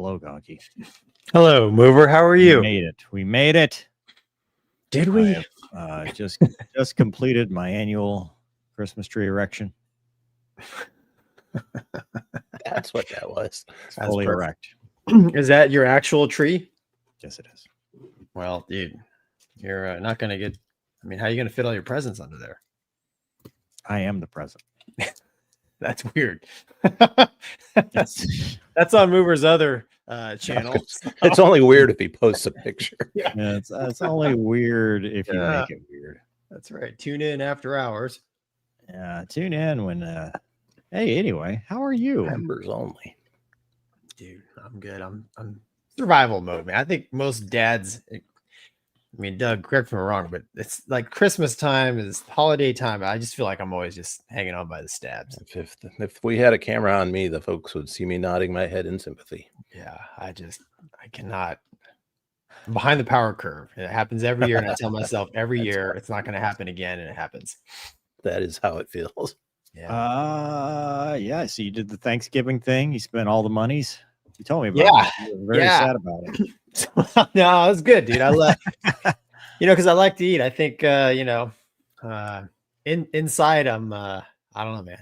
Hello, Gonky. Hello, Mover. How are you? We made it. Did we? I have, just completed my annual Christmas tree erection. That's what that was. It's fully erect. Is that your actual tree? Yes, it is. Well, dude, you're not going to get... I mean, how are you going to fit all your presents under there? I am the present. That's weird. That's on Mover's other channel. It's only weird if he posts a picture. Yeah, it's only weird if you make it weird. That's right. Tune in after hours. Yeah, tune in when... Hey, anyway, how are you? Members only. Dude, I'm good. I'm survival mode, man. I think most dads... I mean, Doug, correct me if I'm wrong, but it's like Christmas time is holiday time. I just feel like I'm always just hanging on by the stabs. If we had a camera on me, the folks would see me nodding my head in sympathy. Yeah, I cannot. I'm behind the power curve. It happens every year, and I tell myself every year it's not going to happen again, and it happens. That is how it feels. Yeah. Yeah. So you did the Thanksgiving thing. You spent all the monies. You told me about it. You were very sad about it. No, it was good, dude. I love, because I like to eat. I think, inside I'm, I don't know, man.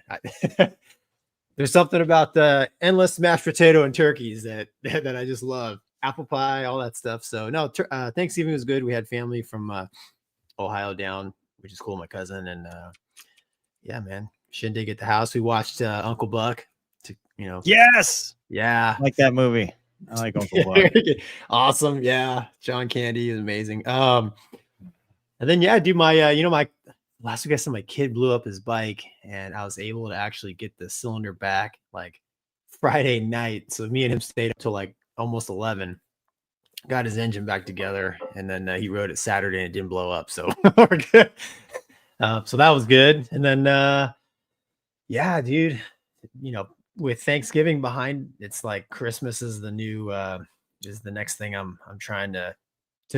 There's something about the endless mashed potato and turkeys that I just love. Apple pie, all that stuff. So no, Thanksgiving was good. We had family from Ohio down, which is cool. My cousin and yeah, man, shindig at the house. We watched Uncle Buck. Yes. Yeah, I like that movie. I like Uncle Buck. Awesome. Yeah. John Candy is amazing. And then, yeah, do my, my last week I said my kid blew up his bike and I was able to actually get the cylinder back like Friday night. So me and him stayed up till like almost 11, got his engine back together. And then he rode it Saturday and it didn't blow up. So we're good. So that was good. And then, yeah, dude, with Thanksgiving behind, it's like Christmas is the new is the next thing I'm trying to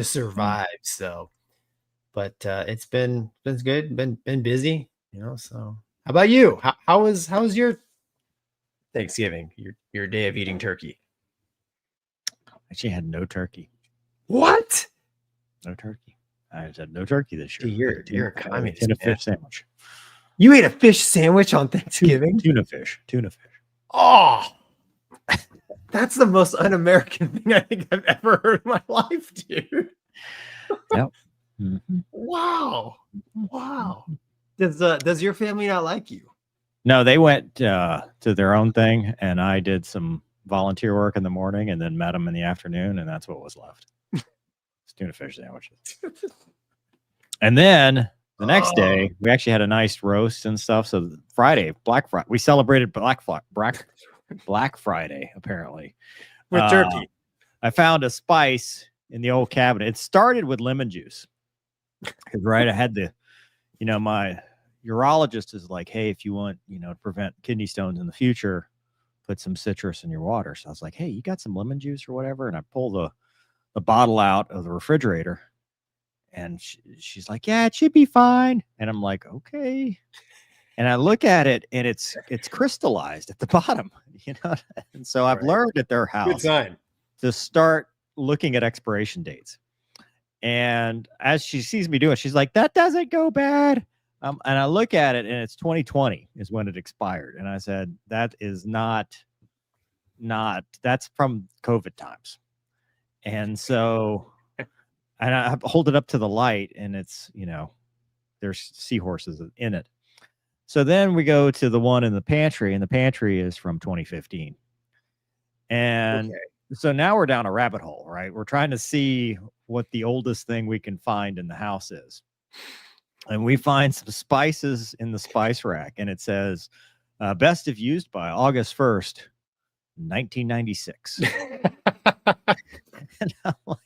survive. So, but it's been good, been busy, So how about you? How was your Thanksgiving? Your day of eating turkey? Actually had no turkey. What? No turkey. I just had no turkey this year. You're a communist. Tuna fish sandwich. You ate a fish sandwich on Thanksgiving? Tuna fish. Oh, that's the most un-American thing I think I've ever heard in my life, dude. Yep. Mm-hmm. Wow. Does your family not like you? No, they went to their own thing, and I did some volunteer work in the morning, and then met them in the afternoon, and that's what was left. It's tuna fish sandwiches. And then the next day, we actually had a nice roast and stuff. So Friday, Black Friday, we celebrated Black Friday, apparently. With turkey. I found a spice in the old cabinet. It started with lemon juice. Right, I had my urologist is like, hey, if you want, to prevent kidney stones in the future, put some citrus in your water. So I was like, hey, you got some lemon juice or whatever? And I pull the bottle out of the refrigerator. And she's like, yeah, it should be fine. And I'm like, okay. And I look at it and it's crystallized at the bottom, And so I've learned at their house to start looking at expiration dates. And as she sees me doing it, she's like, that doesn't go bad. And I look at it and it's 2020 is when it expired. And I said, that is not that's from COVID times. And so... And I hold it up to the light and it's, there's seahorses in it. So then we go to the one in the pantry, and the pantry is from 2015. And so now we're down a rabbit hole, right? We're trying to see what the oldest thing we can find in the house is. And we find some spices in the spice rack, and it says, best if used by August 1st, 1996. And I'm like,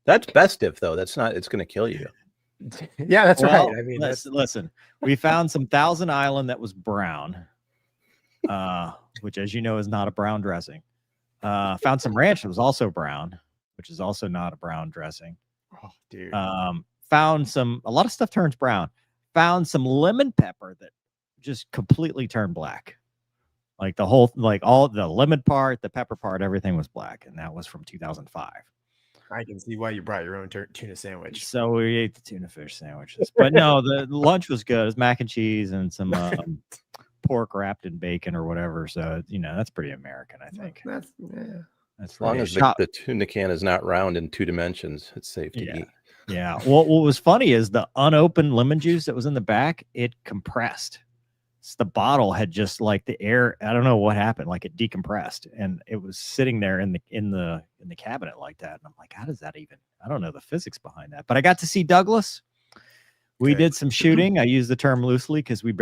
that's best if, though. That's not, it's going to kill you. Yeah, that's right. I mean, listen, we found some Thousand Island that was brown, which, as you know, is not a brown dressing. Found some ranch that was also brown, which is also not a brown dressing. Oh, dude. Found a lot of stuff turns brown. Found some lemon pepper that just completely turned black. Like the whole, like all the lemon part, the pepper part, everything was black, and that was from 2005. I can see why you brought your own tuna sandwich. So we ate the tuna fish sandwiches, but no, the lunch was good. It was mac and cheese and some pork wrapped in bacon or whatever. So that's pretty American, I think. That's As long as the tuna can is not round in 2 dimensions, it's safe to eat. Yeah. Well, what was funny is the unopened lemon juice that was in the back, it compressed. The bottle had just like the air. I don't know what happened. Like it decompressed, and it was sitting there in the cabinet like that. And I'm like, how does that even? I don't know the physics behind that. But I got to see Douglas. We did some shooting. I use the term loosely because I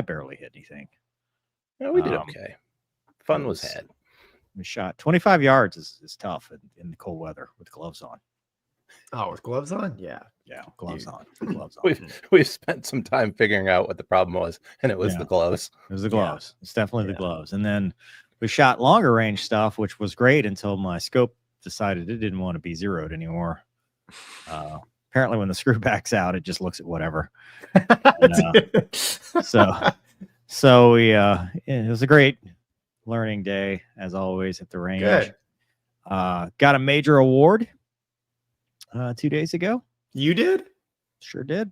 barely hit anything. Yeah, we did okay. Fun was had. We shot 25 yards is tough in the cold weather with gloves on. Oh, with gloves on? Yeah. Yeah, gloves on. Gloves on. We've spent some time figuring out what the problem was, and it was the gloves. It was the gloves. It's definitely the gloves. And then we shot longer range stuff, which was great until my scope decided it didn't want to be zeroed anymore. Apparently, when the screw back's out, it just looks at whatever. And, so we it was a great learning day as always at the range. Good. Got a major award 2 days ago. You did? Sure did.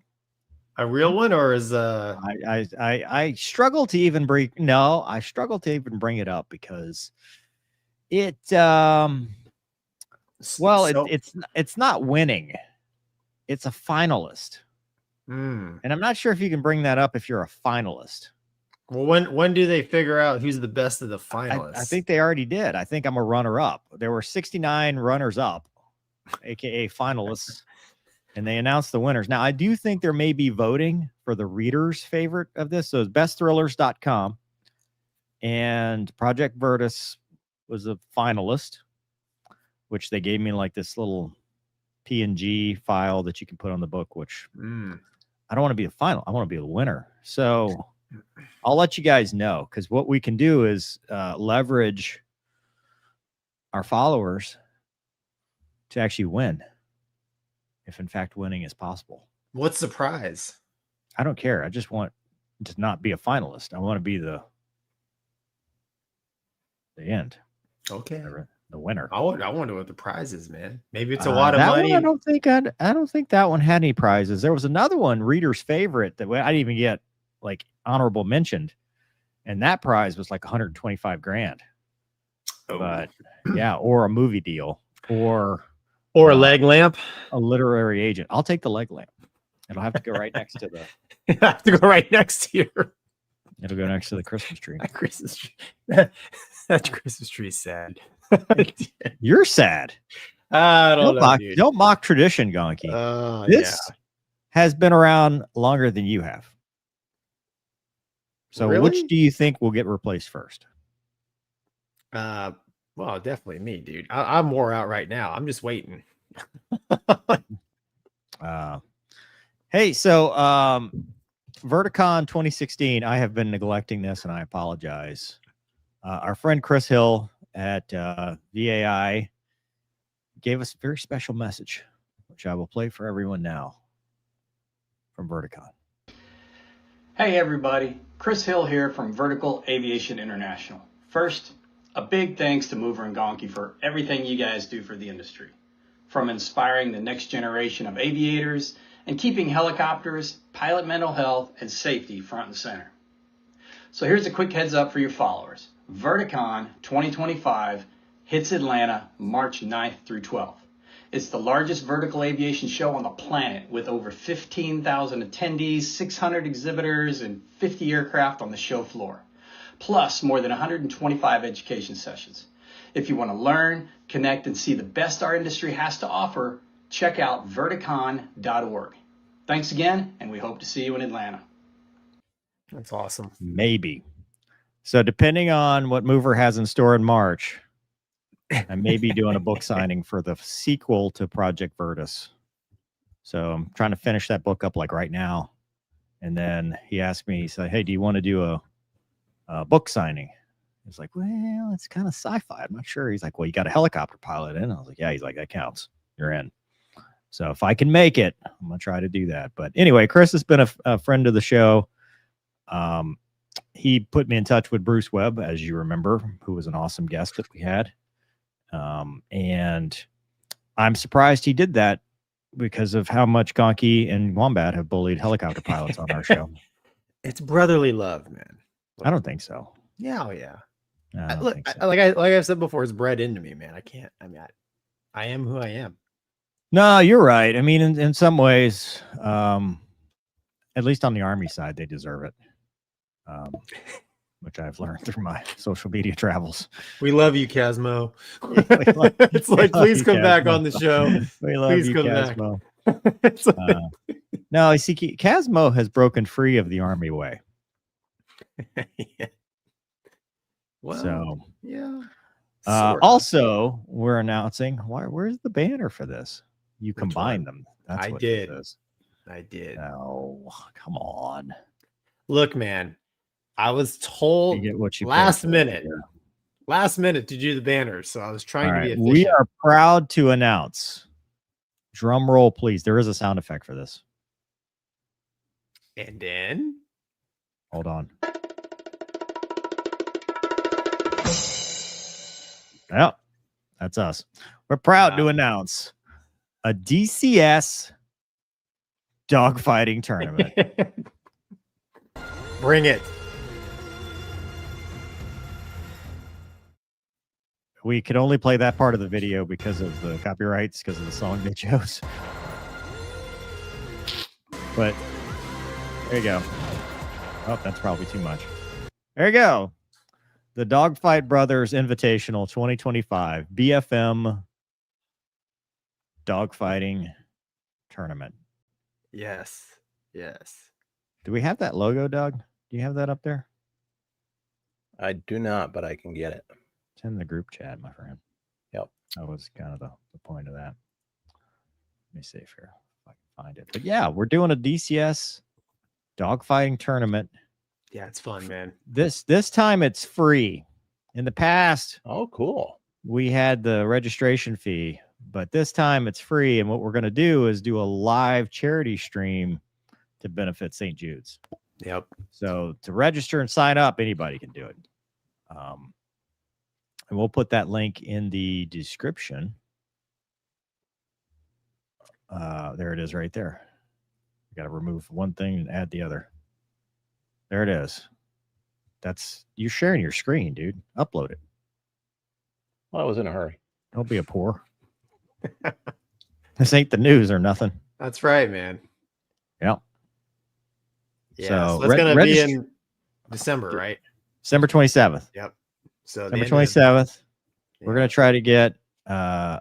A real one, or is I struggle to even bring it up because it's not winning. It's a finalist. And I'm not sure if you can bring that up if you're a finalist. Well, when do they figure out who's the best of the finalists? I think they already did. I think I'm a runner-up. There were 69 runners-up, aka finalists, and they announced the winners. Now, I do think there may be voting for the reader's favorite of this. So it's bestthrillers.com, and Project Virtus was a finalist, which they gave me like this little PNG file that you can put on the book, which I don't want to be a final. I want to be a winner. So I'll let you guys know, because what we can do is leverage our followers to actually win, if in fact winning is possible. What's the prize? I don't care. I just want to not be a finalist. I want to be the end. Okay. The winner. I wonder what the prize is, man. Maybe it's a lot of money. I don't think that one had any prizes. There was another one, reader's favorite, that I didn't even get like honorable mentioned, and that prize was like 125 grand. Oh. But yeah, or a movie deal, or a leg lamp, a literary agent. I'll take the leg lamp. It'll have to go right next to the. You have to go right next to your. It'll go next to the Christmas tree. Christmas tree. That Christmas tree is sad. You're sad. I don't know. Don't mock tradition, Gonky. This has been around longer than you have. So really? Which do you think will get replaced first? Well, definitely me, dude. I'm more out right now. I'm just waiting. Hey, so Verticon 2016, I have been neglecting this, and I apologize. Our friend Chris Hill at VAI gave us a very special message, which I will play for everyone now from Verticon. Hey everybody, Chris Hill here from Vertical Aviation International. First, a big thanks to Mover and Gonky for everything you guys do for the industry. From inspiring the next generation of aviators and keeping helicopters, pilot mental health, and safety front and center. So here's a quick heads up for your followers. Verticon 2025 hits Atlanta March 9th through 12th. It's the largest vertical aviation show on the planet, with over 15,000 attendees, 600 exhibitors, and 50 aircraft on the show floor, plus more than 125 education sessions. If you want to learn, connect, and see the best our industry has to offer, check out verticon.org. Thanks again, and we hope to see you in Atlanta. That's awesome. Maybe. So depending on what Mover has in store in March, I may be doing a book signing for the sequel to Project Virtus. So I'm trying to finish that book up like right now. And then he asked me, he said, hey, do you want to do a book signing? I was like, well, it's kind of sci-fi. I'm not sure. He's like, well, you got a helicopter pilot in. I was like, yeah. He's like, that counts. You're in. So if I can make it, I'm going to try to do that. But anyway, Chris has been a friend of the show. he put me in touch with Bruce Webb, as you remember, who was an awesome guest that we had. And I'm surprised he did that because of how much Gonky and Wombat have bullied helicopter pilots on our show. It's brotherly love, man. I don't think so. Yeah, oh yeah. I don't Look, think so. like I've said before, it's bred into me, man. I can't. I mean, I am who I am. No, you're right. I mean, in some ways, at least on the Army side, they deserve it. Which I've learned through my social media travels. We love you, Casmo. Yeah, It's like, please come back on the show. We love Please you, come back. Casmo. It's like- No, I see Casmo has broken free of the Army way. Yeah. Well, So, yeah. Sorta. also, we're announcing where's the banner for this? You Which combined one? them. That's I what did. This is. I did. Oh, come on. Look, man, I was You told get what you paid last for. minute Yeah. to do the banners. So I was trying All to be right. efficient. We are proud to announce. Drum roll, please. There is a sound effect for this. And then Hold on. Yep, that's us. We're proud to Wow. announce a DCS dogfighting tournament. bring it. We could only play that part of the video because of the copyrights, because of the song they chose. But there you go. Oh, that's probably too much. There you go. The Dogfight Brothers Invitational 2025 BFM Dogfighting Tournament. Yes. Yes. Do we have that logo, Doug? Do you have that up there? I do not, but I can get it. It's in the group chat, my friend. Yep. That was kind of the point of that. Let me see if I can find it. But yeah, we're doing a DCS dogfighting tournament. Yeah, it's fun, man. This time it's free. In the past, Oh, cool. we had the registration fee, but this time it's free. And what we're going to do is do a live charity stream to benefit St. Jude's. Yep. So to register and sign up, anybody can do it. And we'll put that link in the description. There it is right there. You got to remove one thing and add the other. There it is. You're sharing your screen, dude. Upload it. Well, I was in a hurry. Don't be a poor. This ain't the news or nothing. That's right, man. Yeah. Yeah. So, So, that's gonna be register- in December, right? December 27th. Yep. So December 27th. We're going to try to get, here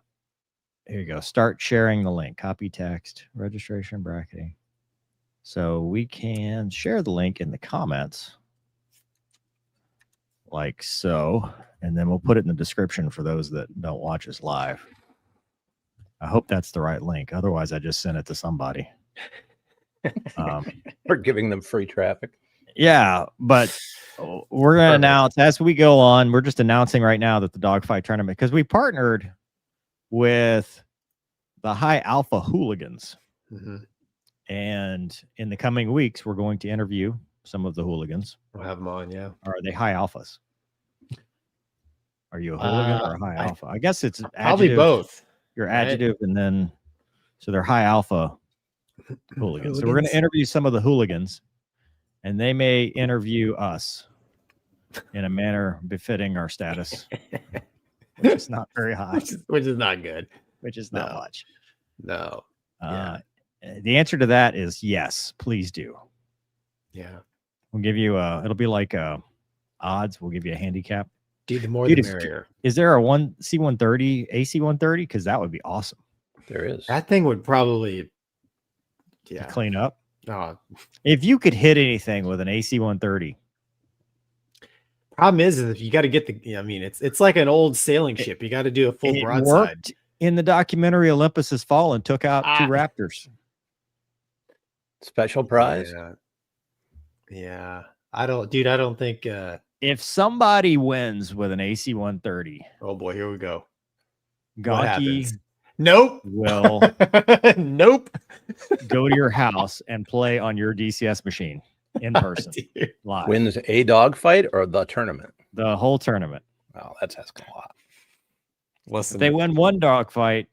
you go. Start sharing the link. Copy text, registration, bracketing. So we can share the link in the comments like so. And then we'll put it in the description for those that don't watch us live. I hope that's the right link. Otherwise, I just sent it to somebody. We're giving them free traffic. Yeah, but we're going to announce as we go on. We're just announcing right now that the dogfight tournament, because we partnered with the High Alpha Hooligans. Mm-hmm. And in the coming weeks, we're going to interview some of the hooligans. We'll have them on, yeah. Are they high alphas? Are you a hooligan or a high alpha? I guess it's Probably adjective. both. Your right? adjective, and then so they're high alpha hooligans. So we're going to interview some of the hooligans, and they may interview us in a manner befitting our status, which is not very high, which is not good. which is not No. much. No. Yeah. The answer to that is yes, please do. Yeah. We'll give you it'll be like odds. We'll give you a handicap. Dude, the more Dude, the if- merrier. Is there a C-130, AC-130? Because that would be awesome There is. That thing would probably to clean up. Oh, If you could hit anything with an AC-130, problem is if you got to get the I mean it's like an old sailing ship. You got to do a full it broadside. worked in the documentary Olympus Has Fallen, took out two Ah. Raptors. Special prize. Yeah. Yeah. I don't think If somebody wins with an AC-130, oh boy, here we go. What Gonky happens? Nope. will Nope. go to your house and play on your DCS machine. in person, live. Wins a dog fight or the tournament? The whole tournament. Oh, that's asking a lot. Listen, If they win one dog fight,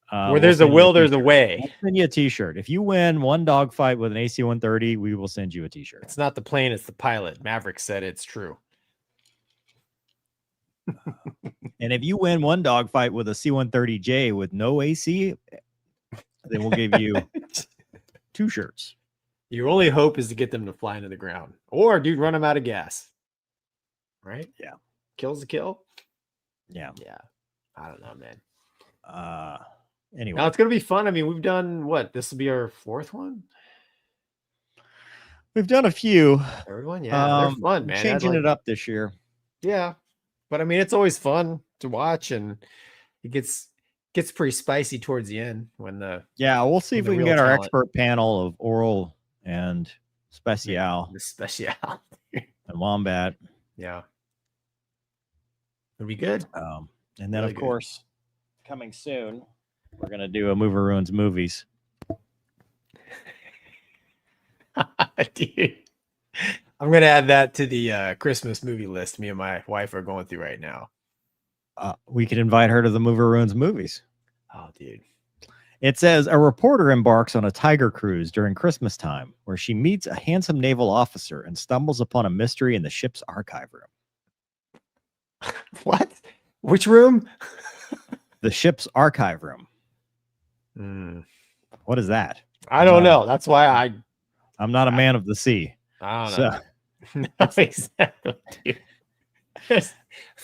where there's a will, there's a way. We'll send you a T-shirt. If you win one dog fight with an AC-130, we will send you a T-shirt. It's not the plane, it's the pilot. Maverick said it's true. And if you win one dog fight with a C-130J with no AC, then we'll give you 2 shirts. Your only hope is to get them to fly into the ground, or dude, run them out of gas. Right? Yeah. Kill's a kill. Yeah. Yeah. I don't know, man. Anyway, Now it's gonna be fun. I mean, we've done what? This will be our 4th one. we've done a few. 3rd one. Yeah, they're fun, man. Changing it up this year. Yeah, but I mean, it's always fun to watch, and it gets pretty spicy towards the end when the We'll see if the we can real get our talent. expert panel of Oral and Special the special. and Wombat. Yeah, it'll be good. And then, Really of good. course, coming soon, we're going to do a Mover Ruins movies. Dude, I'm gonna add that to the Christmas movie list me and my wife are going through right now. We could invite her to the Mover Ruins movies. Oh, dude. It says a reporter embarks on a tiger cruise during Christmas time where she meets a handsome naval officer and stumbles upon a mystery in the ship's archive room. What? Which room? The ship's archive room. Hmm. What is that? I don't know. That's why I'm not a man of the sea. I don't So, know. No, exactly, dude.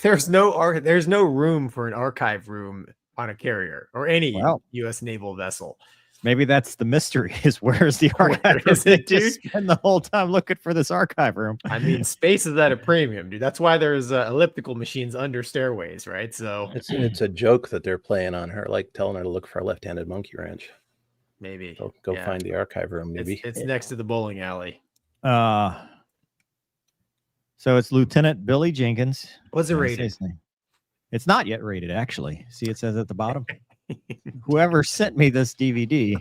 There's no room for an archive room on a carrier or any Well, U.S. naval vessel. maybe that's the mystery is where's the Where archive is room? it, They just dude? spend the whole time looking for this archive room. I mean, space is at a premium, dude. That's why there's elliptical machines under stairways, right? So It's a joke that they're playing on her, like telling her to look for a left-handed monkey wrench. maybe Go yeah. find the archive room, maybe. It's next to the bowling alley. So it's Lieutenant Billy Jenkins. What's it Can I say rated? his name? It's not yet rated, actually. See, it says at the bottom. Whoever sent me this DVD.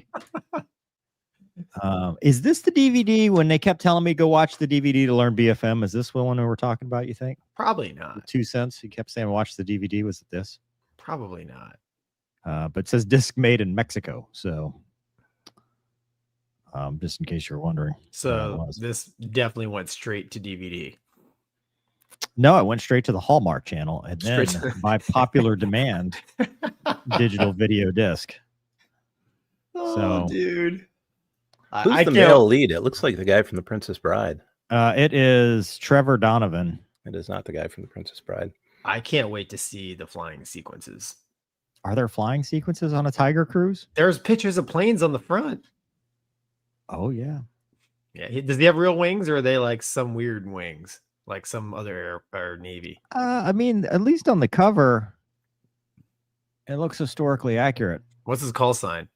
Is this the DVD when they kept telling me go watch the DVD to learn BFM? Is this the one we were talking about, you think? Probably not. 2 cents. He kept saying watch the DVD. Was it this? Probably not. But it says disc made in Mexico. So just in case you're wondering. So this definitely went straight to DVD. No, it went straight to the Hallmark channel and then Straight to- by popular demand, digital video disc. Oh, So- dude. Who's I the can't. male lead? It looks like the guy from The Princess Bride. It is Trevor Donovan. It is not the guy from The Princess Bride. I can't wait to see the flying sequences. Are there flying sequences on a Tiger cruise? There's pictures of planes on the front. Oh, yeah. Yeah. Does he have real wings, or are they like some weird wings, like some other air or Navy? I mean, at least on the cover, it looks historically accurate. What's his call sign?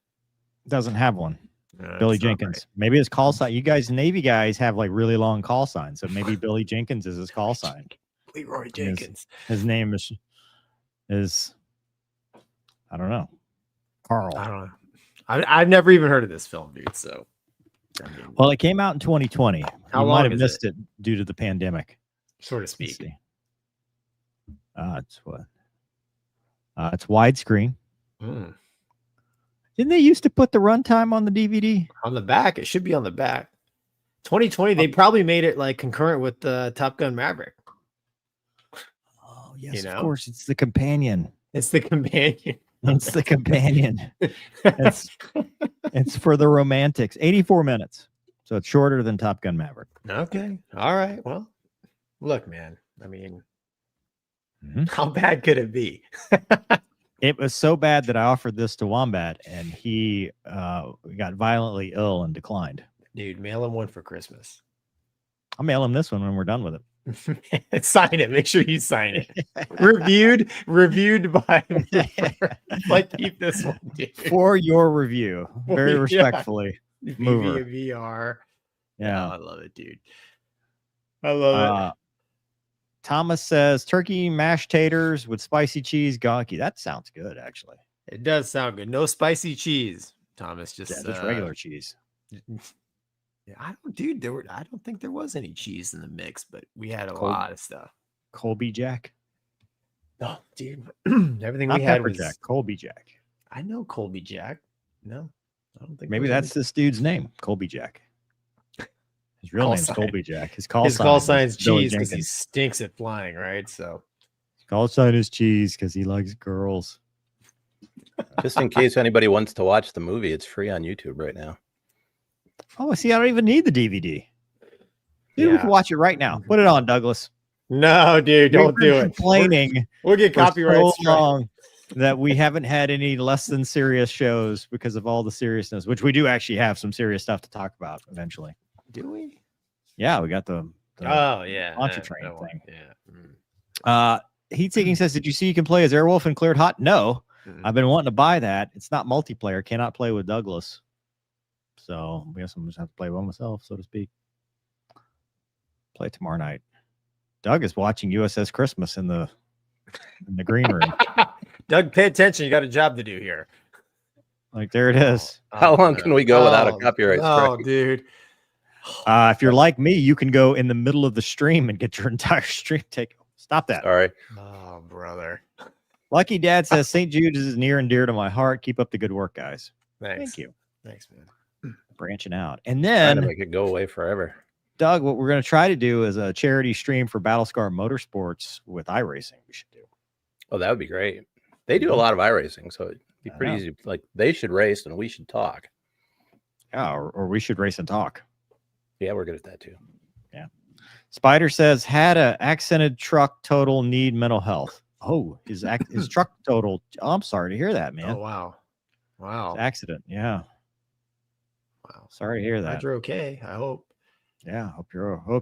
Doesn't have one. That's Billy not Jenkins. Maybe his call sign. You guys, Navy guys, have like really long call signs. So maybe Billy Jenkins is his call sign. right. Leroy Jenkins. His name is I don't know. Carl. I don't know. I've never even heard of this film, dude. So, I mean, Well, it came out in 2020. How You long might have is missed it due to the pandemic. so to Let's speak. see. It's what? It's widescreen. Mm. Didn't they used to put the runtime on the DVD? On the back, it should be on the back. 2020, they probably made it like concurrent with Top Gun Maverick. Oh, yes, You of know? course. It's the companion. It's the companion. It's the companion. It's for the romantics. 84 minutes. So it's shorter than Top Gun Maverick. Okay. All right. Well, look, man. I mean, Mhm. how bad could it be? It was so bad that I offered this to Wombat and he got violently ill and declined. Dude, mail him one for Christmas. I'll mail him this one when we're done with it. Sign it. Make sure you sign it. reviewed by like keep this one, dude. For your review. Very Yeah. respectfully. Mover. VR. Yeah. Oh, I love it, dude. I love it. Thomas says turkey mashed taters with spicy cheese gonky. That sounds good, actually. It does sound good. No spicy cheese, Thomas. Just Yeah, just regular cheese. Yeah, I don't think there was any cheese in the mix, but we had a Cold. lot of stuff. Colby Jack. Oh, dude, everything Not we had Pepper was. Jack. Colby Jack. I know Colby Jack. No, I don't think Maybe there's that's this dude's name, Colby Jack. His real Call name's sign. Colby Jack. his call sign sign's is Billy cheese because he Jenkins. stinks at flying, right? So His call sign is cheese because he likes girls. Just in case anybody wants to watch the movie, it's free on YouTube right now. Oh, see, I don't even need the DVD. Dude, we Yeah. can watch it right now. Put it on, Douglas. no, dude, don't We've been do it. complaining We'll get for copyright so strike. long that we haven't had any less than serious shows because of all the seriousness, which we do actually have some serious stuff to talk about eventually. Do we? Yeah, we got the Oh yeah, Pontchartrain that one, thing. Yeah. Heat Seeking says, did you see you can play as Airwolf and Cleared Hot? No. I've been wanting to buy that. It's not multiplayer. Cannot play with Douglas. So I guess I'm just have to play by myself, so to speak. Play tomorrow night. Doug is watching USS Christmas in the green room. Doug, pay attention. You got a job to do here. Like there it is. How long can we go without a copyright Oh, strike? dude. If you're like me, you can go in the middle of the stream and get your entire stream taken. Stop that. Sorry. Oh, brother. Lucky Dad says St. Jude's is near and dear to my heart. Keep up the good work, guys. Thanks. Thank you. Thanks, man. Branching out. And Trying to then make it go away forever. Doug, what we're going to try to do is a charity stream for Battlescar Motorsports with iRacing. We should do. Oh, that would be great. They do a lot of iRacing, so it'd be I pretty know. easy. Like they should race and we should talk. Yeah, or we should race and talk. Yeah, we're good at that too. Spider says, had a accented truck total need mental health. Oh, his truck total. Oh, I'm sorry to hear that, man. Oh, wow. Wow. His accident. Yeah. Wow. Sorry to hear Glad that. you're okay. I hope. Yeah. Hope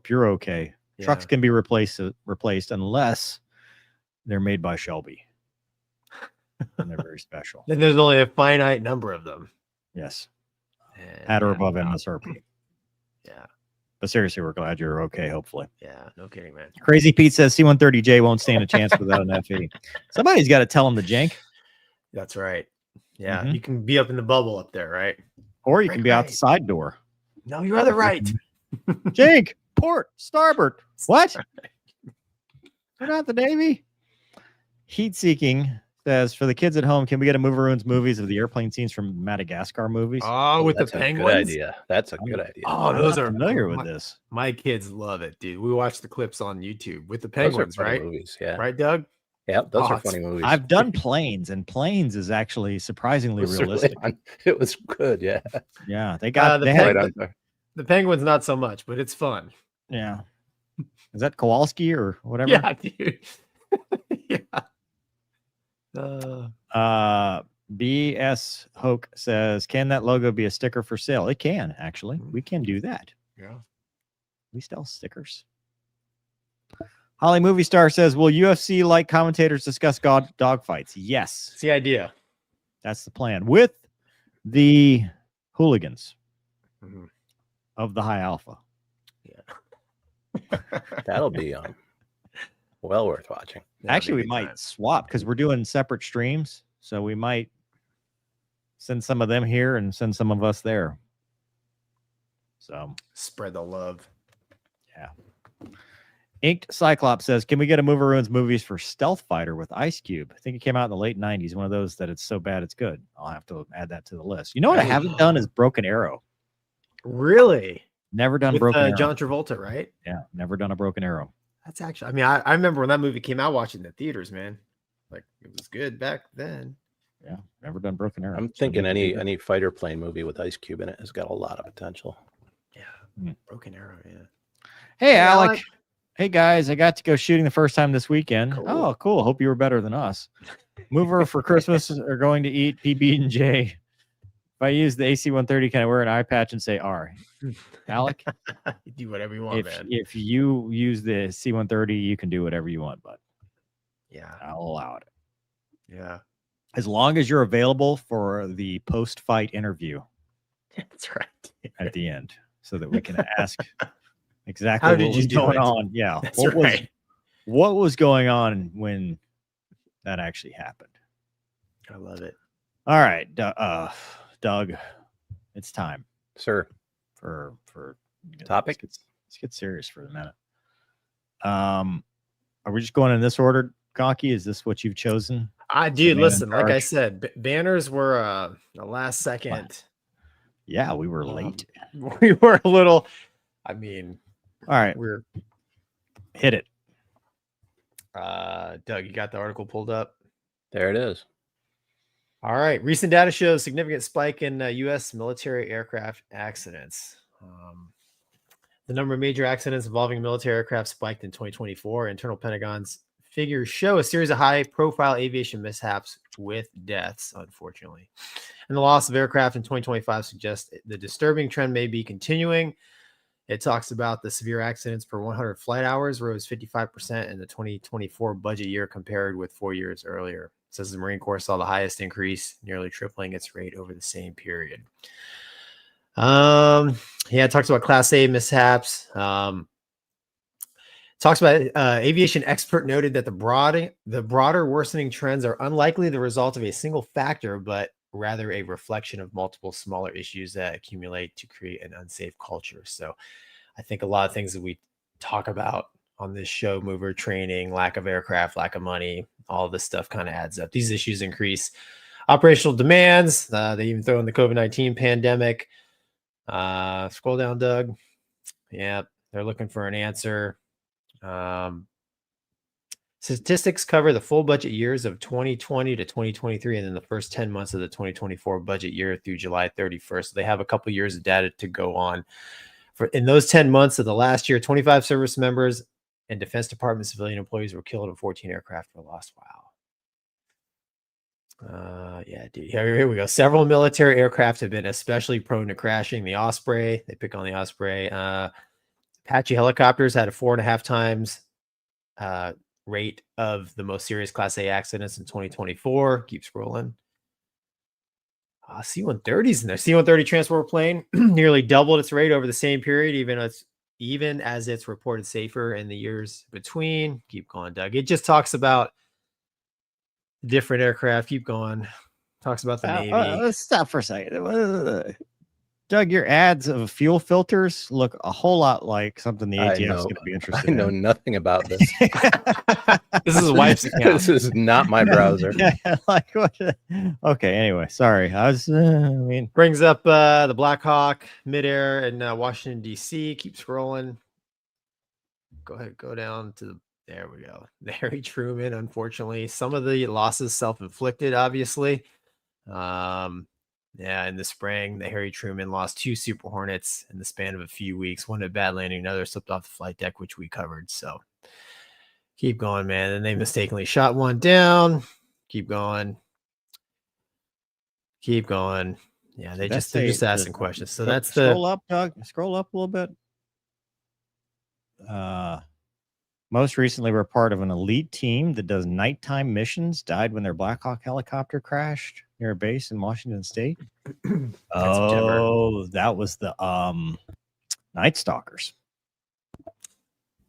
you're okay. Yeah. Trucks can be replaced unless they're made by Shelby. And they're very special. Then there's only a finite number of them. Yes. And, At or yeah, above no. MSRP. Yeah. But seriously, we're glad you're okay, hopefully. Yeah. No kidding, man. Crazy Pete says C-130J won't stand a chance without an FE. Somebody's got to tell him the jank. That's right. Yeah. Mhm. You can be up in the bubble up there, right? Or you can be out the Right. side door. No, you're other right. Jank, port, starboard. What? We're not the Navy. Heat Seeking says, for the kids at home, can we get a Mover Ruins movies of the airplane scenes from Madagascar movies? Oh, with the That's a good penguins. idea. That's a good idea. Oh, I'm those not are familiar with my, this. My kids love it, dude. We watch the clips on YouTube with the Those are penguins, funny right? movies. Yeah. Right, Doug? Yep. Those Oh, are it's- funny movies. I've done planes, and planes is actually surprisingly It was really realistic. fun. It was good. Yeah. Yeah, they got the they pen- had, Right on there. The penguins, not so much, but it's fun. yeah. Is that Kowalski or whatever? Yeah, dude. yeah. BS Hoke says, can that logo be a sticker for sale? It can, actually. We can do that. Yeah. We sell stickers. Holly Movie Star says, will UFC like commentators discuss dog fights? Yes, It's the idea. that's the plan. With the hooligans Mhm. of the High Alpha. That'll be well worth watching. That'd Actually, be we good might times. swap because we're doing separate streams. So we might send some of them here and send some of us there. So Spread the love. Inked Cyclops says, can we get a Mover Ruins movies for Stealth Fighter with Ice Cube? I think it came out in the late 90s. One of those that it's so bad it's good. I'll have to add that to the list. You know what I haven't done is Broken Arrow. Really? Never done With Broken Arrow. John Travolta, right? Yeah, never done a Broken Arrow. That's actually, I mean, I remember when that movie came out watching the theaters, man. Like, it was good back then. Yeah, never done Broken Arrow. I'm So thinking maybe we do that. any fighter plane movie with Ice Cube in it has got a lot of potential. Yeah. Broken Arrow, yeah. Hey, Alec. Alec. Hey, guys. I got to go shooting the first time this weekend. Cool. Oh, cool. Hope you were better than us. Mover for Christmas are going to eat PB&J. If I use the AC-130, can I wear an eye patch and say R? Alec, You do whatever you want, man. if you use the C-130, you can do whatever you want, but Yeah. I'll allow it. Yeah. As long as you're available for the post-fight interview That's right. at the end so that we can ask exactly How what did was you do going it? on. Yeah. That's What was going on when that actually happened? I love it. All right, Doug, it's time Sir. Topic? Let's get serious for a minute. Are we just going in this order, Gonky? Is this what you've chosen? Dude, listen, like I said, banners were a last second. Yeah, we were late. We were a little, I mean, all right, we're hit it. Doug, you got the article pulled up? There it is. All right. Recent data shows significant spike in U.S. military aircraft accidents. The number of major accidents involving military aircraft spiked in 2024. Internal Pentagon's figures show a series of high-profile aviation mishaps with deaths, unfortunately. And the loss of aircraft in 2025 suggests the disturbing trend may be continuing. It talks about the severe accidents per 100 flight hours rose 55% in the 2024 budget year compared with 4 years earlier. It says the Marine Corps saw the highest increase, nearly tripling its rate over the same period. Yeah, it talks about Class A mishaps. Talks about aviation expert noted that the broader worsening trends are unlikely the result of a single factor, but rather a reflection of multiple smaller issues that accumulate to create an unsafe culture. So I think a lot of things that we talk about on this show, mover training, lack of aircraft, lack of money, all this stuff kind of adds up. These issues increase operational demands. They even throw in the COVID-19 pandemic. Scroll down, Doug. Yeah, they're looking for an answer. Statistics cover the full budget years of 2020 to 2023 and then the first 10 months of the 2024 budget year through July 31st. So they have a couple years of data to go on. In those 10 months of the last year, 25 service members and Defense Department civilian employees were killed and 14 aircraft were lost. Wow. Yeah, dude. Here we go. Several military aircraft have been especially prone to crashing. The Osprey, they pick on the Osprey. Apache helicopters had a 4.5 times rate of the most serious Class A accidents in 2024. Keep scrolling. C-130s in there. C-130 transport plane nearly doubled its rate over the same period, even as it's reported safer in the years between. Keep going, Doug. It just talks about different aircraft. Keep going. Talks about the Navy. Let's stop for a second. Doug, your ads of fuel filters look a whole lot like something the ATF is going to be interested in. I know nothing about this. This is wife's account. This is not my browser. Like what? Okay. Anyway, sorry. Brings up the Black Hawk midair in Washington D.C. Keep scrolling. Go ahead. Go down to there we go. The Harry Truman. Unfortunately, some of the losses self-inflicted. Obviously. Yeah, in the spring, the Harry Truman lost 2 Super Hornets in the span of a few weeks. One had a bad landing, another slipped off the flight deck, which we covered. So keep going, man. And they mistakenly shot one down. Keep going. Keep going. Yeah, they're just asking questions. So that's scroll up, Doug. Scroll up a little bit. Most recently, we're part of an elite team that does nighttime missions. Died when their Black Hawk helicopter crashed near a base in Washington State. Oh, that was the Night Stalkers.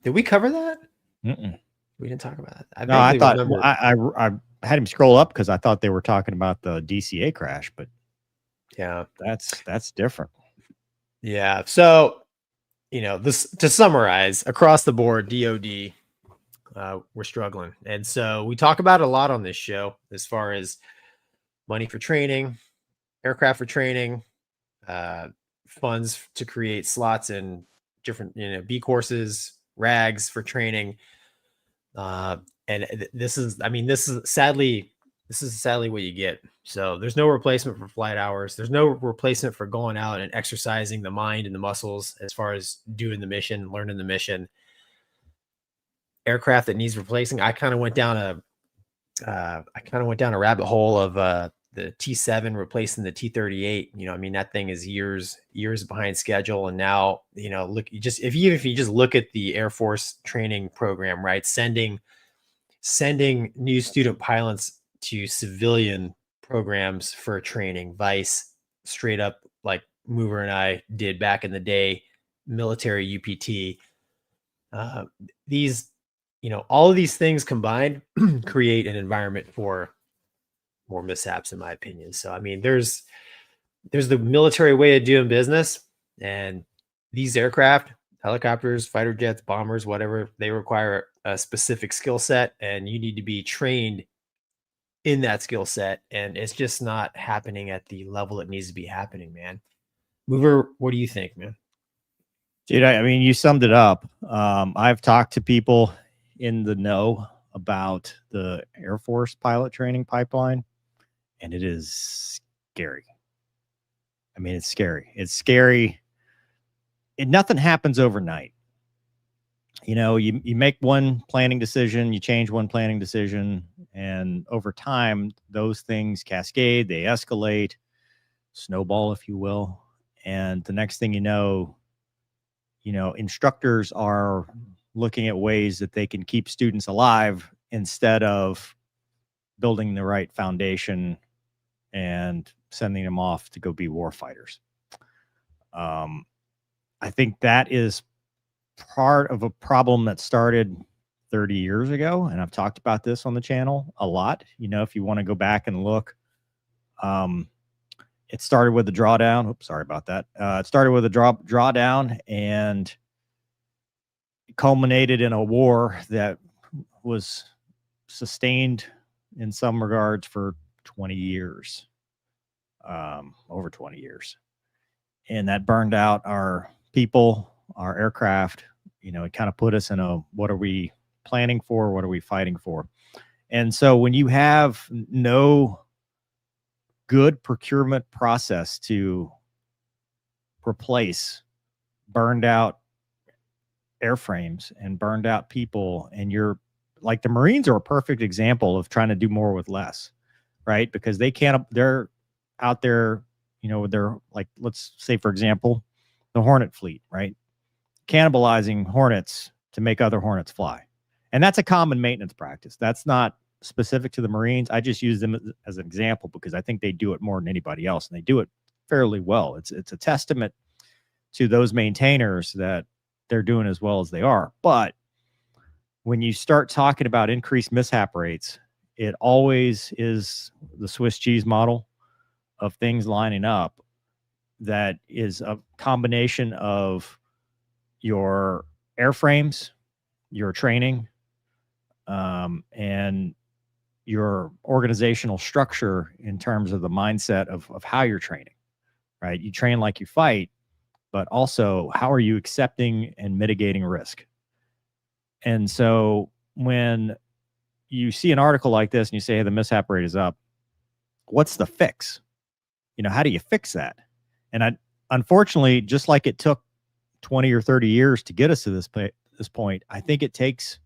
Did we cover that? Mm-mm. We didn't talk about that. No, I thought I had him scroll up because I thought they were talking about the DCA crash, but yeah, that's different. Yeah. So, this to summarize across the board, DoD, we're struggling, and so we talk about it a lot on this show as far as money for training, aircraft for training, funds to create slots in different, B courses, RAGs for training. And this is sadly what you get. So there's no replacement for flight hours. There's no replacement for going out and exercising the mind and the muscles as far as doing the mission, learning the mission. Aircraft that needs replacing. I kind of went down a rabbit hole of the T7 replacing the T38. That thing is years behind schedule. And now, look, if you just look at the Air Force training program, right? Sending new student pilots to civilian programs for training, vice straight up like Mover and I did back in the day, military UPT. All of these things combined create an environment for more mishaps, in my opinion. So, there's the military way of doing business, And these aircraft, helicopters, fighter jets, bombers, whatever, they require a specific skill set, and you need to be trained in that skill set. And it's just not happening at the level it needs to be happening, man. Mover, what do you think, man? Dude, I mean, you summed it up. I've talked to people in the know about the Air Force pilot training pipeline, and it is scary. I mean, it's scary. It's scary. Nothing happens overnight. You know, you make one planning decision, you change one planning decision, and over time, those things cascade, they escalate, snowball, if you will. And the next thing you know, instructors are looking at ways that they can keep students alive instead of building the right foundation and sending them off to go be war fighters. I think that is part of a problem that started 30 years ago. And I've talked about this on the channel a lot. You know, if you want to go back and look, it started with the drawdown. Oops, sorry about that. It started with a drawdown and culminated in a war that was sustained in some regards for 20 years, over 20 years. And that burned out our people, our aircraft. You know, it kind of put us in a, what are we planning for? What are we fighting for? And so when you have no good procurement process to replace burned out airframes and burned out people, and you're like, the Marines are a perfect example of trying to do more with less, right? Because they're out there, you know, they're like, let's say, for example, the Hornet fleet, right? Cannibalizing Hornets to make other Hornets fly. And that's a common maintenance practice. That's not specific to the Marines. I just use them as an example because I think they do it more than anybody else, and they do it fairly well. It's a testament to those maintainers that they're doing as well as they are. But when you start talking about increased mishap rates, it always is the Swiss cheese model of things lining up. That is a combination of your airframes, your training, and your organizational structure in terms of the mindset of how you're training, right? You train like you fight, but also how are you accepting and mitigating risk? And so when you see an article like this and you say, hey, the mishap rate is up, what's the fix? You know, how do you fix that? And unfortunately, just like it took 20 or 30 years to get us to this point, I think it takes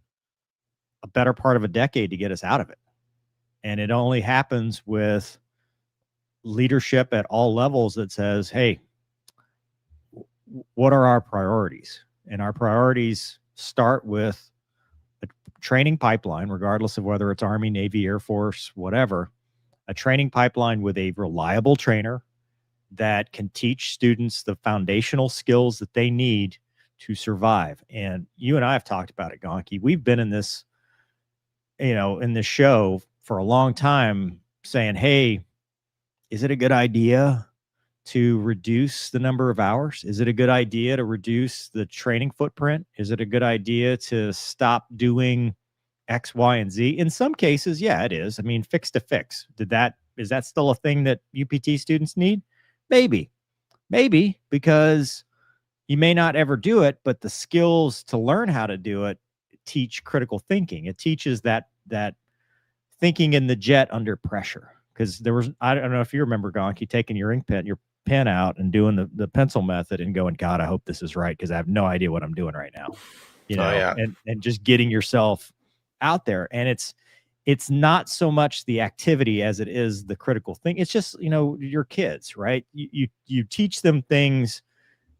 a better part of a decade to get us out of it. And it only happens with leadership at all levels that says, hey, what are our priorities? And our priorities start with a training pipeline, regardless of whether it's Army, Navy, Air Force, whatever, a training pipeline with a reliable trainer that can teach students the foundational skills that they need to survive. And you and I have talked about it, Gonky. We've been in this, you know, in this show for a long time saying, hey, is it a good idea to reduce the number of hours? Is it a good idea to reduce the training footprint? Is it a good idea to stop doing X, Y, and Z? In some cases, yeah, it is. I mean, fix to fix. Is that still a thing that UPT students need? Maybe, because you may not ever do it, but the skills to learn how to do it teach critical thinking. It teaches that thinking in the jet under pressure. Because I don't know if you remember, Gonky, taking your pen out and doing the pencil method and going, God, I hope this is right, because I have no idea what I'm doing right now. You know, yeah. and just getting yourself out there. And it's not so much the activity as it is the critical thing. It's just, you know, your kids, right? You teach them things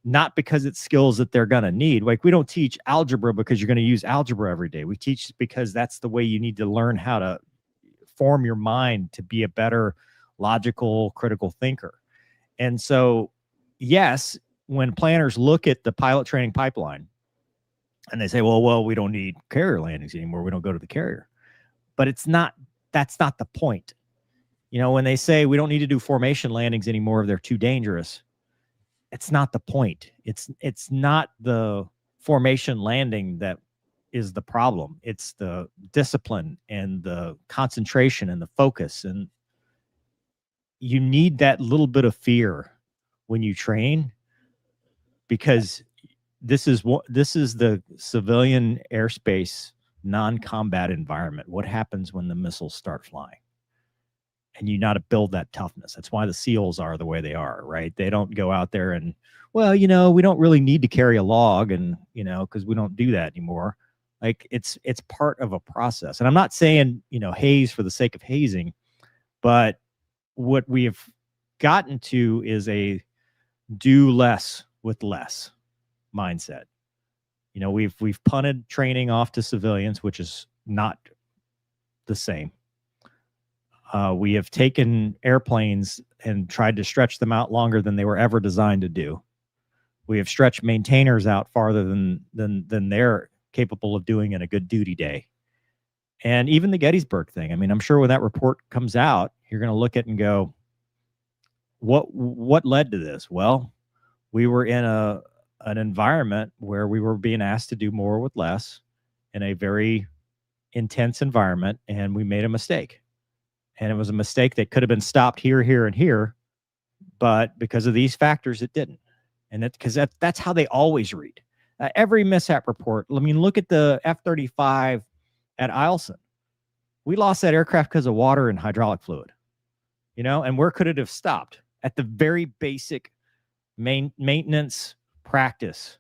not because it's skills that they're going to need. Like, we don't teach algebra because you're going to use algebra every day. We teach because that's the way you need to learn how to form your mind to be a better logical, critical thinker. And so, yes, when planners look at the pilot training pipeline and they say, well, we don't need carrier landings anymore, we don't go to the carrier. But that's not the point. You know, when they say we don't need to do formation landings anymore, they're too dangerous. it's not the point. It's not the formation landing that is the problem. It's the discipline and the concentration and the focus. And you need that little bit of fear when you train, because this is the civilian airspace non-combat environment. What happens when the missiles start flying? And you got to build that toughness. That's why the SEALs are the way they are, right? They don't go out there and, well, we don't really need to carry a log, and because we don't do that anymore. Like it's part of a process. And I'm not saying haze for the sake of hazing, but what we have gotten to is a do less with less mindset. We've punted training off to civilians, which is not the same. We have taken airplanes and tried to stretch them out longer than they were ever designed to do. We have stretched maintainers out farther than they're capable of doing in a good duty day. And even the Gettysburg thing. I mean, I'm sure when that report comes out, you're going to look at it and go, what led to this? Well, we were in an environment where we were being asked to do more with less in a very intense environment, and we made a mistake. And it was a mistake that could have been stopped here, here, and here, but because of these factors, it didn't. And that's how they always read. Every mishap report. I mean, look at the F-35 at Eielson. We lost that aircraft because of water and hydraulic fluid, and where could it have stopped? At the very basic maintenance practice,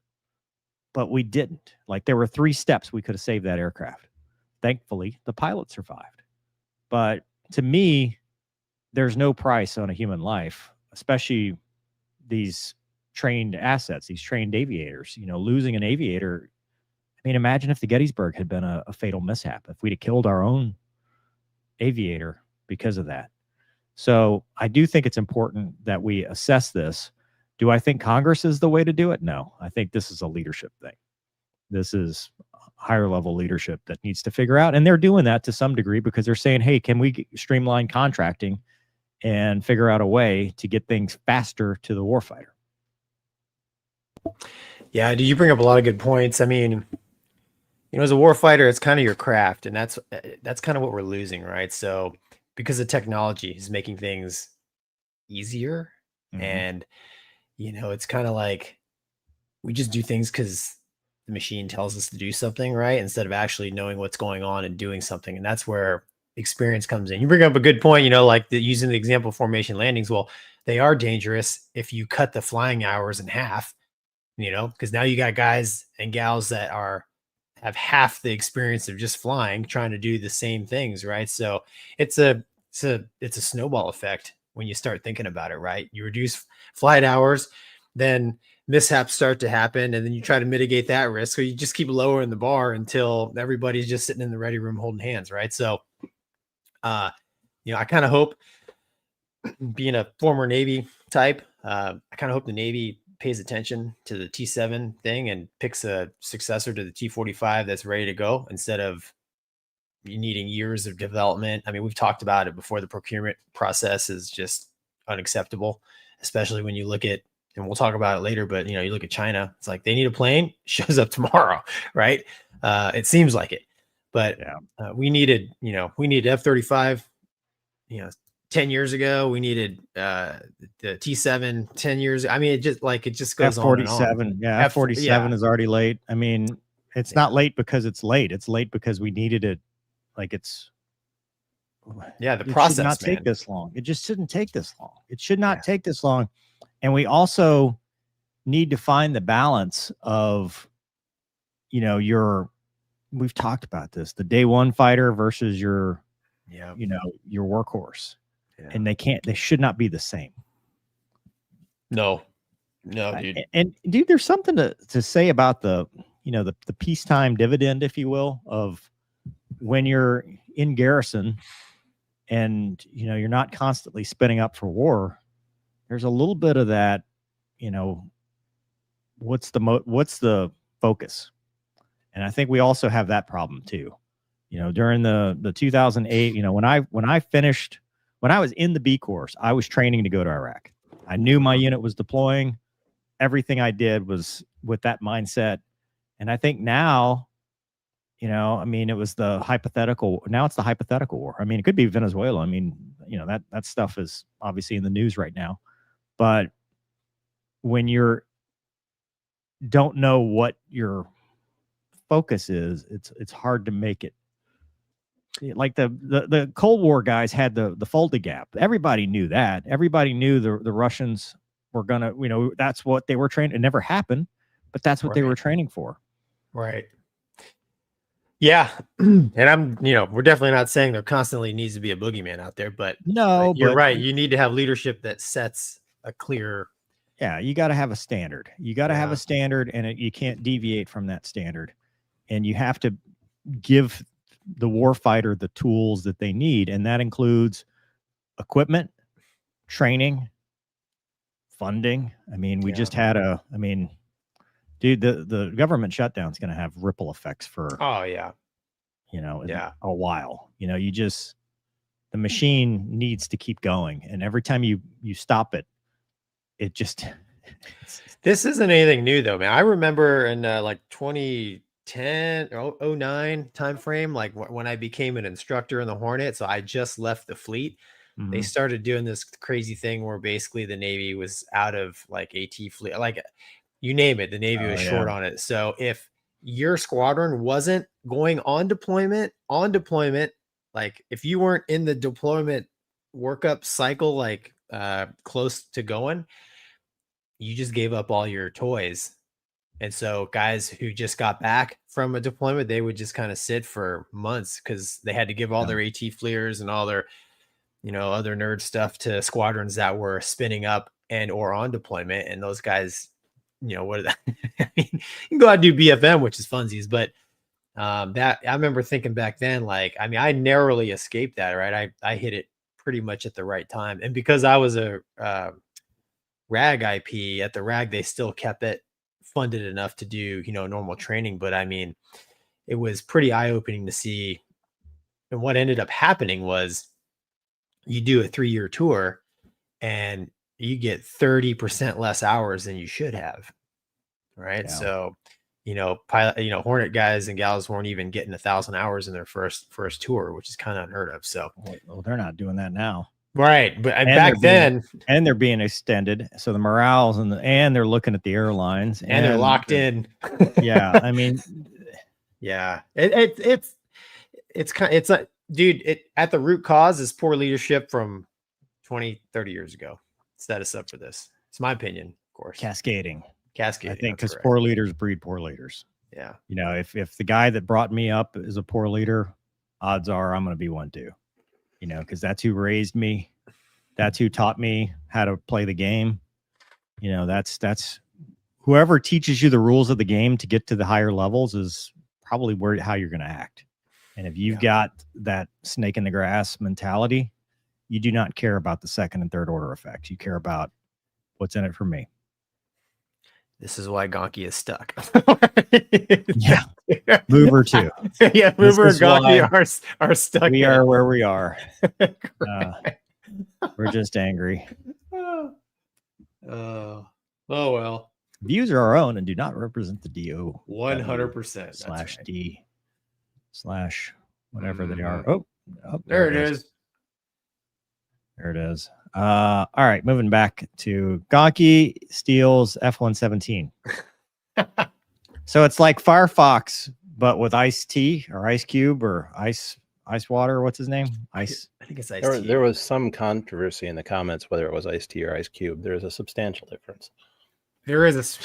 but we didn't. Like, there were 3 steps we could have saved that aircraft. Thankfully, the pilot survived. But to me, there's no price on a human life, especially these trained assets, these trained aviators. Losing an aviator, I mean, imagine if the Gettysburg had been a fatal mishap, if we'd have killed our own aviator because of that. So I do think it's important that we assess this. Do I think Congress is the way to do it? No, I think this is a leadership thing. This is higher level leadership that needs to figure out. And they're doing that to some degree, because they're saying, hey, can we streamline contracting and figure out a way to get things faster to the warfighter? Yeah, you bring up a lot of good points. I mean, as a warfighter, it's kind of your craft, and that's kind of what we're losing, right? So because the technology is making things easier, and it's kind of like we just do things because the machine tells us to do something, right? Instead of actually knowing what's going on and doing something. And that's where experience comes in. You bring up a good point, like using the example of formation landings. Well, they are dangerous if you cut the flying hours in half, because now you got guys and gals that have half the experience of just flying, trying to do the same things, right? So it's a snowball effect when you start thinking about it, right? You reduce flight hours, then mishaps start to happen, and then you try to mitigate that risk. So you just keep lowering the bar until everybody's just sitting in the ready room holding hands, right? So, I kind of hope, being a former Navy type, I kind of hope the Navy pays attention to the T7 thing and picks a successor to the T45 that's ready to go, instead of needing years of development. I mean, we've talked about it before. The procurement process is just unacceptable, especially when you look at, and we'll talk about it later, but you look at China, it's like they need a plane, shows up tomorrow, right? It seems like it, but we needed F-35, 10 years ago. We needed the T7 10 years. I mean, it just goes on and on. Yeah, F-47 is already late. I mean, it's not late because it's late. It's late because we needed it. Like the process should not take this long. It just shouldn't take this long. It should not take this long. And we also need to find the balance of, we've talked about this, the day one fighter versus your workhorse. Yeah. And they should not be the same. No, dude. And dude, there's something to say about the peacetime dividend, if you will, of when you're in garrison and, you're not constantly spinning up for war. There's a little bit of that, what's the focus? And I think we also have that problem too. During the 2008, when I was in the B course, I was training to go to Iraq. I knew my unit was deploying. everything I did was with that mindset. And I think now, I mean, it was the hypothetical. Now it's the hypothetical war. I mean, it could be Venezuela. I mean, that stuff is obviously in the news right now. But when you're don't know what your focus is, it's hard to make it. Like the Cold War guys had the Fulda Gap. Everybody knew that. Everybody knew the Russians were gonna, that's what they were trained. It never happened, but that's what they were training for. Right. Yeah. And we're definitely not saying there constantly needs to be a boogeyman out there, but no, you're right. You need to have leadership that sets a clear. Yeah, you got to have a standard. You got to have a standard, and you can't deviate from that standard. And you have to give the warfighter the tools that they need, and that includes equipment, training, funding. I mean, we just had dude, the government shutdown is going to have ripple effects for a while. The machine needs to keep going, and every time you stop it, it just this isn't anything new though, man. I remember in like 2010 or 09 time frame, like when I became an instructor in the Hornet, so I just left the fleet. They started doing this crazy thing where basically the Navy was out of like AT fleet, like you name it, the Navy was short on it. So if your squadron wasn't going on deployment, like if you weren't in the deployment workup cycle, like close to going, you just gave up all your toys. And so guys who just got back from a deployment, they would just kind of sit for months because they had to give all their AT fleers and all their, other nerd stuff to squadrons that were spinning up and or on deployment. And those guys, what are that? I mean, you can go out and do BFM, which is funsies, but that I remember thinking back then, like, I mean, I narrowly escaped that, right? I hit it pretty much at the right time. And because I was a RAG IP at the RAG, they still kept it funded enough to do, normal training. But I mean, it was pretty eye-opening to see. And what ended up happening was you do a 3-year tour and you get 30% less hours than you should have. Right. Yeah. So, pilot, Hornet guys and gals weren't even getting 1,000 hours in their first tour, which is kind of unheard of. So, well, they're not doing that now. Right. But back then, and they're being extended. So the morale's and they're looking at the airlines and they're locked in. Yeah. I mean, yeah, it's like, dude, at the root cause is poor leadership from 20, 30 years ago. Set us up for this. It's my opinion, of course. Cascading. I think because poor leaders breed poor leaders. Yeah. If the guy that brought me up is a poor leader, odds are I'm going to be one too. Because that's who raised me. That's who taught me how to play the game. That's whoever teaches you the rules of the game to get to the higher levels is probably how you're going to act. And if you've got that snake in the grass mentality, you do not care about the second and third order effects. You care about what's in it for me. This is why Gonky is stuck. Yeah. Mover too. Yeah, Mover and Gonky are stuck. We are where we are. We're just angry. Oh well. Views are our own and do not represent the DO. 100%. /D/ whatever they are. Oh, there it is. There it is. All right, moving back to Gonky steals F-117. So it's like Firefox, but with Ice Tea or Ice Cube or Ice Water. What's his name? Ice. I think it's Ice Tea. There was some controversy in the comments whether it was Ice Tea or Ice Cube. There's a substantial difference. There is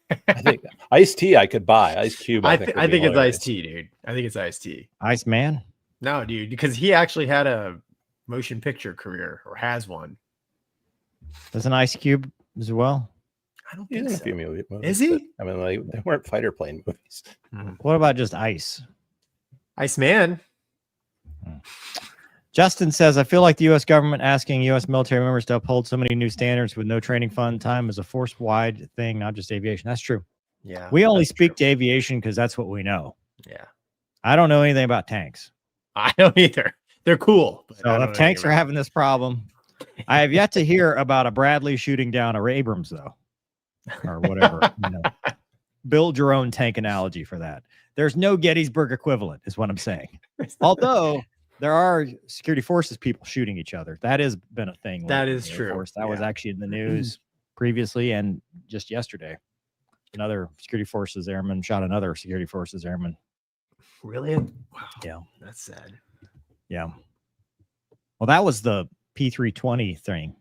I think Ice Tea I could buy. Ice Cube. I think it's Ice Tea, dude. I think it's Ice Tea. Ice Man? No, dude, because he actually had a motion picture career or has one. Does an Ice Cube as well? I don't think so. A few movies, is he? I mean, they weren't fighter plane movies. What about just Ice? Ice Man. Justin says, I feel like the U.S. government asking U.S. military members to uphold so many new standards with no training fund time is a force-wide thing, not just aviation. That's true. Yeah. We only speak to aviation because that's what we know. Yeah. I don't know anything about tanks. I don't either. They're cool. So if tanks are having this problem, I have yet to hear about a Bradley shooting down a Abrams, though. or whatever. Build your own tank analogy for that. There's no Gettysburg equivalent, is what I'm saying. Although there are security forces people shooting each other. That has been a thing. That lately is in the Air true. Force. That was actually in the news previously and just yesterday. Another security forces airman shot another security forces airman. Really? Wow. Yeah. That's sad. Yeah. Well, that was the P320 thing.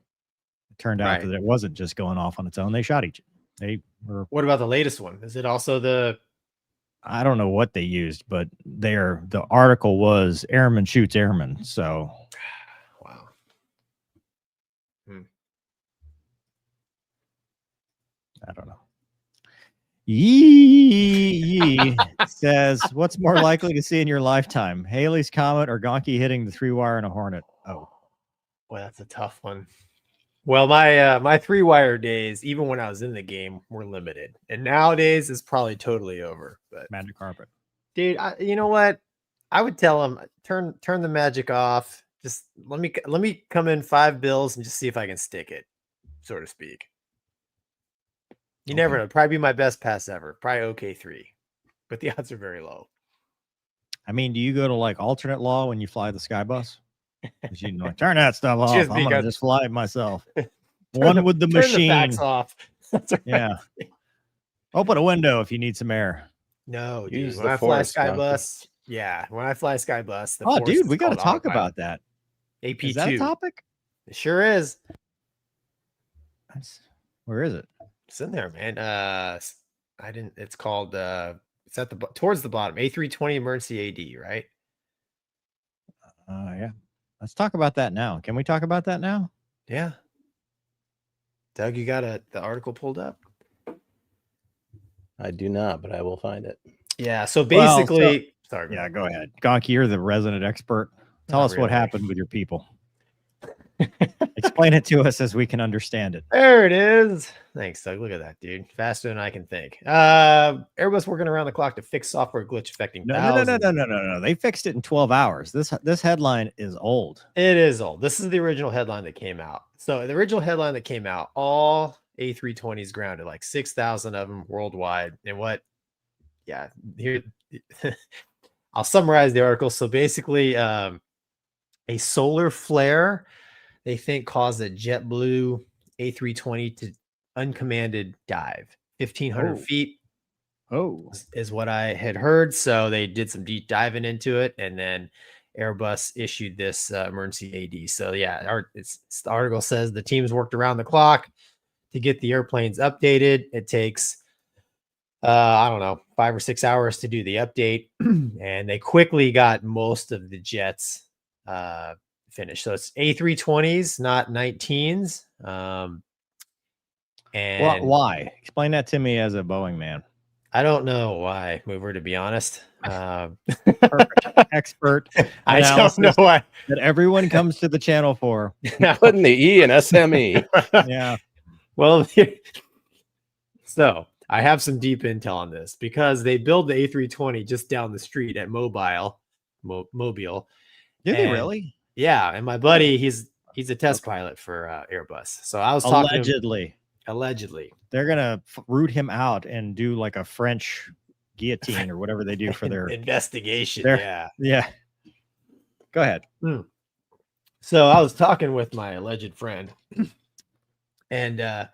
It turned out that it wasn't just going off on its own. They shot each. They were. What about the latest one? Is it also the? I don't know what they used, but the article was airman shoots airman. So, wow. I don't know. Yee says, what's more likely to see in your lifetime? Halley's Comet or Gonky hitting the 3-wire in a Hornet? Oh, well, that's a tough one. Well, my 3-wire days, even when I was in the game, were limited, and nowadays it's probably totally over. But magic carpet, dude, you know what? I would tell him turn the magic off. Just let me come in 5 bills and just see if I can stick it, so to speak. You never know. Probably be my best pass ever. Probably OK3, but the odds are very low. I mean, do you go to like alternate law when you fly the Skybus? You know, turn that stuff off. I'm gonna just fly it myself. One with the machine. Turn the fax off. That's right. Yeah. Open a window if you need some air. No, dude. Use When the I fly force, Gonky. Skybus, yeah. When I fly Skybus, the Oh, force dude, is we got to called talk autopilot. about that. AP2. Is that a topic? It sure is. Where is it? It's in there, man. I didn't. It's called. It's at the towards the bottom. A320 emergency AD, right? Yeah. Let's talk about that now. Can we talk about that now? Yeah. Doug, you got the article pulled up? I do not, but I will find it. Yeah. So basically, sorry. Yeah, go ahead. Gonky, you're the resident expert. Tell us what happened with your people. Explain it to us as we can understand it. There it is. Thanks, Doug. Look at that, dude. Faster than I can think. Airbus working around the clock to fix software glitch affecting thousands. No. They fixed it in 12 hours. This headline is old. It is old. This is the original headline that came out. So the original headline that came out, all A320s grounded, like 6,000 of them worldwide. And what? Yeah, here I'll summarize the article. So basically, a solar flare they think caused a JetBlue A320 to uncommanded dive 1,500 feet. Oh, is what I had heard. So they did some deep diving into it, and then Airbus issued this emergency AD. So yeah, the article says the teams worked around the clock to get the airplanes updated. It takes I don't know, 5 or 6 hours to do the update, and they quickly got most of the jets finished. So it's A320s, not 19s. And why? Explain that to me as a Boeing man. I don't know why, Mover, to be honest. Perfect. Expert. I don't know why. That everyone comes to the channel for. Putting the E in SME. Yeah. Well, so I have some deep intel on this because they build the A320 just down the street at Mobile. Did they really? Yeah. And my buddy, he's a test pilot for Airbus. So I was talking allegedly. They're gonna root him out and do like a French guillotine or whatever they do for their investigation. Yeah. Go ahead. So I was talking with my alleged friend, and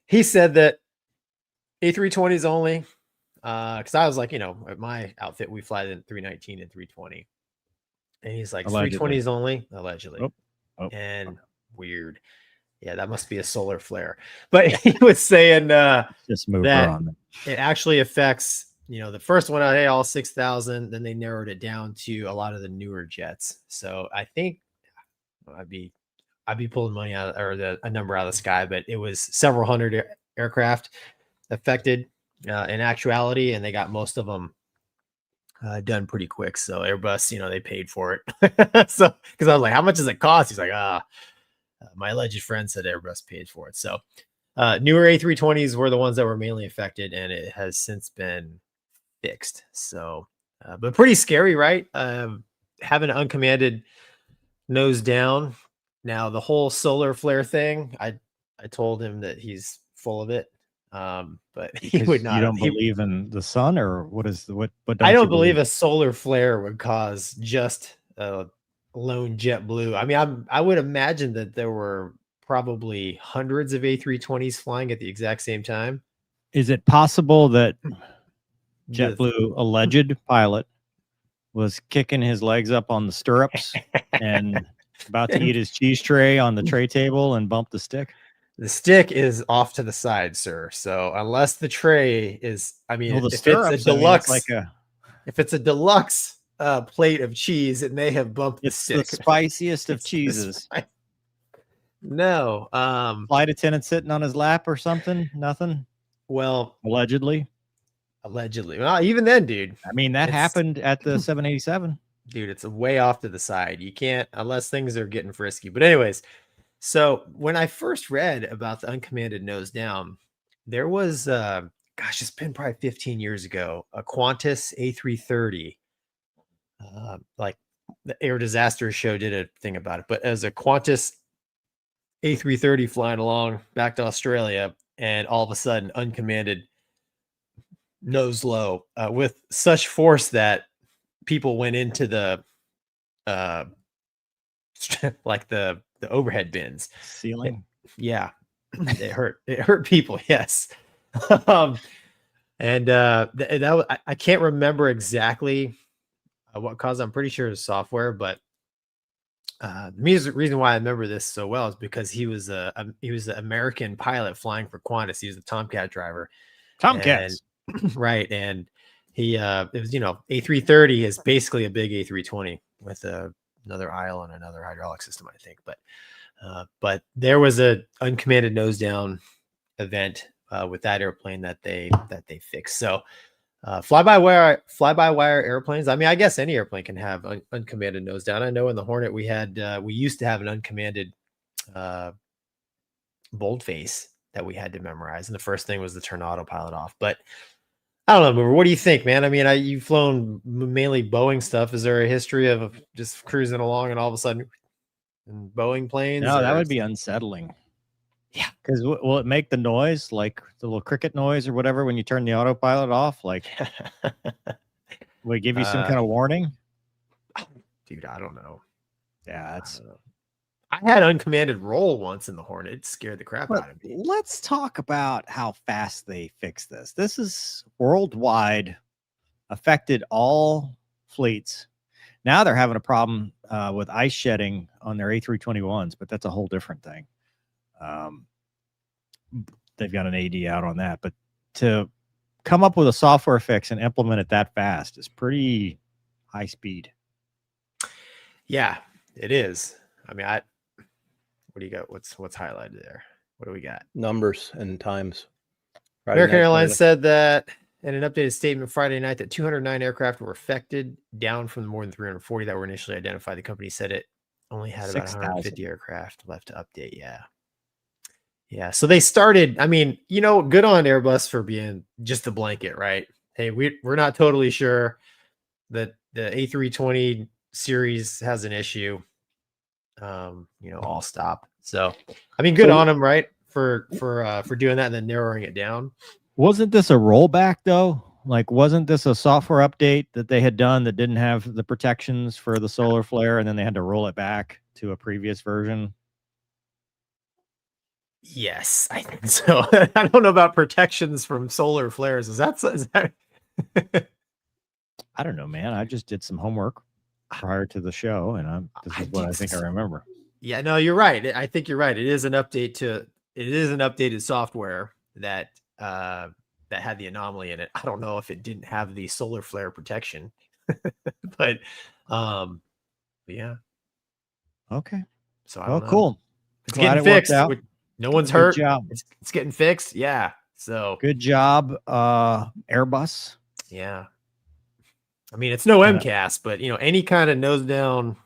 he said that A320s only, because I was like, at my outfit we fly the 319 and 320, and he's like, 320s only, allegedly. And weird. Yeah, that must be a solar flare. But he was saying just move that on. It actually affects, the first one, hey, all 6,000. Then they narrowed it down to a lot of the newer jets. So I think I'd be pulling money out or a number out of the sky, but it was several hundred aircraft affected in actuality, and they got most of them done pretty quick. So Airbus, they paid for it. So because I was like, how much does it cost? He's like, my alleged friend said Airbus paid for it. So newer A320s were the ones that were mainly affected, and it has since been fixed. So, but pretty scary, right? Having an uncommanded nose down. Now the whole solar flare thing, I told him that he's full of it. But he Because would not. you don't he- believe in the sun, or what is the what? Don't I you don't believe a solar flare would cause just a lone JetBlue. I mean, I would imagine that there were probably hundreds of A320s flying at the exact same time. Is it possible that The- JetBlue alleged pilot was kicking his legs up on the stirrups and about to eat his cheese tray on the tray table and bump the stick? The stick is off to the side, sir. So unless the tray is, I mean, Well, the if it's a stirrups, I mean, deluxe, it's like a if it's a deluxe plate of cheese, it may have bumped the it's the stick. spiciest of It's the cheeses. spice- No. Flight attendant sitting on his lap or something? Nothing. Well, Allegedly. allegedly. Well, even then, dude. I mean, that It's- happened at the 787. Dude, it's way off to the side. You can't unless things are getting frisky. But anyways, so when I first read about the uncommanded nose down, there was gosh, it's been probably 15 years ago, a Qantas A330. Like the Air Disaster Show did a thing about it, but as a Qantas A330 flying along back to Australia, and all of a sudden uncommanded nose low with such force that people went into the like the overhead bins. Ceiling. Yeah, it hurt people. Yes. And I can't remember exactly what caused. I'm pretty sure it's software, but the reason why I remember this so well is because he was an American pilot flying for Qantas. He was a Tomcat driver. Tomcats. Right, and he it was, A330 is basically a big A320 with another aisle and another hydraulic system, I think. But there was a uncommanded nose down event with that airplane that they fixed. So fly-by-wire airplanes. I mean, I guess any airplane can have uncommanded nose down. I know in the Hornet we used to have an uncommanded boldface that we had to memorize, and the first thing was to turn autopilot off. But I don't know, Mover. What do you think, man? I mean, you've flown mainly Boeing stuff. Is there a history of just cruising along and all of a sudden Boeing planes? No, that would be unsettling. Yeah. Because will it make the noise, like the little cricket noise or whatever, when you turn the autopilot off? Like, will it give you some kind of warning? Dude, I don't know. Yeah, that's. I had uncommanded roll once in the Hornet. It scared the crap out of me. Let's talk about how fast they fix this. This is worldwide, affected all fleets. Now they're having a problem with ice shedding on their A321s, but that's a whole different thing. They've got an AD out on that, but to come up with a software fix and implement it that fast is pretty high speed. Yeah, it is. I mean, what do you got? What's highlighted there? What do we got? Numbers and times. Friday American night, Airlines Friday. said that in an updated statement Friday night that 209 aircraft were affected, down from the more than 340 that were initially identified. The company said it only had about 150 aircraft left to update. Yeah. So they started. I mean, good on Airbus for being just a blanket, right? Hey, we're not totally sure that the A320 series has an issue. All stop. So, I mean, good on them, right? For doing that and then narrowing it down. Wasn't this a rollback though? Like, wasn't this a software update that they had done that didn't have the protections for the solar flare, and then they had to roll it back to a previous version? Yes, I think so. I don't know about protections from solar flares. Is that? I don't know, man. I just did some homework prior to the show, and this is what I think I remember. Yeah, no, you're right. I think you're right. It is an updated software that had the anomaly in it. I don't know if it didn't have the solar flare protection, but yeah. Okay. So I don't know. Cool. It's Glad getting it worked fixed. out. No one's Good hurt. job. It's getting fixed. Yeah. So good job, Airbus. Yeah. I mean, it's no MCAS, but any kind of nose down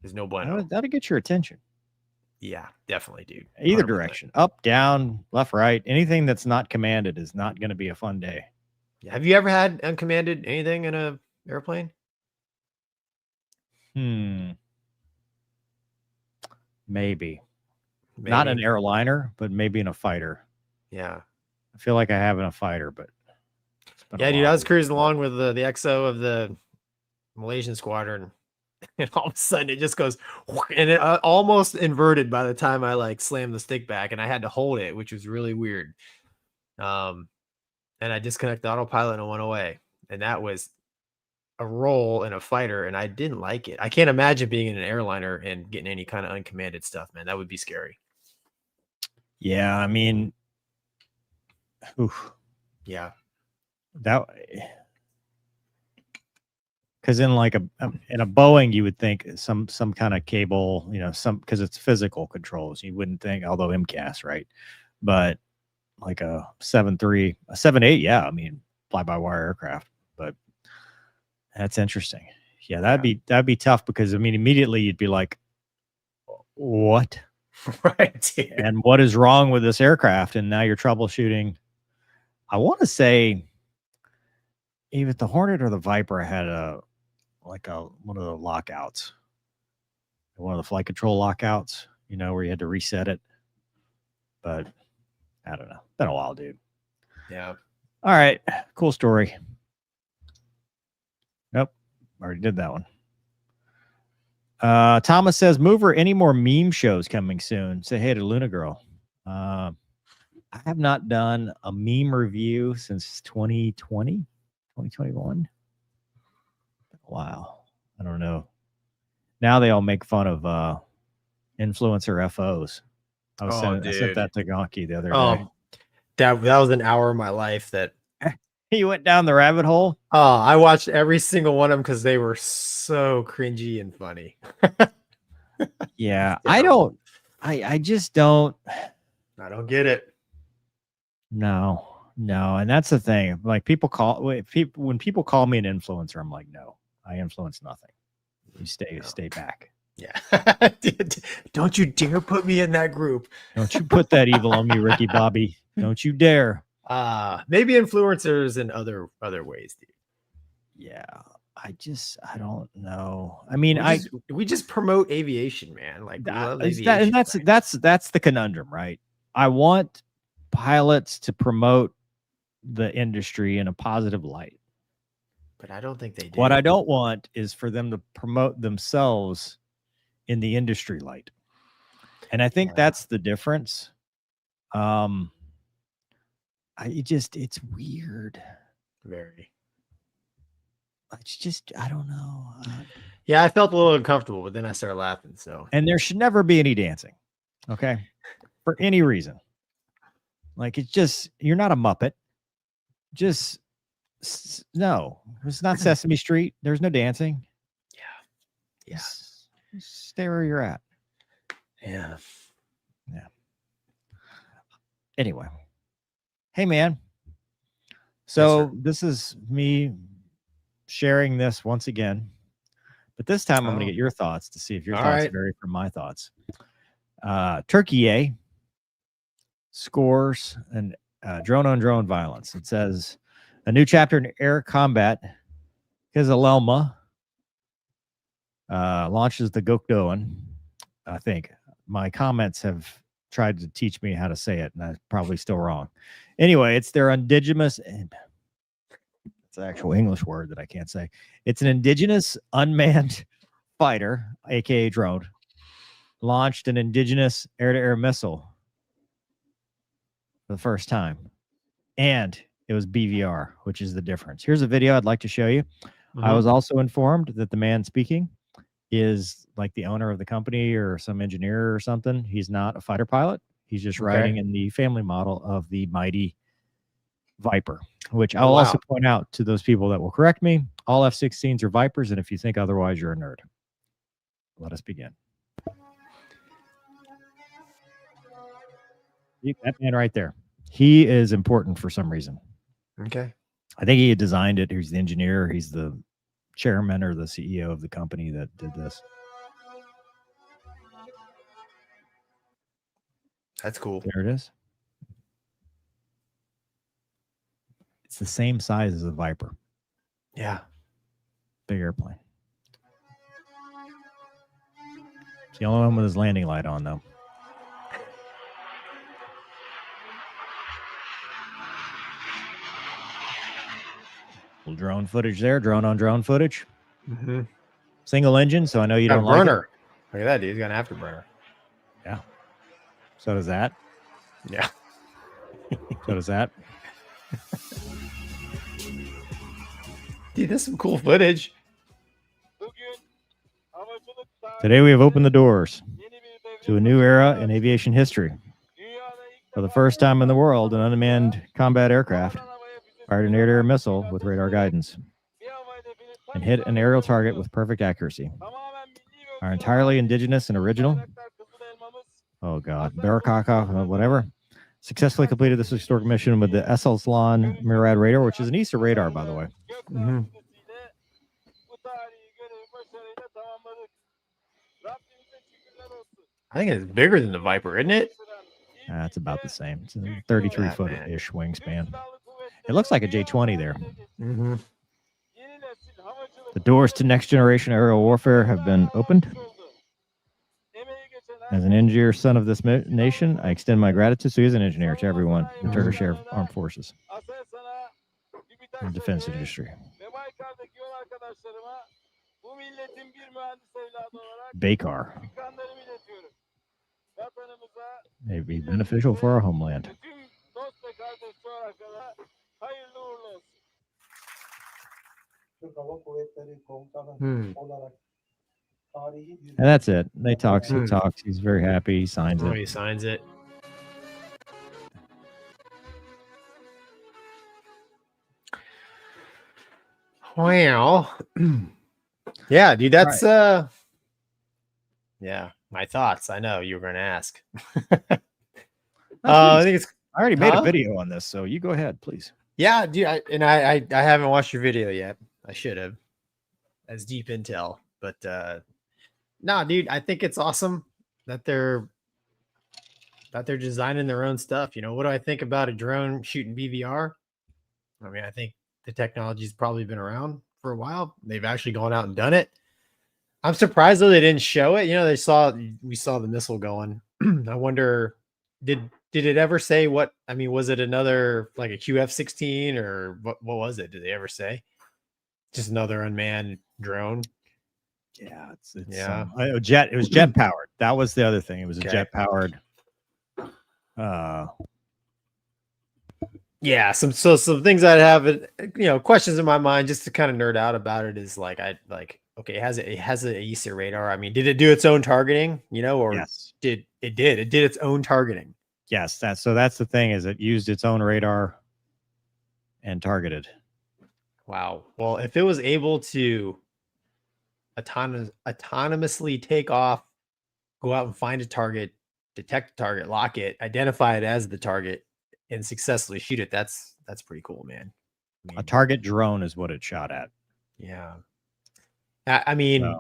is no bueno. That'll get your attention. Yeah, definitely, dude. Either 100%. direction, up, down, left, right. Anything that's not commanded is not going to be a fun day. Have you ever had uncommanded anything in a airplane? Maybe. Not an airliner, but maybe in a fighter. Yeah. I feel like I have in a fighter, but it's been a Yeah, dude, while. I was cruising along with the XO of the Malaysian squadron, and all of a sudden it just goes, and it almost inverted by the time I like slammed the stick back, and I had to hold it, which was really weird. And I disconnected the autopilot and it went away, and that was a roll in a fighter, and I didn't like it. I can't imagine being in an airliner and getting any kind of uncommanded stuff, man. That would be scary. Yeah, I mean, oof, Yeah. that because in like in a Boeing, you would think some kind of cable, you know, some because it's physical controls. You wouldn't think, although MCAS, right? But like a 7.3, a 7.8, yeah, I mean, fly-by-wire aircraft, but that's interesting. Yeah, that'd be tough because I mean, immediately you'd be like, what? Right. Dude. And what is wrong with this aircraft? And now you're troubleshooting. I want to say either the Hornet or the Viper had one of the lockouts, one of the flight control lockouts, you know, where you had to reset it. But I don't know. Been a while, dude. Yeah. All right. Cool story. Nope. Already did that one. Thomas says, Mover, any more meme shows coming soon? Say hey to Luna Girl. I have not done a meme review since 2020, 2021. Wow. I don't know. Now they all make fun of influencer FOs. I sent that to Gonky the other day. That was an hour of my life that He went down the rabbit hole. Oh, I watched every single one of them because they were so cringy and funny. Yeah, I just don't. I don't get it. No, and that's the thing. Like when people call me an influencer, I'm like, no, I influence nothing. You stay back. Yeah. Don't you dare put me in that group. Don't you put that evil on me, Ricky Bobby. Don't you dare. Maybe influencers in other ways, dude. Yeah, I don't know. I mean, we just promote aviation, man. Like we love aviation, and that's the conundrum, right? I want pilots to promote the industry in a positive light, but I don't think they do. What I don't want is for them to promote themselves in the industry light, and I think that's the difference. It's weird. Very. It's just, I don't know. Yeah, I felt a little uncomfortable, but then I started laughing. So, and there should never be any dancing, okay, for any reason. Like it's just, you're not a Muppet. Just no, it's not Sesame Street. There's no dancing. Yeah. Just stay where you're at. Yeah. Anyway. Hey, man. So this is me sharing this once again, but this time I'm going to get your thoughts to see if your thoughts vary from my thoughts. Turkey scores and drone-on-drone violence. It says a new chapter in air combat. Kizalelma launches the Gokdoan. I think my comments have tried to teach me how to say it, and I'm probably still wrong. Anyway, it's their indigenous, it's an actual English word that I can't say. It's an indigenous unmanned fighter, aka drone, launched an indigenous air-to-air missile for the first time. And it was BVR, which is the difference. Here's a video I'd like to show you. I was also informed that the man speaking is like the owner of the company or some engineer or something. He's not a fighter pilot. He's just riding in the family model of the mighty Viper, which I'll also point out to those people that will correct me. All F-16s are Vipers, and if you think otherwise, you're a nerd. Let us begin. That man right there. He is important for some reason. Okay. I think he designed it. He's the engineer. He's the chairman or the CEO of the company that did this. That's cool. There it is. It's the same size as a Viper. Yeah. Big airplane. It's the only one with his landing light on, though. Little drone footage there, drone on drone footage. Mm-hmm. Single engine, so I know you Got don't a like it. burner. Look at that, dude. He's got an afterburner. Yeah. So does that. Yeah. So does that. Dude, that's some cool footage. Today we have opened the doors to a new era in aviation history. For the first time in the world, an unmanned combat aircraft fired an air-to-air missile with radar guidance and hit an aerial target with perfect accuracy. Our entirely indigenous and original, Barakaka, whatever, successfully completed this historic mission with the Esselslon Murad radar, which is an ESA radar, by the way. Mm-hmm. I think it's bigger than the Viper, isn't it? It's about the same. It's a 33-foot-ish wingspan. It looks like a J-20 there. Mm-hmm. The doors to next-generation aerial warfare have been opened. As an engineer, son of this nation, I extend my gratitude, so he is an engineer, to everyone in the Turkish Armed Forces and defense industry. Baykar may be beneficial for our homeland. And that's it. They talk. He talks. He's very happy. He signs it. He signs it. Well, yeah, dude, that's yeah, my thoughts. I know you were going to ask. I think it's. I already made a video on this, so you go ahead, please. Yeah, dude, I haven't watched your video yet. I should have. As deep intel, but nah, dude, I think it's awesome that they're designing their own stuff. You know, what do I think about a drone shooting BVR? I mean, I think the technology's probably been around for a while. They've actually gone out and done it. I'm surprised though they didn't show it. You know, we saw the missile going. I wonder, did it ever say what? I mean, was it another like a QF-16 or what was it? Did they ever say? Just another unmanned drone? Yeah, it's yeah. It was jet powered. That was the other thing. It was a jet powered. Yeah, some things I'd have, questions in my mind just to kind of nerd out about it is like okay, it has an ESA radar. I mean, did it do its own targeting? Or yes, it did its own targeting. Yes, that's the thing is it used its own radar and targeted. Wow. Well, if it was able to autonomously take off, go out and find a target, detect the target, lock it, identify it as the target, and successfully shoot it, that's pretty cool, man. I mean, a target drone is what it shot at. Yeah. I mean,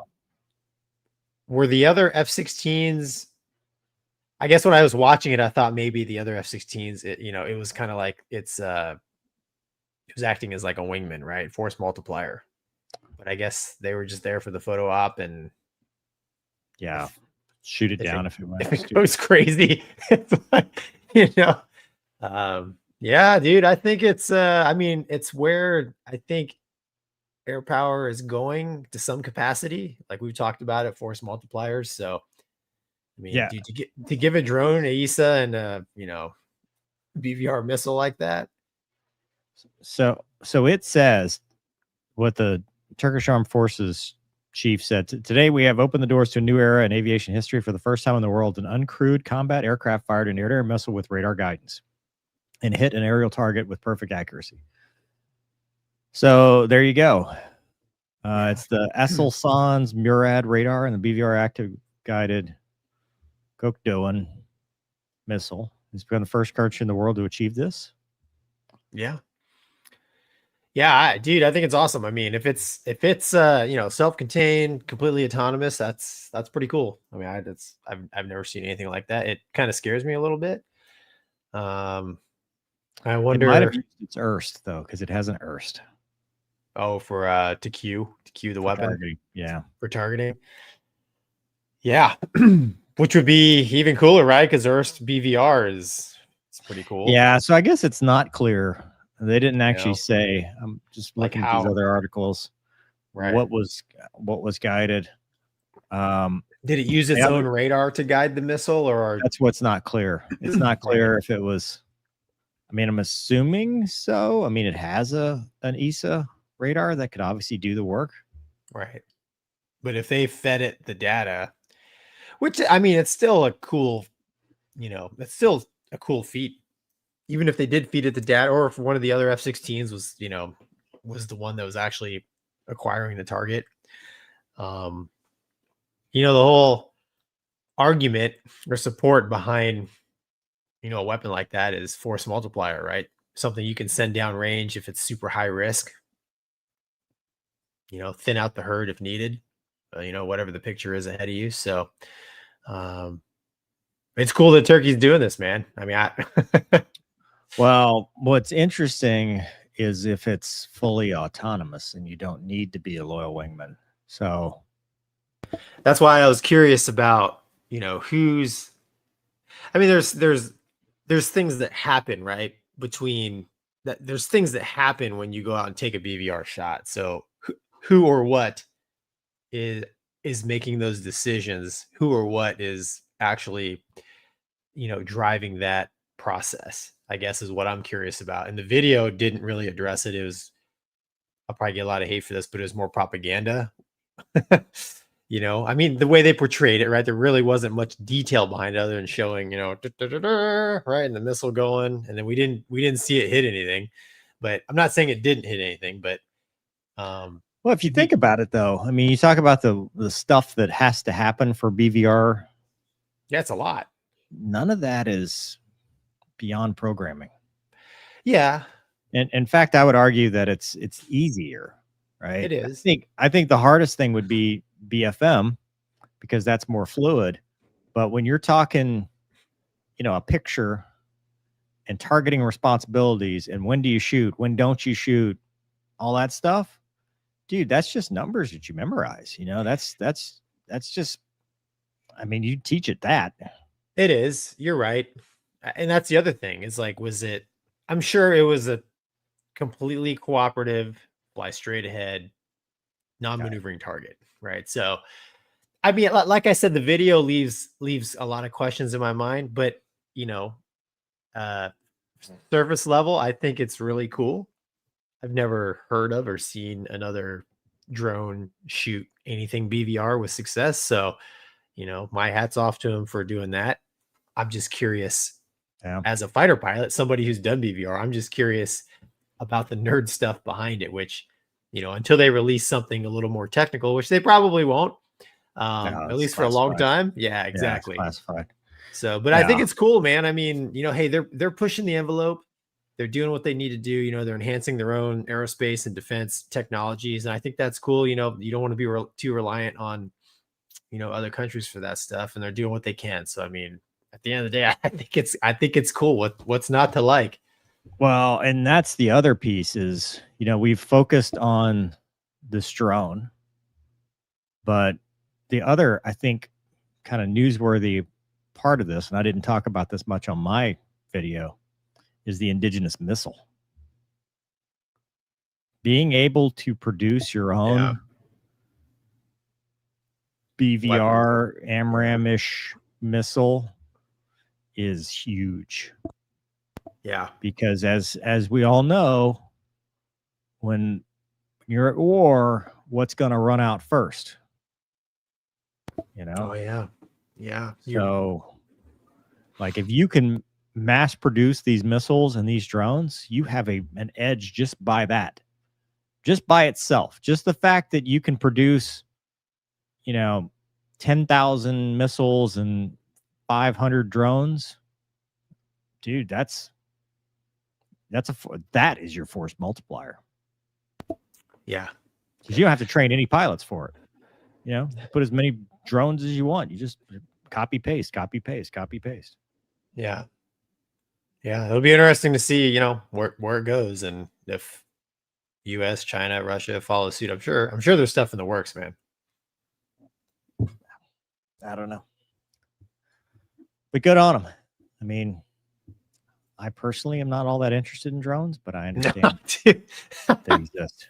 were the other F-16s? I guess when I was watching it, I thought maybe the other F-16s, it was kind of like it was acting as like a wingman, right? Force multiplier. But I guess they were just there for the photo op and shoot it down if it went. If it goes crazy. It's like, yeah, dude, I think it's it's where I think air power is going to some capacity. Like we've talked about it, force multipliers. So I mean, dude, to give a drone, a ESA, and a BVR missile like that. So it says what the Turkish Armed Forces chief said. Today we have opened the doors to a new era in aviation history. For the first time in the world, an uncrewed combat aircraft fired an air-to-air missile with radar guidance and hit an aerial target with perfect accuracy. So there you go. It's the Esselslon Murad radar and the BVR active guided Kokdoğan missile. It's become the first country in the world to achieve this. Yeah. Yeah, dude, I think it's awesome. I mean, if it's self-contained, completely autonomous, that's pretty cool. I mean, I've never seen anything like that. It kind of scares me a little bit. I wonder. It might have used its Erst though, because it hasn't Erst. Oh, for to cue the weapon. Targeting. Yeah, for targeting. Yeah, which would be even cooler, right? Because Erst BVR is pretty cool. Yeah, so I guess it's not clear They didn't actually know? say. I'm just Like looking at these how? other articles. Right. What was guided? Did it use its own radar to guide the missile, or that's what's not clear. It's not clear Right. if it was. I mean, I'm assuming so. I mean, it has an ESA radar that could obviously do the work. right? But if they fed it the data, which I mean, it's still a cool, it's still a cool feat. Even if they did feed it the data, or if one of the other F-16s was, was the one that was actually acquiring the target. The whole argument or support behind, a weapon like that is force multiplier, right? Something you can send down range if it's super high risk, thin out the herd if needed, whatever the picture is ahead of you. So, it's cool that Turkey's doing this, man. I mean, Well, what's interesting is if it's fully autonomous and you don't need to be a loyal wingman. So that's why I was curious about, who's. I mean, there's things that happen, right? Between that, there's things that happen when you go out and take a BVR shot. So who or what is making those decisions? Who or what is actually, driving that process, I guess, is what I'm curious about. And the video didn't really address it. It was, I'll probably get a lot of hate for this, but it was more propaganda. I mean, the way they portrayed it, right? There really wasn't much detail behind it other than showing, right, and the missile going, and then we didn't see it hit anything. But I'm not saying it didn't hit anything, but well, if you think about it, though, I mean, you talk about the stuff that has to happen for BVR. Yeah, it's a lot. None of that is beyond programming. Yeah. And in fact, I would argue that it's easier, right? It is. I think the hardest thing would be BFM because that's more fluid. But when you're talking, a picture and targeting responsibilities and when do you shoot, when don't you shoot, all that stuff, dude, that's just numbers that you memorize. That's just, I mean, you teach it that. It is. You're right. And that's the other thing is like, I'm sure it was a completely cooperative, fly straight ahead, non-maneuvering target, right? So, I mean, like I said, the video leaves a lot of questions in my mind, but surface level, I think it's really cool. I've never heard of or seen another drone shoot anything BVR with success. So, my hat's off to him for doing that. I'm just curious, as a fighter pilot, somebody who's done BVR, I'm just curious about the nerd stuff behind it, which, until they release something a little more technical, which they probably won't, at least for a long time. Yeah, exactly. Yeah, it's classified. So, but I think it's cool, man. I mean, hey, they're pushing the envelope. They're doing what they need to do. They're enhancing their own aerospace and defense technologies. And I think that's cool. You don't want to be too reliant on, other countries for that stuff. And they're doing what they can. So, I mean, at the end of the day, I think it's cool. What's not to like? Well, and that's the other piece is, we've focused on this drone, but the other, I think, kind of newsworthy part of this, and I didn't talk about this much on my video, is the indigenous missile. Being able to produce your own BVR, AMRAM-ish missile is huge. Yeah. Because as we all know, when you're at war, what's going to run out first? Oh, yeah. Yeah. So, like, if you can mass produce these missiles and these drones, you have an edge just by that. Just by itself. Just the fact that you can produce, 10,000 missiles and 500 drones, dude, that is your force multiplier. Yeah. Because you don't have to train any pilots for it. Put as many drones as you want. You just copy paste. Yeah. Yeah. It'll be interesting to see, where it goes and if US, China, Russia follow suit. I'm sure there's stuff in the works, man. I don't know. But good on them. I mean, I personally am not all that interested in drones, but I understand Dude. they exist.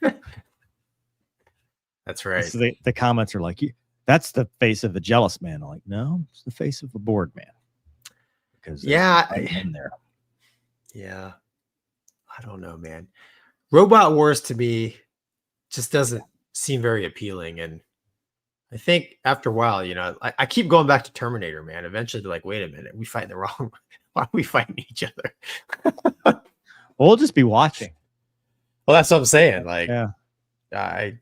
That's right. So the comments are like, that's the face of a jealous man. I'm like, no, it's the face of a bored man. Because in there. Yeah. I don't know, man. Robot Wars to me just doesn't seem very appealing. And I think after a while, you know, I keep going back to Terminator, man. Eventually they're like, wait a minute, we fighting the wrong. Why are we fighting each other? Well, we'll just be watching. Well, that's what I'm saying. Like, yeah. I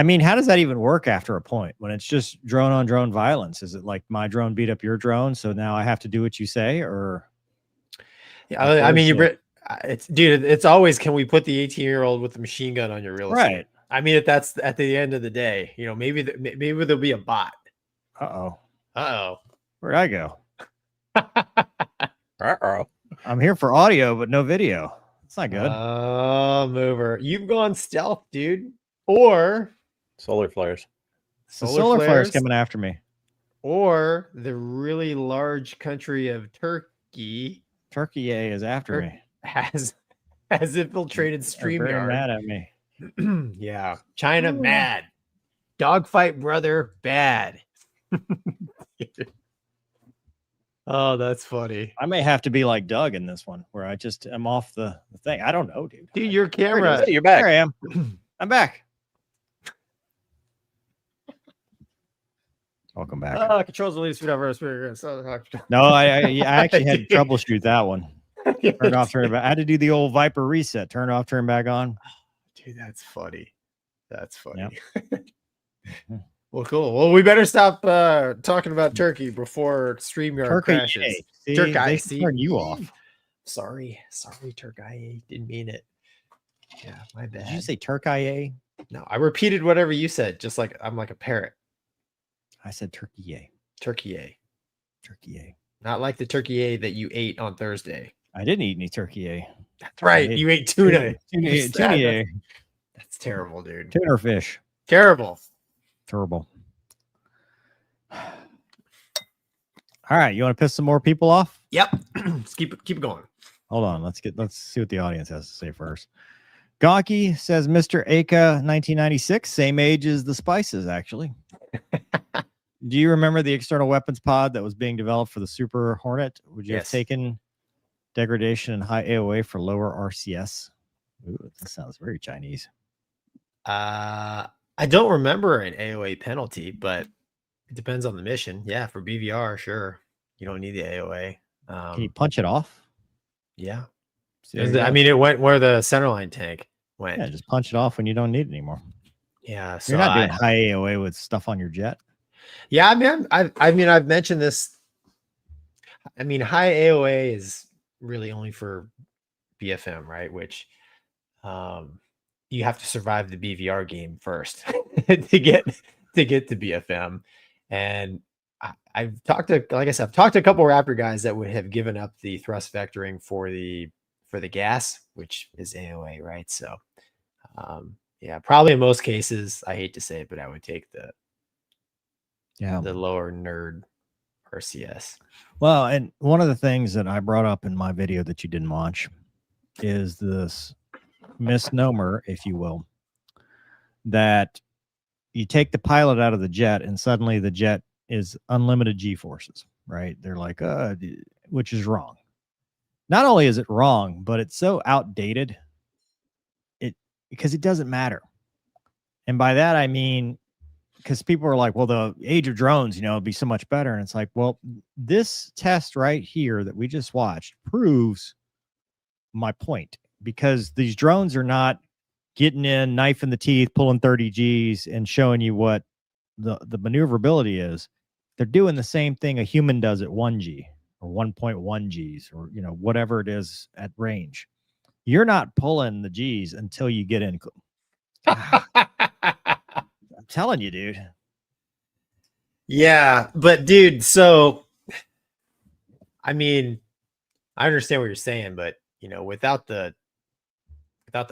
mean, how does that even work after a point when it's just drone on drone violence? Is it like my drone beat up your drone, so now I have to do what you say? Or yeah, I mean, it's always, can we put the 18-year-old with the machine gun on your real estate? right? I mean, if that's at the end of the day, you know, maybe there'll be a bot. Uh-oh. Where'd I go? Uh-oh. I'm here for audio, but no video. It's not good. Oh, mover. You've gone stealth, dude. Or Solar flares. So solar flares coming after me. Or the really large country of Turkey. Turkey is after me. Has infiltrated StreamYard. Very mad at me. Yeah. China mad. Dogfight brother bad. Oh, that's funny. I may have to be like Doug in this one, where I just am off the thing. I don't know, dude. Dude, your camera. You're back. There I am. I'm back. Welcome back. Controls the least whatever. No, I actually had to troubleshoot that one. Turn off, turn it back. I had to do the old Viper reset. Turn off, turn back on. Dude, that's funny. That's funny. Yep. Well, cool. Well, we better stop talking about Turkey before StreamYard crashes. Turkey, turn you off. Sorry, Turkey. Didn't mean it. Yeah, my bad. Did you say Turkey? No, I repeated whatever you said, just like I'm like a parrot. I said Turkey. Turkey. Turkey. Not like the turkey that you ate on Thursday. I didn't eat any turkey. That's right. You ate tuna. Tuna. That's terrible, dude. Tuna or fish. Terrible. All right, you want to piss some more people off? Yep. Let's keep it going. Hold on. Let's see what the audience has to say first. Gonky says Mr. Aka 1996, same age as the Spices, actually. Do you remember the external weapons pod that was being developed for the Super Hornet? Would you have taken degradation and high AOA for lower RCS? Ooh, that sounds very Chinese. I don't remember an AOA penalty, but it depends on the mission. Yeah, for BVR, sure. You don't need the AOA. Can you punch it off? Yeah. I mean, it went where the centerline tank went. Yeah, just punch it off when you don't need it anymore. Yeah. So you're not doing high AOA with stuff on your jet. Yeah, I've mentioned this. I mean, high AOA is really only for BFM, right? Which you have to survive the BVR game first to get to BFM. And I've talked to, like I said, I've talked to a couple of Raptor guys that would have given up the thrust vectoring for the gas, which is AOA, right? So yeah, probably in most cases, I hate to say it, but I would take the lower nerd RCS. Well, and one of the things that I brought up in my video that you didn't watch is this misnomer, if you will, that you take the pilot out of the jet and suddenly the jet is unlimited G-forces, right? They're like, which is wrong. Not only is it wrong, but it's so outdated because it doesn't matter. And by that, I mean, because people are like, well, the age of drones, it'd be so much better. And it's like, well, this test right here that we just watched proves my point, because these drones are not getting in, knife in the teeth, pulling 30 Gs and showing you what the maneuverability is. They're doing the same thing a human does at 1G or 1.1 Gs or, whatever it is at range. You're not pulling the Gs until you get in. I'm telling you, dude. Yeah, but dude, so I mean, I understand what you're saying, but without the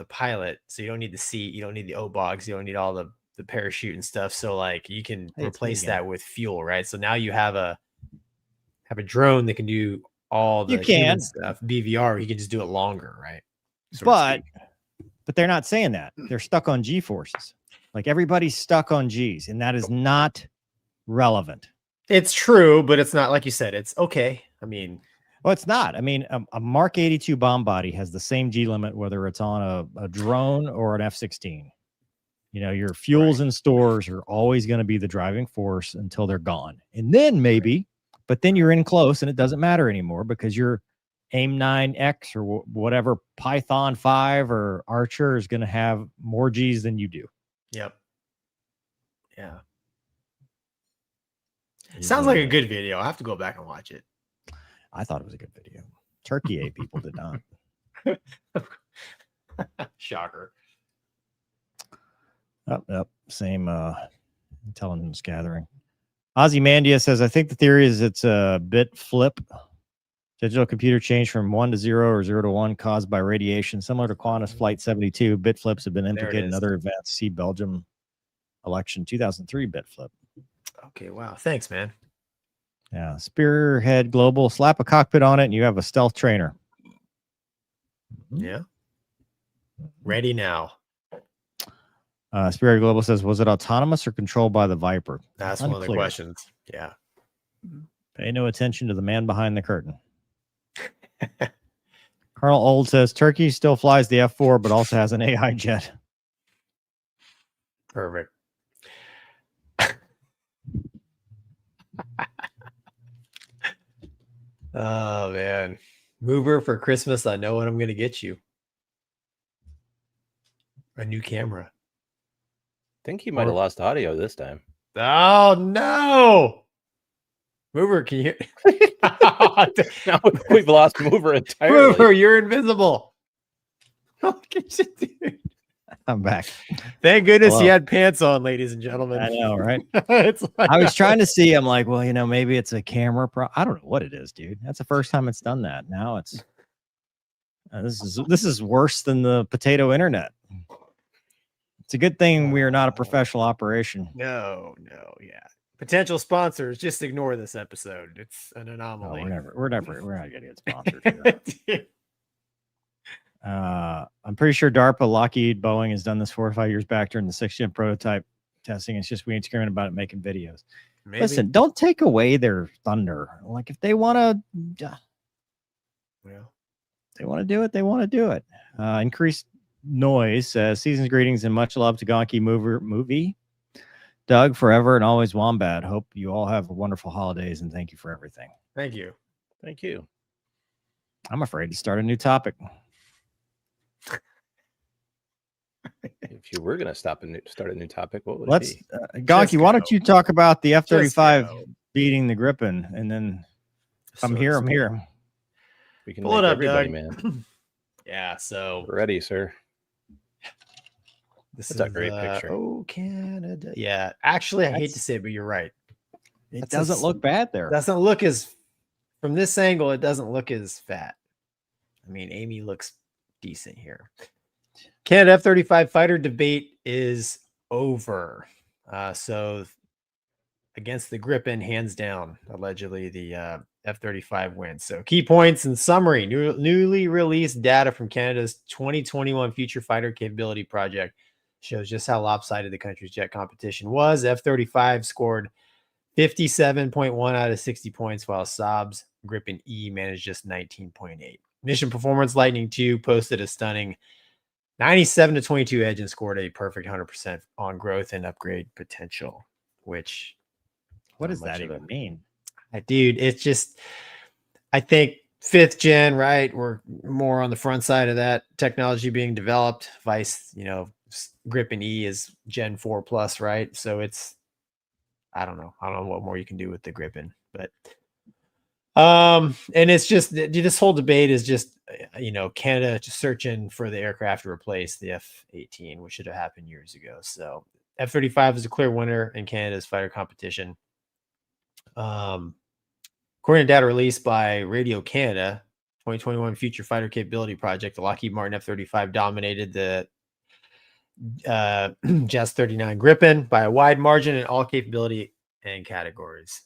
pilot, so you don't need the seat, you don't need the O-bogs, you don't need all the parachute and stuff. So like you can replace that with fuel, right? So now you have a drone that can do all the You can. human stuff. BVR, you can just do it longer, right? So to But speak. they're not saying that. They're stuck on G forces. Like everybody's stuck on G's, and that is not relevant. It's true, but it's not like you said. It's okay. I mean, Well, it's not. I mean, a Mark 82 bomb body has the same G limit, whether it's on a drone or an F-16. You know, your fuels and stores are always going to be the driving force until they're gone. And then maybe, but then you're in close and it doesn't matter anymore because your AIM 9X or whatever Python 5 or Archer is going to have more G's than you do. yep. Yeah. Sounds like a good video. I have to go back and watch it. I thought it was a good video. Turkey A people did not. Shocker. Yep. Same intelligence gathering. Ozymandia says, I think the theory is it's a bit flip. Digital computer change from 1 to 0 or 0 to 1 caused by radiation, similar to Qantas Flight 72. Bit flips have been implicated in other events. See Belgium election 2003 bit flip. Okay, wow. Thanks, man. Yeah. Spearhead Global, slap a cockpit on it and you have a stealth trainer. Yeah. Ready now. Spearhead Global says, was it autonomous or controlled by the Viper? That's one of the questions. Yeah. Pay no attention to the man behind the curtain. Colonel Old says, Turkey still flies the F4, but also has an AI jet. Perfect. Oh, man. Mover for Christmas. I know what I'm going to get you. A new camera. I think he might have lost audio this time. Oh, no. Mover, can you hear? Now we've lost Mover entirely. Mover, you're invisible. Look at you, dude. I'm back. Thank goodness Hello. he had pants on, ladies and gentlemen. I know, right? It's like, I was trying to see. I'm like, well, you know, maybe it's a camera. I don't know what it is, dude. That's the first time it's done that. Now it's this is worse than the potato internet. It's a good thing we are not a professional operation. No, yeah. Potential sponsors, just ignore this episode. It's an No, anomaly. we're not going to get sponsored. For that. I'm pretty sure DARPA, Lockheed, Boeing has done this 4 or 5 years back during the 6th-gen prototype testing. It's just we ain't screaming about it making videos. Maybe. Listen, don't take away their thunder. Like if they want to, they want to do it. They want to do it. Increased noise. Season's greetings and much love to Gonky movie. Doug, forever and always Wombat. Hope you all have wonderful holidays and thank you for everything. Thank you. Thank you. I'm afraid to start a new topic. If you were going to start a new topic, what would Let's, it be? Gonky, why don't you talk about the F-35 go. beating the Gripen, and then I'm here. We can Pull make it up, everybody, Doug. man. Yeah, so We're ready, sir. this That's a great picture. Oh, Canada. Yeah, actually, I hate to say it, but you're right. It doesn't look bad there. Doesn't look as, from this angle, it doesn't look as fat. I mean, Amy looks decent here. Canada F-35 fighter debate is over. So against the Gripen, hands down, allegedly the F-35 wins. So key points in summary, newly released data from Canada's 2021 Future Fighter Capability Project shows just how lopsided the country's jet competition was. F-35 scored 57.1 out of 60 points, while Saab's Gripen E managed just 19.8. Mission Performance Lightning II posted a stunning 97-22 edge and scored a perfect 100% on growth and upgrade potential, which What does that even mean? Dude, it's just, I think 5th gen, right? We're more on the front side of that technology being developed. Vice, Gripen E is Gen 4 plus, right? So it's, I don't know what more you can do with the Gripen, but and it's just, this whole debate is just, Canada just searching for the aircraft to replace the F-18, which should have happened years ago. So F-35 is a clear winner in Canada's fighter competition. According to data released by Radio Canada, 2021 Future Fighter Capability Project, the Lockheed Martin F-35 dominated the JAS 39 Gripen by a wide margin in all capability and categories.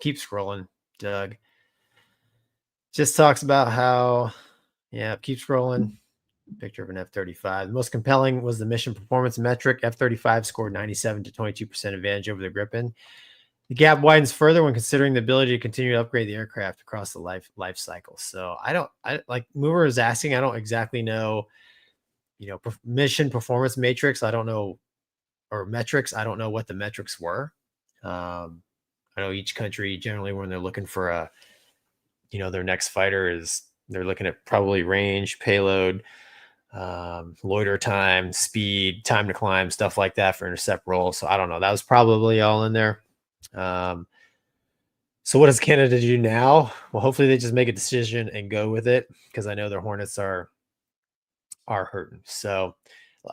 Keep scrolling, Doug. Just talks about how, yeah, keep scrolling. Picture of an F-35. The most compelling was the mission performance metric. F-35 scored 97 to 22% advantage over the Gripen. The gap widens further when considering the ability to continue to upgrade the aircraft across the life cycle. So I like Mover is asking, I don't exactly know, mission performance matrix. I don't know, or metrics. I don't know what the metrics were. I know each country generally when they're looking for their next fighter they're looking at probably range, payload, loiter time, speed, time to climb, stuff like that for intercept roll. So I don't know. That was probably all in there. So what does Canada do now? Well, hopefully they just make a decision and go with it, because I know their Hornets are hurting. So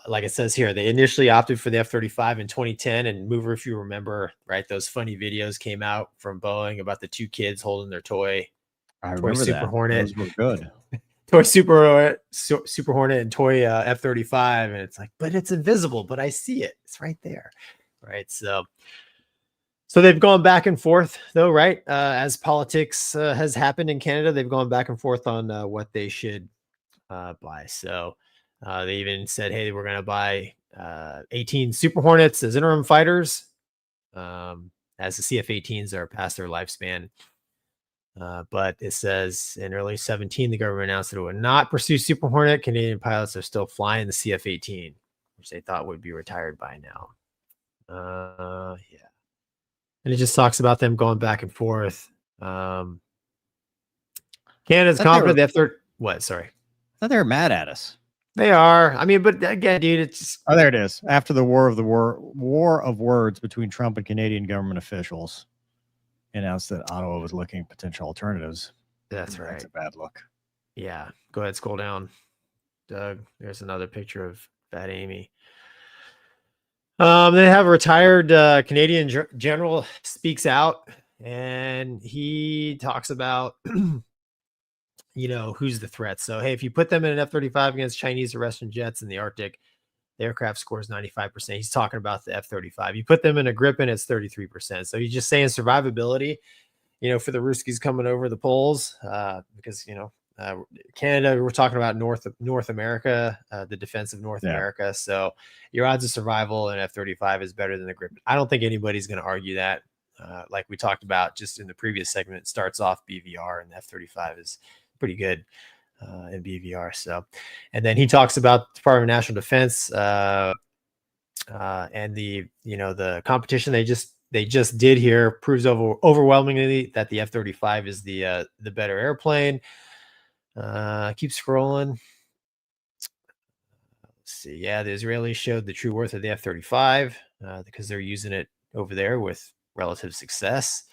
like it says here, they initially opted for the F-35 in 2010. And Mover, if you remember, right, those funny videos came out from Boeing about the two kids holding their toy. I remember Super that. Hornet. Those were good. Toy Super Hornet and toy F-35, and it's like, but it's invisible, but I see it. It's right there, right? So they've gone back and forth, though, right? As politics has happened in Canada, they've gone back and forth on what they should buy. So they even said, hey, we're going to buy 18 Super Hornets as interim fighters, as the CF-18s are past their lifespan. But it says in early 17, the government announced that it would not pursue Super Hornet. Canadian pilots are still flying the CF-18, which they thought would be retired by now. Yeah. And it just talks about them going back and forth. Canada's confident after what? Sorry. I thought they were mad at us. They are. I mean, but again, dude, it's just... Oh, there it is. After the war of words between Trump and Canadian government officials announced that Ottawa was looking at potential alternatives. That's right. That's a bad look. Yeah. Go ahead, scroll down, Doug. There's another picture of Fat Amy. They have a retired Canadian general speaks out, and he talks about, who's the threat. So, hey, if you put them in an F-35 against Chinese or Russian jets in the Arctic, the aircraft scores 95%. He's talking about the F-35. You put them in a Gripen, it's 33%. So he's just saying survivability, for the Ruskies coming over the poles, because, Canada, we're talking about North America, the defense of North America. So your odds of survival in F-35 is better than the Gripen. I don't think anybody's going to argue that. Like we talked about just in the previous segment, it starts off BVR, and the F-35 is pretty good in BVR. So, and then he talks about the Department of National Defense and the competition they just did here proves overwhelmingly that the F-35 is the better airplane. Keep scrolling. Let's see. Yeah, the Israelis showed the true worth of the F-35 because they're using it over there with relative success.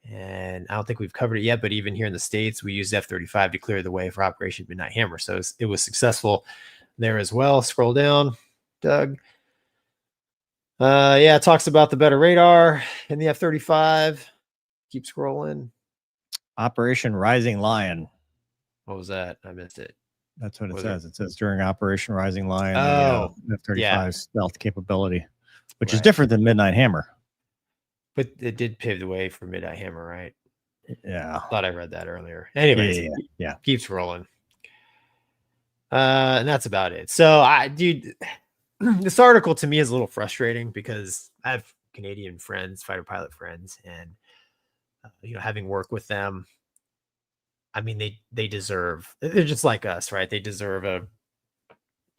And I don't think we've covered it yet, but even here in the States, we used F-35 to clear the way for Operation Midnight Hammer. So it was successful there as well. Scroll down, Doug. It talks about the better radar in the F-35. Keep scrolling. Operation Rising Lion. What was that? I missed it. That's what it says. It says during Operation Rising Lion, the F-35 stealth capability, which is different than Midnight Hammer. But it did pave the way for Midnight Hammer, right? Yeah. I thought I read that earlier. Anyways, keeps rolling. And that's about it. So, this article to me is a little frustrating because I have Canadian friends, fighter pilot friends, and having worked with them, I mean, they deserve. They're just like us, right? They deserve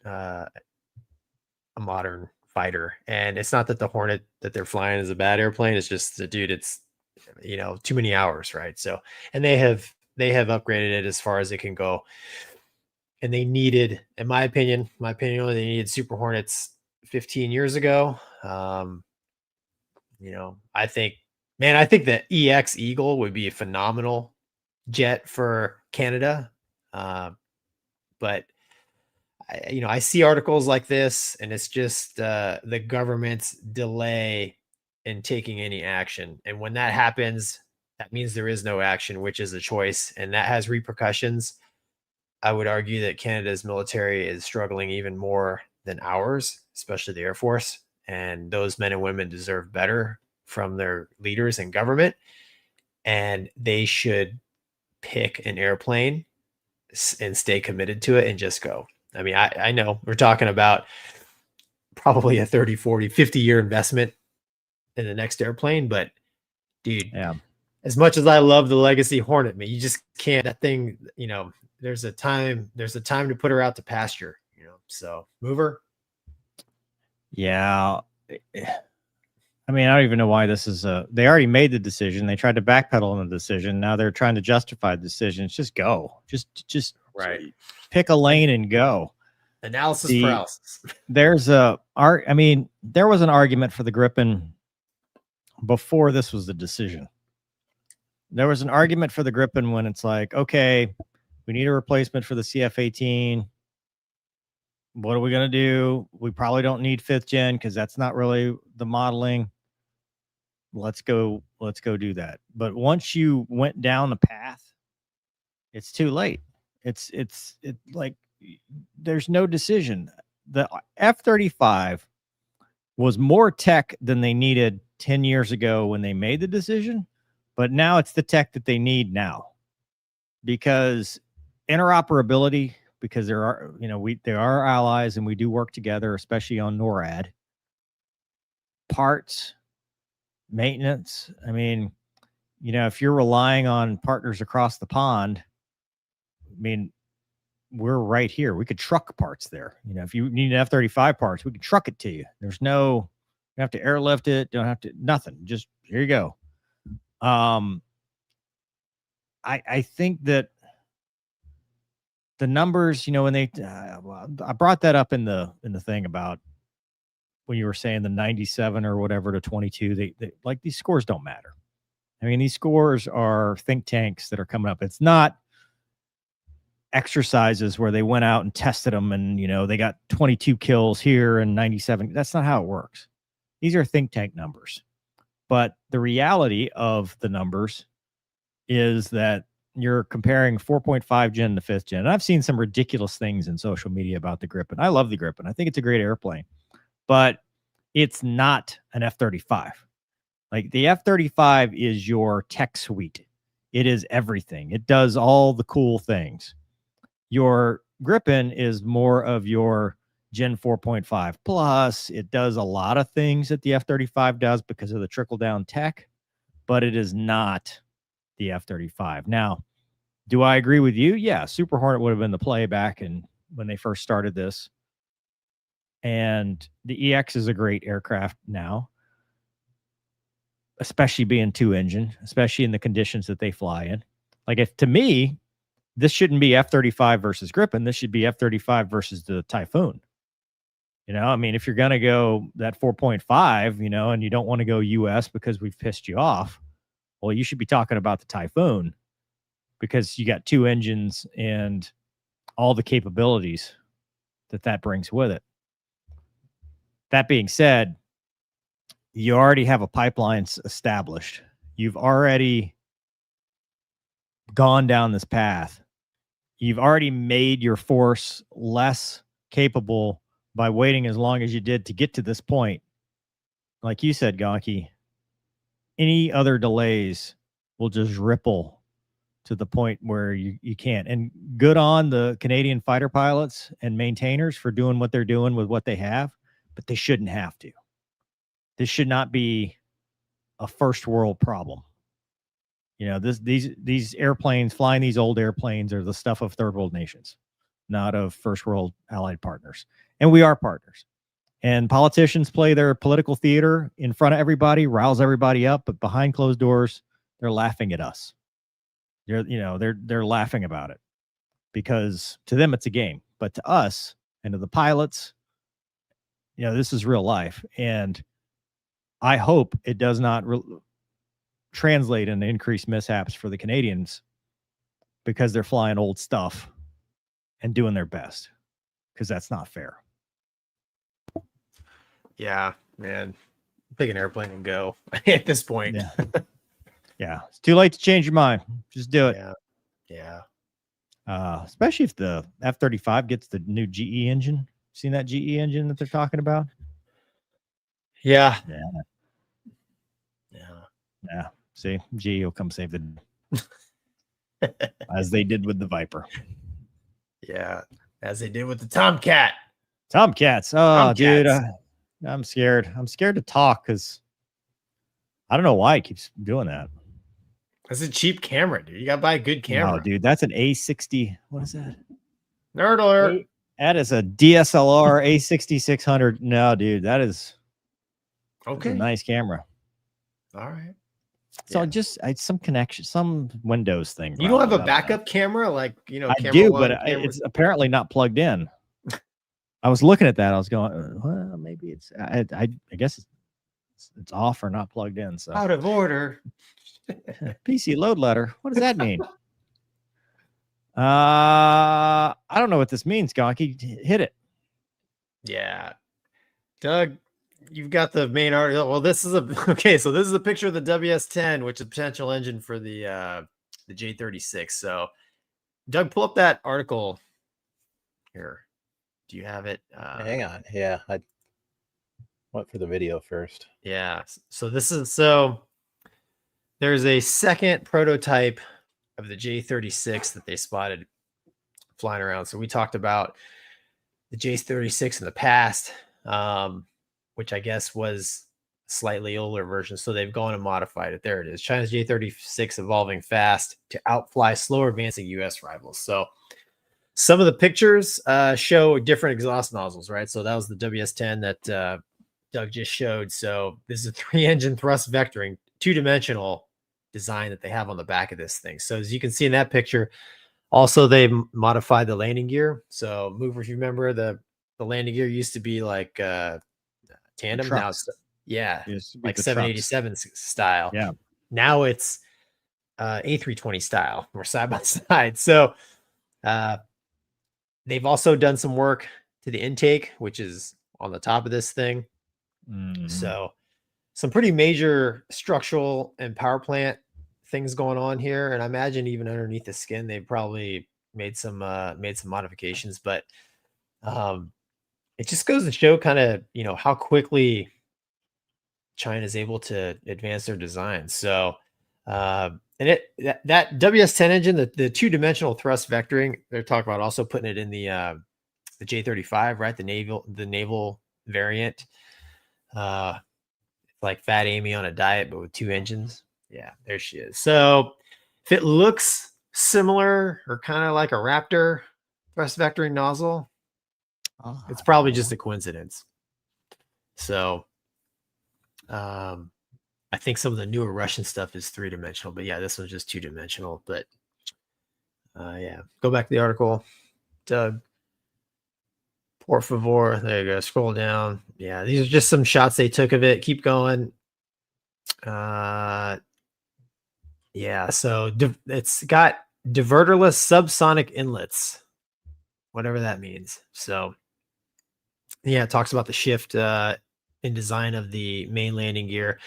a modern fighter. And it's not that the Hornet that they're flying is a bad airplane. It's just the dude. It's too many hours, right? So, and they have upgraded it as far as it can go. And they needed, in my opinion, they needed Super Hornets 15 years ago. I think the EX Eagle would be a phenomenal jet for Canada. But I see articles like this, and it's just the government's delay in taking any action. And when that happens, that means there is no action, which is a choice, and that has repercussions. I would argue that Canada's military is struggling even more than ours, especially the Air Force. And those men and women deserve better from their leaders and government. And they should pick an airplane and stay committed to it and just go. I mean, I know we're talking about probably a 30, 40, 50-year investment in the next airplane, but dude, Yeah. as much as I love the Legacy Hornet, man, you just can't, that thing, you know, there's a time to put her out to pasture, you know, so move her. Yeah. I mean, I don't even know why this is they already made the decision. They tried to backpedal on the decision. Now they're trying to justify the decision. It's just go. Just Right. pick a lane and go. Analysis paralysis. There's I mean, there was an argument for the Gripen before this was the decision. There was an argument for the Gripen when it's like, okay, we need a replacement for the CF-18. What are we going to do? We probably don't need 5th gen because that's not really the modeling. Let's go do that. But once you went down the path, it's too late. It's like there's no decision. The F-35 was more tech than they needed 10 years ago when they made the decision, but now it's the tech that they need now because interoperability, because there are, you know, there are allies and we do work together, especially on NORAD. Parts, maintenance. I mean, you know, if you're relying on partners across the pond, I mean, we're right here. We could truck parts there. You know, if you need an F-35 parts, we can truck it to you. There's no, you have to airlift it. Don't have to, nothing. Just here you go. I think that the numbers, you know, when they, I brought that up in the thing about when you were saying the 97 or whatever to 22, they like these scores don't matter. I mean, these scores are think tanks that are coming up. It's not exercises where they went out and tested them and, you know, they got 22 kills here and 97. That's not how it works. These are think tank numbers. But the reality of the numbers is that you're comparing 4.5 gen to 5th gen. And I've seen some ridiculous things in social media about the Gripen. I love the Gripen. I think it's a great airplane, but it's not an F-35. Like the F-35 is your tech suite. It is everything. It does all the cool things. Your Gripen is more of your Gen 4.5 plus. It does a lot of things that the F-35 does because of the trickle-down tech, but it is not the F-35. Now, do I agree with you? Yeah, Super Hornet would have been the play back in when they first started this. And the EX is a great aircraft now, especially being 2-engine, especially in the conditions that they fly in. Like, if to me, this shouldn't be F-35 versus Gripen. This should be F-35 versus the Typhoon. You know, I mean, if you're going to go that 4.5, you know, and you don't want to go US because we've pissed you off, well, you should be talking about the Typhoon because you got 2 engines and all the capabilities that brings with it. That being said, you already have a pipeline established. You've already gone down this path. You've already made your force less capable by waiting as long as you did to get to this point. Like you said, Gonky, any other delays will just ripple to the point where you can't. And good on the Canadian fighter pilots and maintainers for doing what they're doing with what they have, but they shouldn't have to. This should not be a first world problem. You know, these airplanes, flying these old airplanes, are the stuff of third world nations, not of first world allied partners. And we are partners. And politicians play their political theater in front of everybody, riles everybody up, but behind closed doors, they're laughing at us. They're laughing about it because to them it's a game, but to us and to the pilots, you know, this is real life. And I hope it does not translate into increased mishaps for the Canadians because they're flying old stuff and doing their best, because that's not fair. Yeah, man. Pick an airplane and go at this point. Yeah. Yeah. It's too late to change your mind. Just do it. Yeah. Especially if the F-35 gets the new GE engine. Seen that GE engine that they're talking about? Yeah. Yeah. See, GE will come save the as they did with the Viper. Yeah, as they did with the Tomcat. Tomcats. Oh, dude, I'm scared. I'm scared to talk because I don't know why it keeps doing that. That's a cheap camera, dude. You got to buy a good camera. No, dude, that's an A60. What is that? Nerd alert. That is a DSLR A6600. No, dude, that's Okay. a nice camera. All right. So some connection, some Windows thing. You don't have a probably, backup camera, like I do, but it's apparently not plugged in. I was looking at that. I was going, well, maybe it's. I guess it's off or not plugged in. So out of order. PC load letter. What does that mean? I don't know what this means, Gonky. Hit it. Yeah, Doug, you've got the main article. Well, this is this is a picture of the WS10, which is a potential engine for the J36. So, Doug, pull up that article here. Do you have it? Hang on. Yeah, I went for the video first. Yeah. So there's a second prototype of the J36 that they spotted flying around. So we talked about the J36 in the past, which I guess was a slightly older version. So they've gone and modified it. There it is. China's J36 evolving fast to outfly slower advancing U.S. rivals. So some of the pictures show different exhaust nozzles, right? So that was the WS10 that Doug just showed. So this is a 3-engine thrust vectoring, 2-dimensional design that they have on the back of this thing. So as you can see in that picture, also they modified the landing gear. So Mover, if you remember, the landing gear used to be like tandem. Now it's like 787 style. Yeah. Now it's A320 style or side by side. So they've also done some work to the intake, which is on the top of this thing. So some pretty major structural and power plant things going on here. And I imagine even underneath the skin, they've probably made some modifications, but it just goes to show kind of, how quickly China is able to advance their design. So, and that WS10 engine, the 2-dimensional thrust vectoring, they're talking about also putting it in the J35, right? The naval variant, like Fat Amy on a diet, but with 2 engines. Yeah, there she is. So if it looks similar or kind of like a Raptor thrust vectoring nozzle, it's probably just a coincidence. So I think some of the newer Russian stuff is 3-dimensional, but yeah, this one's just 2-dimensional. But yeah, go back to the article, Doug. Por favor. There you go. Scroll down. Yeah, these are just some shots they took of it. Keep going. Yeah, so it's got diverterless subsonic inlets, whatever that means. So yeah, it talks about the shift in design of the main landing gear.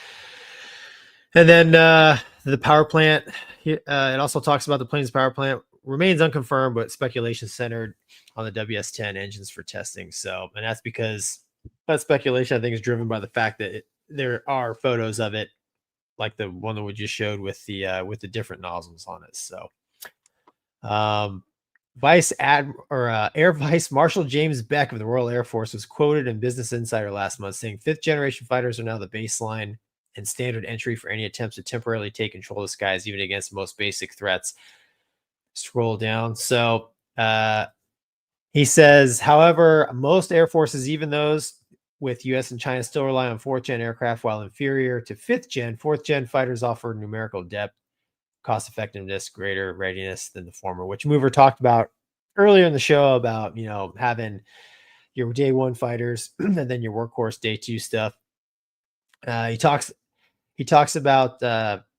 And then the power plant, it also talks about the plane's power plant remains unconfirmed, but speculation centered on the WS10 engines for testing. So, and that's because that speculation, I think, is driven by the fact that there are photos of it, like the one that we just showed with the different nozzles on it. So, Air Vice Marshal James Beck of the Royal Air Force was quoted in Business Insider last month saying 5th-generation fighters are now the baseline and standard entry for any attempts to temporarily take control of the skies, even against most basic threats. Scroll down. So he says, however, most air forces, even those with US and China, still rely on 4th-gen aircraft, while inferior to 5th-gen. 4th-gen fighters offer numerical depth, cost effectiveness, greater readiness than the former, which Mover talked about earlier in the show about, having your day 1 fighters and then your workhorse day 2 stuff. He talks about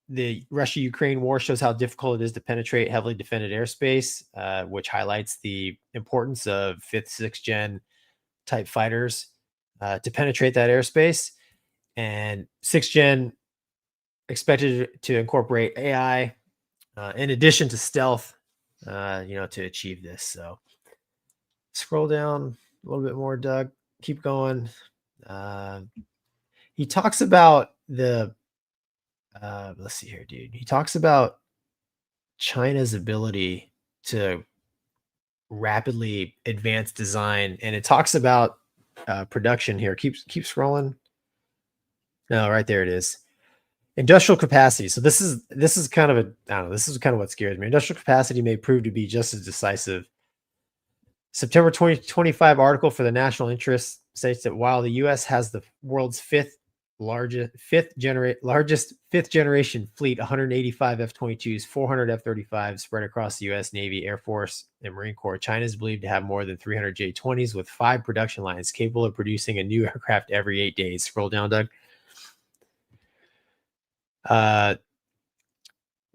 the Russia-Ukraine war shows how difficult it is to penetrate heavily defended airspace, which highlights the importance of 5th, 6th-gen type fighters to penetrate that airspace. And 6th-gen expected to incorporate AI in addition to stealth, to achieve this. So scroll down a little bit more, Doug. Keep going. He talks about the let's see here, dude. He talks about China's ability to rapidly advance design, and it talks about production here. Keep scrolling. No, right there it is. Industrial capacity. So this is kind of I don't know. This is kind of what scares me. Industrial capacity may prove to be just as decisive. September 2025 article for the National Interest states that while the U.S. has the world's largest fifth generation fleet, 185 F-22s, 400 F-35s spread across the U.S. Navy, Air Force, and Marine Corps, China is believed to have more than 300 J-20s with 5 production lines capable of producing a new aircraft every 8 days. Scroll down, Doug.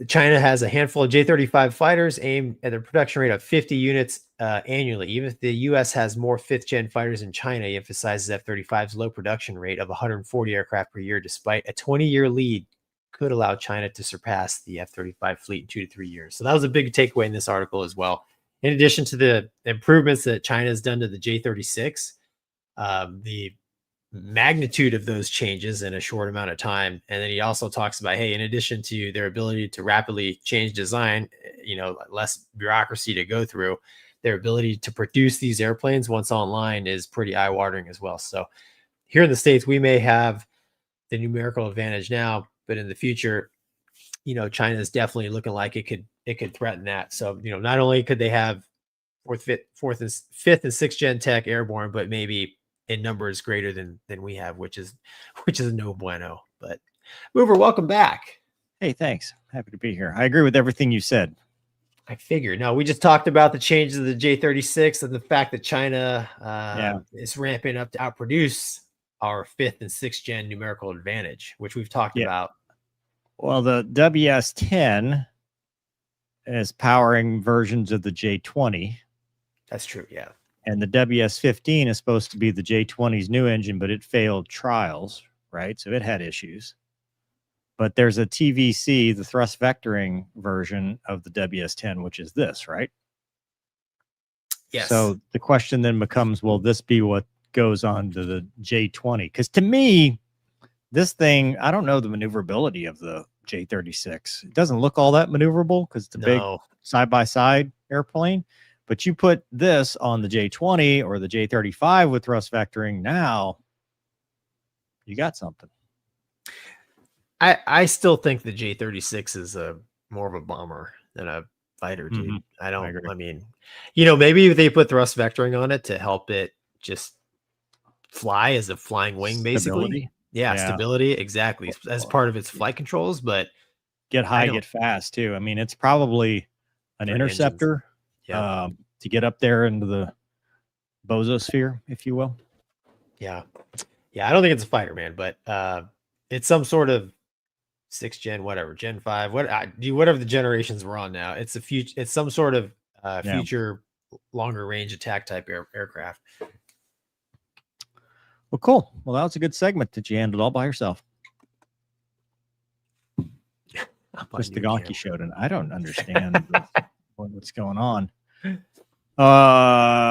China has a handful of J-35 fighters aimed at a production rate of 50 units annually. Even if the U.S. has more fifth-gen fighters in China, he emphasizes F-35's low production rate of 140 aircraft per year, despite a 20-year lead, could allow China to surpass the F-35 fleet in 2 to 3 years. So that was a big takeaway in this article as well. In addition to the improvements that China has done to the J-36, the magnitude of those changes in a short amount of time. And then he also talks about, hey, in addition to their ability to rapidly change design, less bureaucracy to go through, their ability to produce these airplanes once online is pretty eye-watering as well. So here in the States, we may have the numerical advantage now, but in the future, China is definitely looking like it could threaten that. So, not only could they have fifth and sixth gen tech airborne, but maybe in numbers greater than we have, which is no bueno. But Mover, welcome back. Hey, thanks. Happy to be here. I agree with everything you said. I figured. No, we just talked about the changes of the J-36 and the fact that China is ramping up to outproduce our fifth and sixth gen numerical advantage, which we've talked about. Well, the WS-10 is powering versions of the J-20. That's true, yeah. And the WS-15 is supposed to be the J-20's new engine, but it failed trials, right? So it had issues. But there's a TVC, the thrust vectoring version of the WS-10, which is this, right? Yes. So the question then becomes, will this be what goes on to the J-20? Because to me, this thing, I don't know the maneuverability of the J-36. It doesn't look all that maneuverable because it's a big side-by-side airplane. But you put this on the J-20 or the J-35 with thrust vectoring, now you got something. I still think the J-36 is more of a bomber than a fighter, dude. Mm-hmm. I mean, maybe they put thrust vectoring on it to help it just fly as a flying wing, basically. Stability. Yeah, stability, exactly, as part of its flight controls. But get high, get fast too. I mean, it's probably an interceptor. To get up there into the bozosphere, if you will. Yeah. I don't think it's a fighter, man, but it's some sort of 6th gen, whatever, Gen 5, whatever the generations we're on now. It's it's some sort of future longer range attack type aircraft. Well, cool. Well, that was a good segment that you handled all by yourself. Just the Gonky showed, and I don't understand what's going on.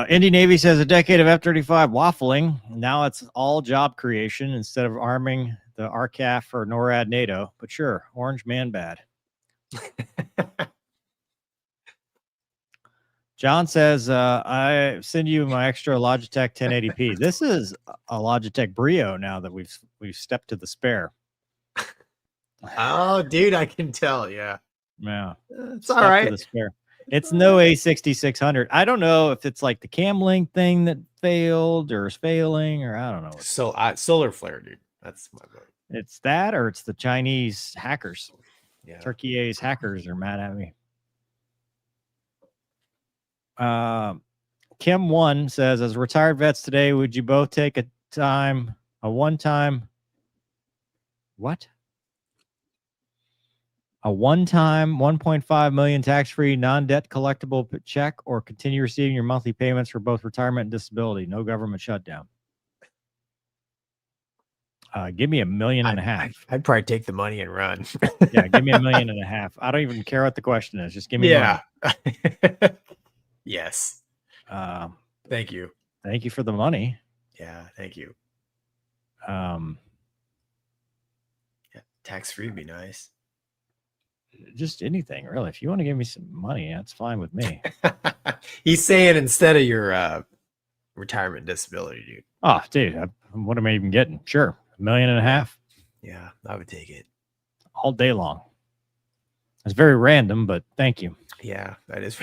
Indy Navy says a decade of F-35 waffling. Now it's all job creation instead of arming the RCAF or NORAD NATO. But sure, orange man bad. John says, I send you my extra Logitech 1080p. This is a Logitech Brio now that we've stepped to the spare. Oh, dude, I can tell. Yeah. It's all right. To the spare. It's no A6600. I don't know if it's like the Camlink thing that failed or is failing, or I don't know. So solar flare, dude. That's my vote. It's that, or it's the Chinese hackers. Yeah. Turkey A's hackers are mad at me. Kim 1 says, as retired vets today, would you both take a one-time a one-time 1.5 million tax-free non-debt collectible check, or continue receiving your monthly payments for both retirement and disability? No government shutdown. Give me $1.5 million. I'd probably take the money and run. Yeah, give me $1.5 million. I don't even care what the question is. Just give me money. Yes. Thank you. Thank you for the money. Yeah, thank you. Yeah, tax-free would be nice. just anything really. If you want to give me some money, that's fine with me. He's saying instead of your retirement disability, dude. Oh, dude, what am I even getting? Sure, $1.5 million. Yeah, I would take it all day long. It's very random, but thank you. Yeah, that is.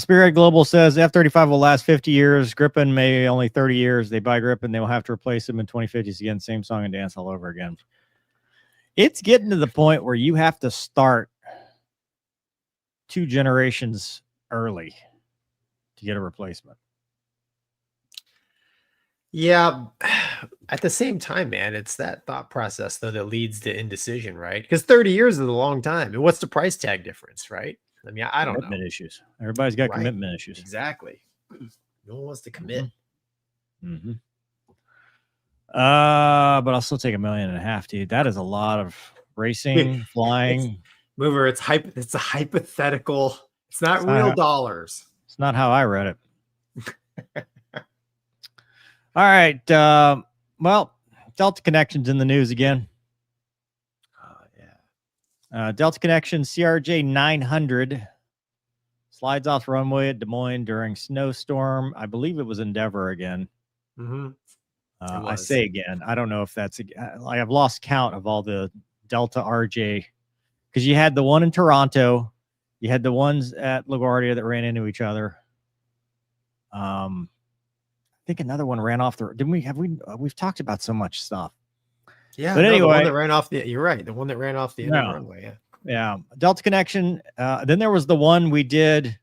Spirit Global says F-35 will last 50 years. Gripen may only 30 years. They buy Gripen, they will have to replace them in 2050s again. Same song and dance all over again. It's getting to the point where you have to start 2 generations early to get a replacement. Yeah, at the same time, man, it's that thought process though that leads to indecision, right? Because 30 years is a long time. And what's the price tag difference, right? I mean, I don't know. Commitment issues. Everybody's got commitment issues. Exactly. No one wants to commit. Mm-hmm. But I'll still take $1.5 million, dude. That is a lot of racing, flying. Mover, it's a hypothetical. It's not real dollars. It's not how I read it. All right. Well, Delta Connection's in the news again. Delta Connection CRJ 900 slides off the runway at Des Moines during snowstorm. I believe it was Endeavor again. Mm-hmm. I say again. I don't know if that's like I've lost count of all the Delta RJ because you had the one in Toronto, you had the ones at LaGuardia that ran into each other. I think another one ran off the. Didn't we? We've talked about so much stuff. Yeah, but anyway, the one that ran off the. You're right. The one that ran off the end of the runway. Yeah. Yeah. Delta Connection. Then there was the one we did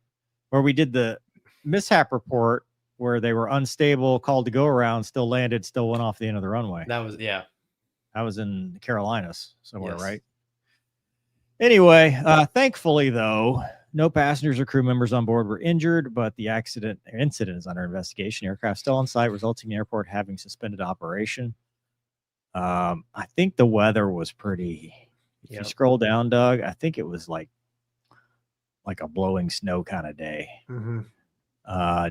where we did the mishap report where they were unstable, called to go around, still landed, still went off the end of the runway. That was in the Carolinas somewhere, right? Anyway, thankfully though, no passengers or crew members on board were injured, but the incident is under investigation. Aircraft still on site, resulting in the airport having suspended operation. I think the weather was pretty. If you scroll down, Doug, I think it was like a blowing snow kind of day. Mm-hmm.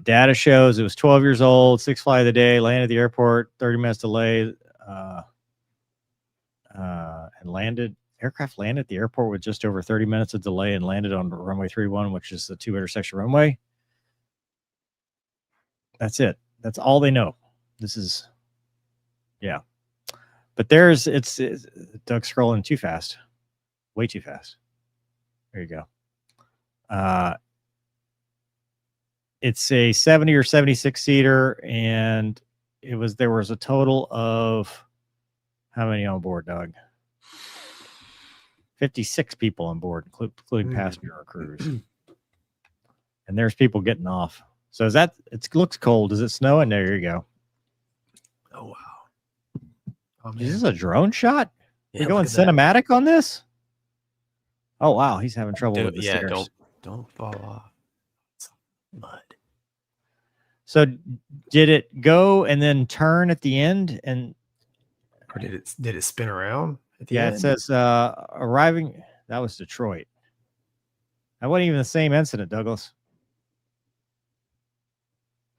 Data shows it was 12 years old, 6th flight of the day, landed at the airport, 30 minutes delay, and landed. Aircraft landed at the airport with just over 30 minutes of delay and landed on runway 31, which is the 2 intersection runway. That's it. That's all they know. This is, But it's Doug's scrolling too fast. Way too fast. There you go. It's a 70 or 76 seater, and there was a total of how many on board, Doug? 56 people on board, including passenger or crews. And there's people getting off. So it looks cold. Is it snowing? There you go. Oh, wow. Oh, is this a drone shot? We're going cinematic on this? Oh, wow. He's having trouble with the stairs. Don't fall off. It's mud. So did it go and then turn at the end? Or did it spin around? It says arriving. That was Detroit. That wasn't even the same incident, Douglas.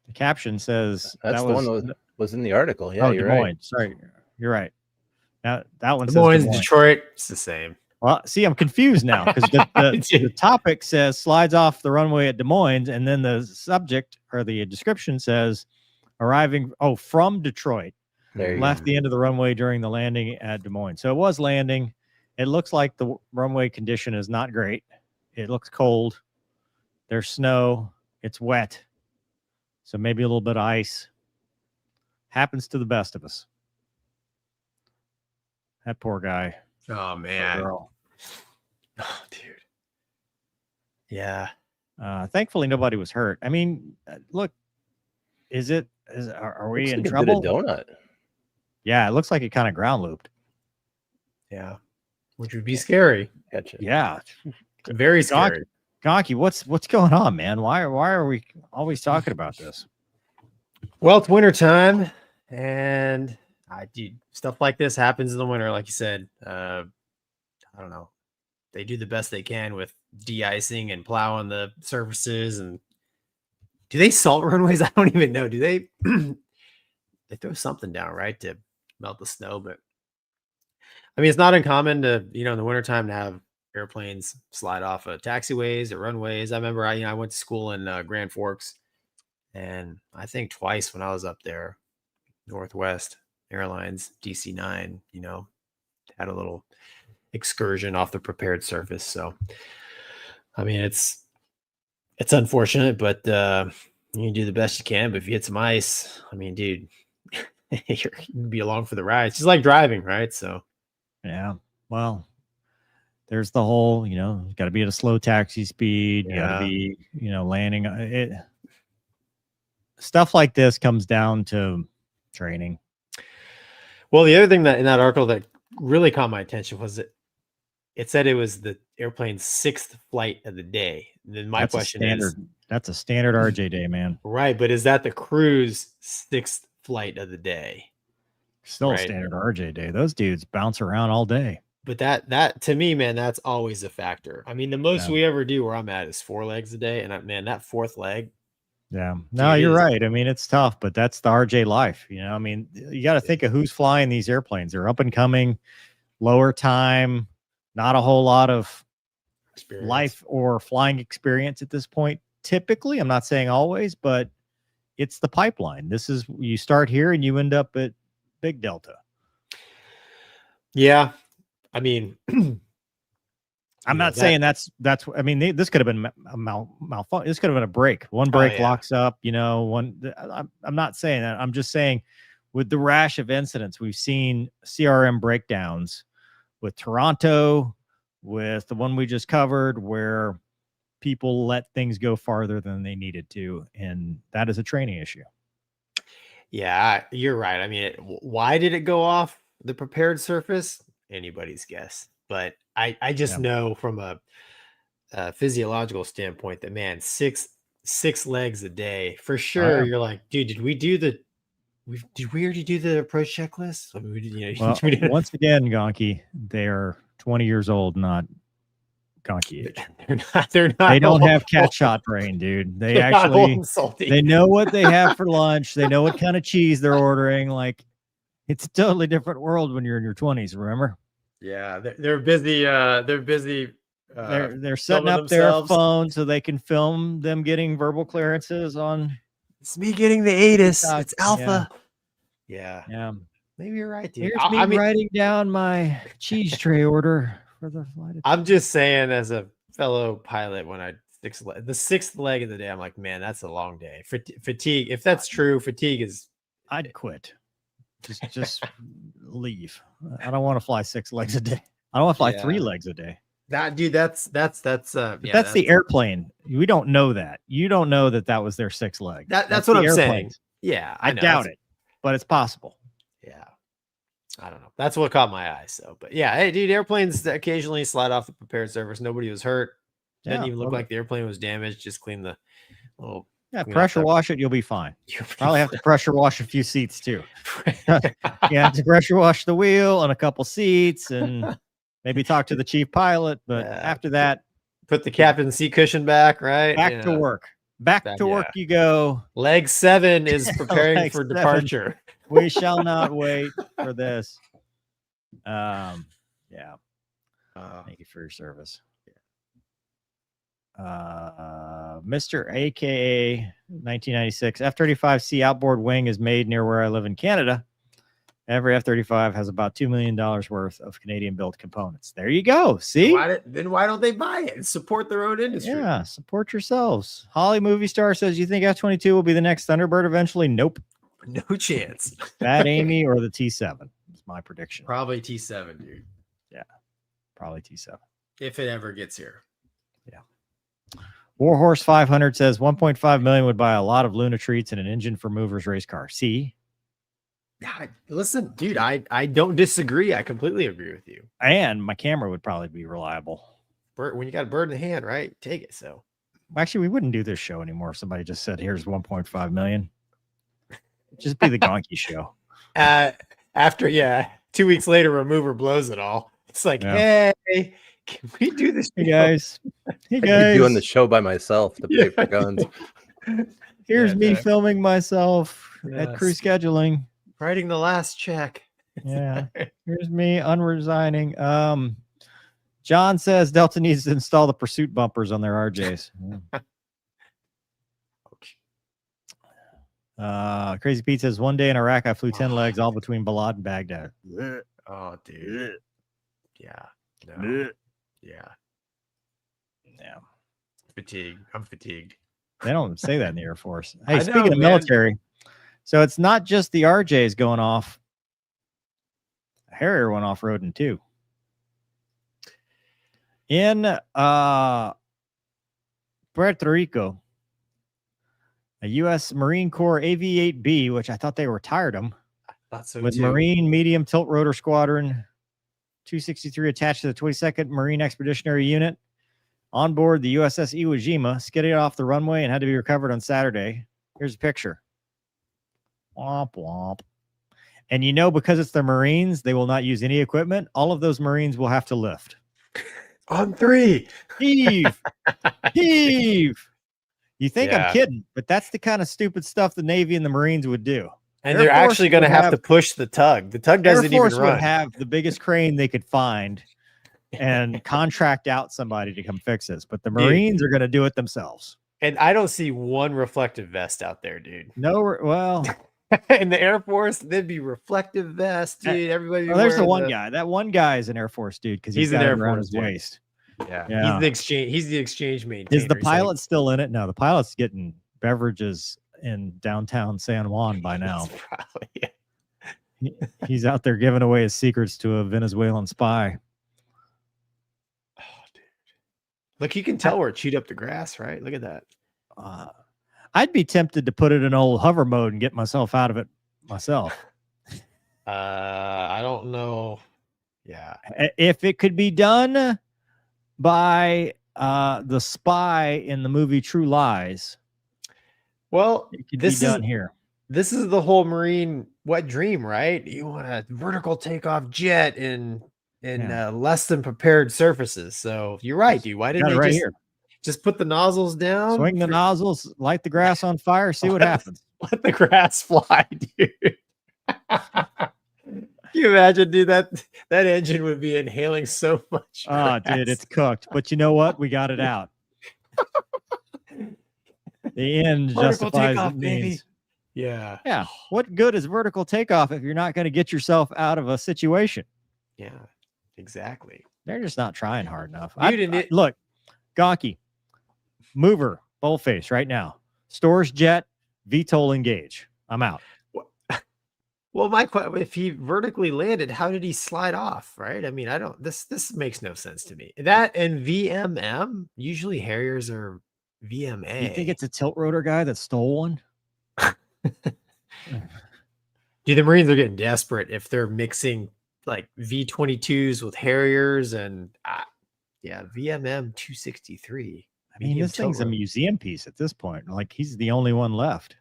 The caption says that's the one that was in the article. Yeah, you're Des Moines. right. Sorry, you're right. Now that one Des says Moines, Detroit. It's the same. Well, see, I'm confused now because the topic says slides off the runway at Des Moines, and then the subject or the description says arriving from Detroit. Left the end of the runway during the landing at Des Moines. So it was landing. It looks like the runway condition is not great. It looks cold. There's snow. It's wet. So maybe a little bit of ice. Happens to the best of us. That poor guy. Oh, man. Girl. Oh, dude. Yeah. Thankfully, nobody was hurt. I mean, look, are we in trouble? Did a donut. Yeah, it looks like it kind of ground looped. Yeah, which would be scary. Gotcha. Yeah, very scary. Gonky, what's going on, man? Why are we always talking about this? Well, it's wintertime, and stuff like this happens in the winter, like you said. I don't know. They do the best they can with de-icing and plowing the surfaces. And do they salt runways? I don't even know. Do they? They throw something down, right, to melt the snow, but I mean, it's not uncommon to, in the wintertime to have airplanes slide off of taxiways or runways. I remember I went to school in Grand Forks, and I think twice when I was up there, Northwest Airlines DC-9, had a little excursion off the prepared surface. So, I mean, it's unfortunate, but you do the best you can. But if you hit some ice, I mean, dude, you'd be along for the ride. It's just like driving, right? So, yeah. Well, there's the whole, got to be at a slow taxi speed. You got to be, landing. Stuff like this comes down to training. Well, the other thing that in that article that really caught my attention was that it said it was the airplane's 6th flight of the day. And then my question is, that's a standard RJ day, man. Right, but is that the crew's 6th flight of the day? Still a standard RJ day. Those dudes bounce around all day. But that to me, man, that's always a factor. I mean, the most we ever do where I'm at is 4 legs a day, and man, that 4th leg. Yeah, no, you're right. I mean, it's tough, but that's the RJ life. I mean, you got to think of who's flying these airplanes. They're up and coming, lower time, not a whole lot of life or flying experience at this point. Typically, I'm not saying always, but it's the pipeline. This is, you start here and you end up at Big Delta. Yeah, I mean, I'm not saying that's. I mean, this could have been a malfunction. This could have been a break. One break locks up. I'm not saying that. I'm just saying, with the rash of incidents we've seen, CRM breakdowns with Toronto, with the one we just covered, where people let things go farther than they needed to, and that is a training issue. Yeah, you're right. I mean, why did it go off the prepared surface? Anybody's guess. But I just know from a physiological standpoint that, man, six legs a day for sure. You're like, dude, did we already do the approach checklist? I mean, once again, Gonky, they're 20 years old, not Gonky age. They're not. They don't have cat shot brain, dude. They actually, they know what they have for lunch. They know what kind of cheese they're ordering. Like, it's a totally different world when you're in your 20s. Remember? Yeah, they're busy. They're busy. They're setting up their phone so they can film them getting verbal clearances on. It's me getting the ATIS. It's alpha. Yeah. Maybe you're right, dude. Here's me writing down my cheese tray order for the flight. I'm just saying, as a fellow pilot, when the 6th leg of the day, I'm like, man, that's a long day. Fatigue. If that's true, fatigue is. I'd quit. Just leave. I don't want to fly 6 legs a day. I don't want to fly 3 legs a day. That dude, that's that's the airplane. We don't know that. You don't know that was their 6th leg. That's what I'm saying. Yeah, I doubt it, but it's possible. Yeah, I don't know. That's what caught my eye. So, but yeah, hey, dude, airplanes occasionally slide off the prepared surface. Nobody was hurt. Didn't even look like the airplane was damaged. Just clean the little. Yeah, pressure wash it. You'll be fine. Probably have to pressure wash a few seats too. You have to pressure wash the wheel and a couple seats, and maybe talk to the chief pilot. But after that, put the captain's seat cushion back. Right, back to work. Back to work you go. Leg 7 is preparing for departure. We shall not wait for this. Yeah. Thank you for your service. Mr. AKA 1996 F-35C outboard wing is made near where I live in Canada. Every F-35 has about $2 million worth of Canadian built components. There you go. See? Then why don't they buy it and support their own industry? Yeah, support yourselves. Holly Movie Star says, you think F-22 will be the next Thunderbird eventually? Nope. No chance. Bad Amy or the T-7 is my prediction. Probably T-7, dude. Yeah, probably T-7. If it ever gets here. Yeah. Warhorse 500 says 1.5 million would buy a lot of Luna treats and an engine for movers race car. See? Yeah, listen, dude, I don't disagree. I completely agree with you. And my camera would probably be reliable. When you got a bird in the hand, right? Take it. So actually, we wouldn't do this show anymore if somebody just said, here's 1.5 million. It'd just be the Gonky show. After 2 weeks later, remover blows it all. It's like, hey, can we do this? Hey guys. Hey guys. I'd be doing the show by myself to pay for guns. Here's me filming myself at crew scheduling. Writing the last check. Yeah. Here's me unresigning. John says Delta needs to install the pursuit bumpers on their RJs. Crazy Pete says one day in Iraq I flew 10 legs all between Balad and Baghdad. Oh, dude. Yeah. No. Yeah. Yeah. Fatigued. I'm fatigued. They don't say that in the Air Force. Hey, I know, speaking of man. military, so it's not just the RJs going off. Harrier went off-roading too. In Puerto Rico, a U.S. Marine Corps AV-8B, which I thought they retired them, Thought so with too. Marine Medium Tilt Rotor Squadron 263 attached to the 22nd Marine Expeditionary Unit. On board the USS Iwo Jima, skidded off the runway and had to be recovered on Saturday. Here's a picture. Womp womp. And you know, because it's the Marines, they will not use any equipment. All of those Marines will have to lift. On 3. Heave. Heave. You think Yeah. I'm kidding, but that's the kind of stupid stuff the Navy and the Marines would do. And Air they're Force actually going to would have to push the tug. The tug Air doesn't Force even run. would have the biggest crane they could find and contract out somebody to come fix this. But the Marines are going to do it themselves. And I don't see one reflective vest out there, dude. No, well, In the Air Force, there'd be reflective vests, dude. Everybody. well, there's the one guy. That one guy is an Air Force dude because he's an got it Air around Force his dude. waist. Yeah. Yeah. He's the exchange. He's the exchange maintainer. Is the He's like- pilot still in it? No, the pilot's getting beverages in downtown San Juan by now. That's probably, yeah. He's out there giving away his secrets to a Venezuelan spy. Oh, dude. Look, you can tell where it chewed up the grass, right? Look at that. I'd be tempted to put it in old hover mode and get myself out of it myself. I don't know. Yeah. If it could be done by the spy in the movie True Lies, Well, it could this be done is here. this is the whole Marine wet dream, right? You want a vertical takeoff jet in less than prepared surfaces. So you're right, dude. Why didn't Got it they right just here. just put the nozzles down? Swing the nozzles, light the grass on fire, see what happens. Let the grass fly, dude. Can you imagine, dude? That engine would be inhaling so much. Oh, dude, grass. it's cooked. But you know what? We got it out. The end Vertical justifies takeoff, the baby. means. Yeah. Yeah. What good is vertical takeoff if you're not going to get yourself out of a situation? Yeah. Exactly. They're just not trying hard enough. Dude, Look, Gonky, mover, boldface right now. Stores jet, VTOL engage. I'm out. Well, my question: if he vertically landed, how did he slide off? Right? I mean, I don't. This makes no sense to me. That and VMM. Usually Harriers are VMA. You think it's a tilt rotor guy that stole one? Dude, the Marines are getting desperate if they're mixing like V-22s with Harriers and yeah, VMM 263. I mean, this thing's a museum piece at this point. Like he's the only one left.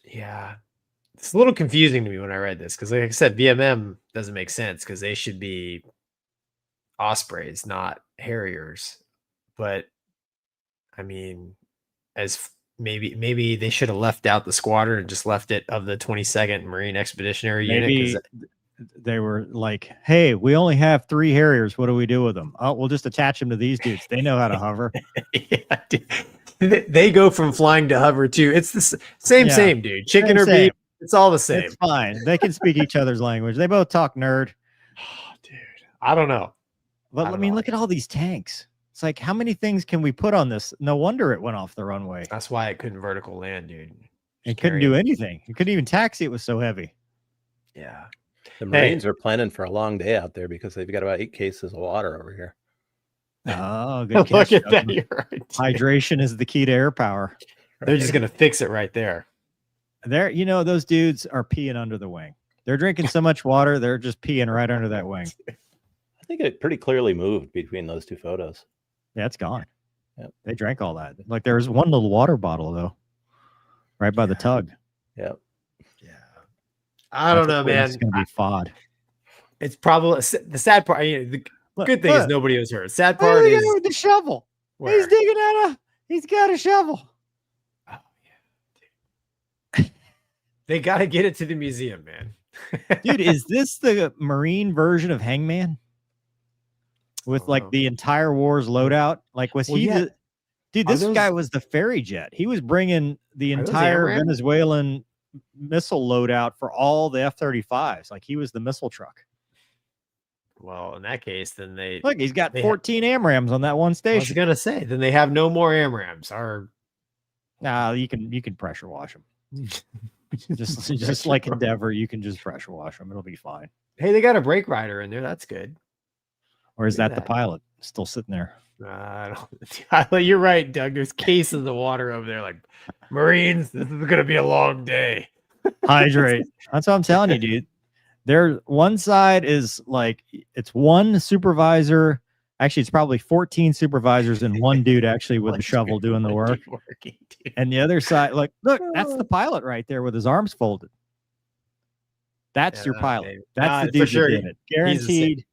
Yeah. It's a little confusing to me when I read this because, like I said, VMM doesn't make sense because they should be Ospreys, not Harriers. But I mean, as maybe they should have left out the squadron and just left it of the 22nd Marine Expeditionary Maybe Unit. they were like, "Hey, we only have 3 Harriers. What do we do with them? Oh, we'll just attach them to these dudes. They know how to hover." Yeah, dude. They go from flying to hover too. It's the same, dude. Chicken or beef. It's all the same. It's fine. They can speak each other's language. They both talk nerd. Oh, dude, I don't know. But I mean, look at all these tanks. It's like, how many things can we put on this? No wonder it went off the runway. That's why it couldn't vertical land, dude. It couldn't do anything. It couldn't even taxi. It was so heavy. Yeah. The Marines are planning for a long day out there because they've got about 8 cases of water over here. Oh, good Look catch, at that. Douglas. You're right. Hydration is the key to air power. They're just gonna fix it right there. There, you know, those dudes are peeing under the wing. They're drinking so much water, they're just peeing right under that wing. I think it pretty clearly moved between those 2 photos. Yeah, it's gone. Yep. They drank all that. Like there was one little water bottle though, right by the tug. Yep. Yeah. I don't know, man. It's gonna be FOD. It's probably the sad part. The good thing is nobody was hurt. Sad part Look at is him with the shovel. where? He's digging at he's got a shovel. Oh, yeah. They got to get it to the museum, man. Dude, is this the Marine version of Hangman? With like the entire war's loadout? Like, was he the dude? This guy was the ferry jet. He was bringing the entire Venezuelan missile loadout for all the F-35s. Like, he was the missile truck. Well, in that case, then look, he's got 14 AMRAAMs on that one station. I was gonna say, then they have no more AMRAAMs. Or nah, you can pressure wash them. just like Endeavor, you can just pressure wash them. It'll be fine. Hey, they got a brake rider in there. That's good. Or is that the pilot still sitting there? I don't. You're right, Doug. There's cases in the water over there. Like, Marines, this is gonna be a long day. Hydrate. That's what I'm telling you, dude. There, one side is like it's one supervisor. Actually, it's probably 14 supervisors and one dude actually with the shovel doing the work. And the other side, like, look, that's the pilot right there with his arms folded. That's your pilot. That's the dude who did it. Guaranteed.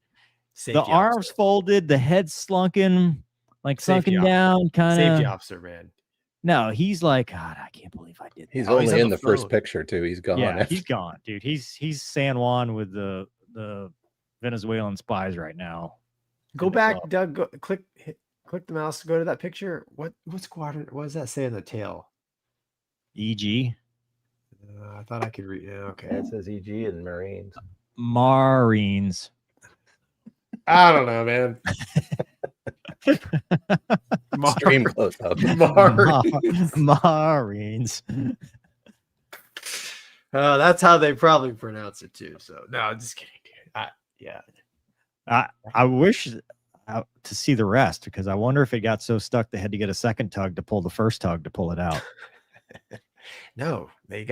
The arms folded, the head slunken, like sunken down, kind of. Safety officer, man. No, he's like, God, I can't believe I did that. He's only in the first picture too. He's gone. Yeah, he's gone, dude. He's San Juan with the Venezuelan spies right now. Go back, Doug. Go, click the mouse to go to that picture. What squadron? What does that say on the tail? EG. I thought I could read. Yeah, okay. It says EG and Marines. Marines. I don't know, man. Stream close up. Marines. That's how they probably pronounce it too. So no, I'm just kidding, dude. I wish to see the rest because I wonder if it got so stuck they had to get a second tug to pull the first tug to pull it out. No, they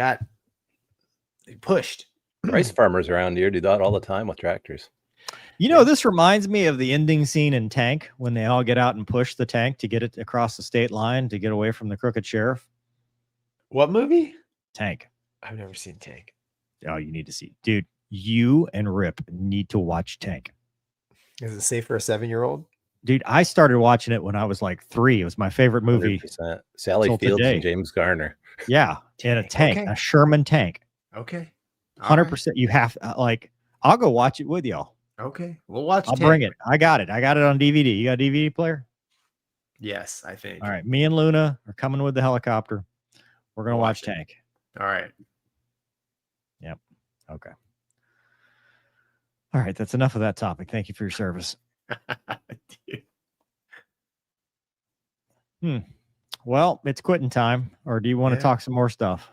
pushed. Rice farmers around here do that all the time with tractors. You know, this reminds me of the ending scene in Tank when they all get out and push the tank to get it across the state line to get away from the crooked sheriff. What movie? Tank. I've never seen Tank. Oh, you need to see. Dude, you and Rip need to watch Tank. Is it safe for a 7-year-old? Dude, I started watching it when I was like 3. It was my favorite movie. 100%. Sally Fields and James Garner. Yeah, in a tank, a Sherman tank. Okay. 100%. You have I'll go watch it with y'all. Okay, we'll watch. I'll bring it. I got it on DVD. You got a DVD player? Yes, I think. All right, me and Luna are coming with the helicopter. We're gonna watch Tank. All right. Yep. Okay. All right, that's enough of that topic. Thank you for your service. Well, it's quitting time. Or do you want to talk some more stuff?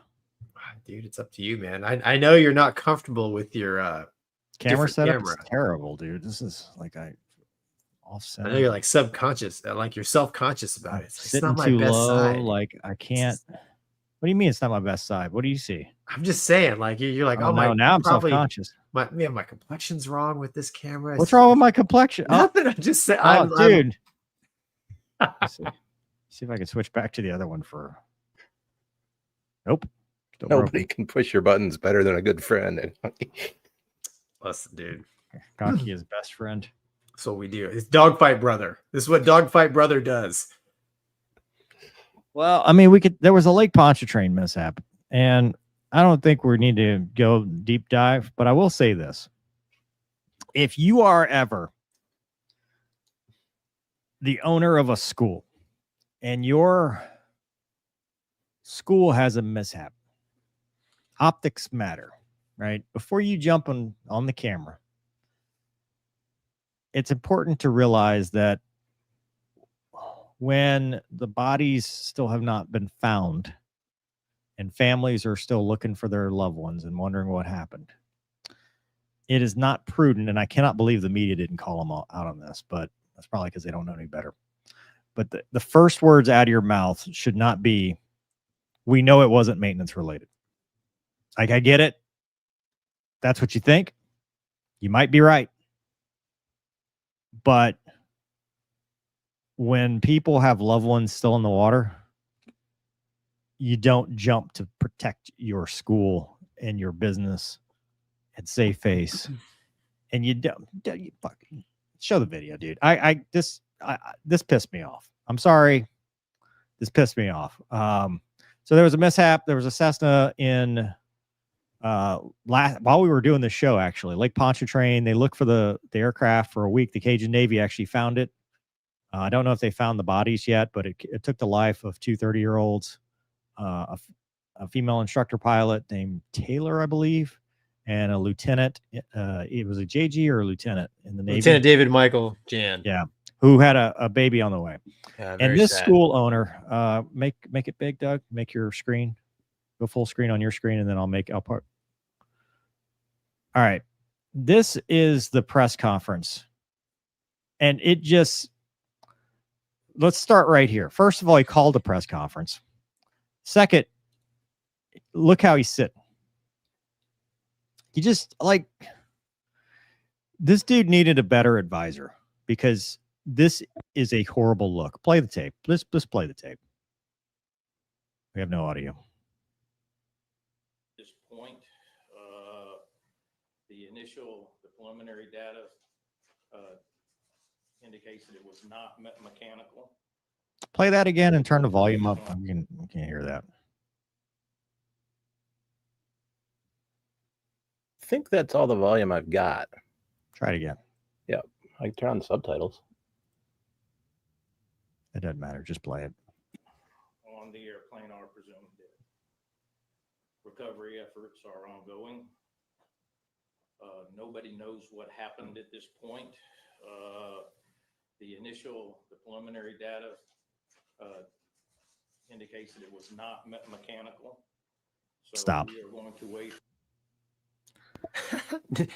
Dude, it's up to you, man. I know you're not comfortable with your camera setup. Is terrible, dude. This is like offset. I know you're like subconscious, like you're self-conscious about it. It's not my too best low, side. Like I can't. What do you mean it's not my best side? What do you see? I'm just saying, like you're like, oh my. Now I'm self-conscious. My complexion's wrong with this camera. What's wrong with my complexion? Nothing. I just said, dude. See if I can switch back to the other one for. Nope. Nobody can push your buttons better than a good friend. Listen, dude. Gonky is best friend. That's what we do. It's Dogfight Brother. This is what Dogfight Brother does. Well, I mean, there was a Lake Pontchartrain mishap, and I don't think we need to go deep dive, but I will say this. If you are ever the owner of a school and your school has a mishap, optics matter, right? Before you jump on the camera, it's important to realize that when the bodies still have not been found and families are still looking for their loved ones and wondering what happened, it is not prudent, and I cannot believe the media didn't call them out on this, but that's probably because they don't know any better. But the first words out of your mouth should not be, we know it wasn't maintenance related. Like, I get it. That's what you think. You might be right. But when people have loved ones still in the water, you don't jump to protect your school and your business and save face. And you fucking show the video, dude. This pissed me off. I'm sorry. This pissed me off. So there was a mishap. There was a Cessna in while we were doing this show, actually, Lake Pontchartrain, they looked for the aircraft for a week. The Cajun Navy actually found it. I don't know if they found the bodies yet, but it took the life of two 30-year-olds, a female instructor pilot named Taylor, I believe, and a lieutenant. It was a JG or a lieutenant in the Navy. Lieutenant David Michael Jan. Yeah, who had a baby on the way. Yeah, and this sad. school owner, make it big, Doug. Make your screen go full screen on your screen, and then I'll part. All right, this is the press conference, and it just. Let's start right here. First of all, he called a press conference. Second, look how he's sitting. He just this dude needed a better advisor because this is a horrible look. Play the tape. Let's play the tape. We have no audio. At this point, the preliminary data indicates that it was not mechanical. Play that again and turn the volume up. You can't hear that. I think that's all the volume I've got. Try it again. Yeah, I can turn on the subtitles. It doesn't matter. Just play it. On the airplane are presumed dead. Recovery efforts are ongoing. Nobody knows what happened at this point. The preliminary data indicates that it was not mechanical. So Stop. we are going to wait.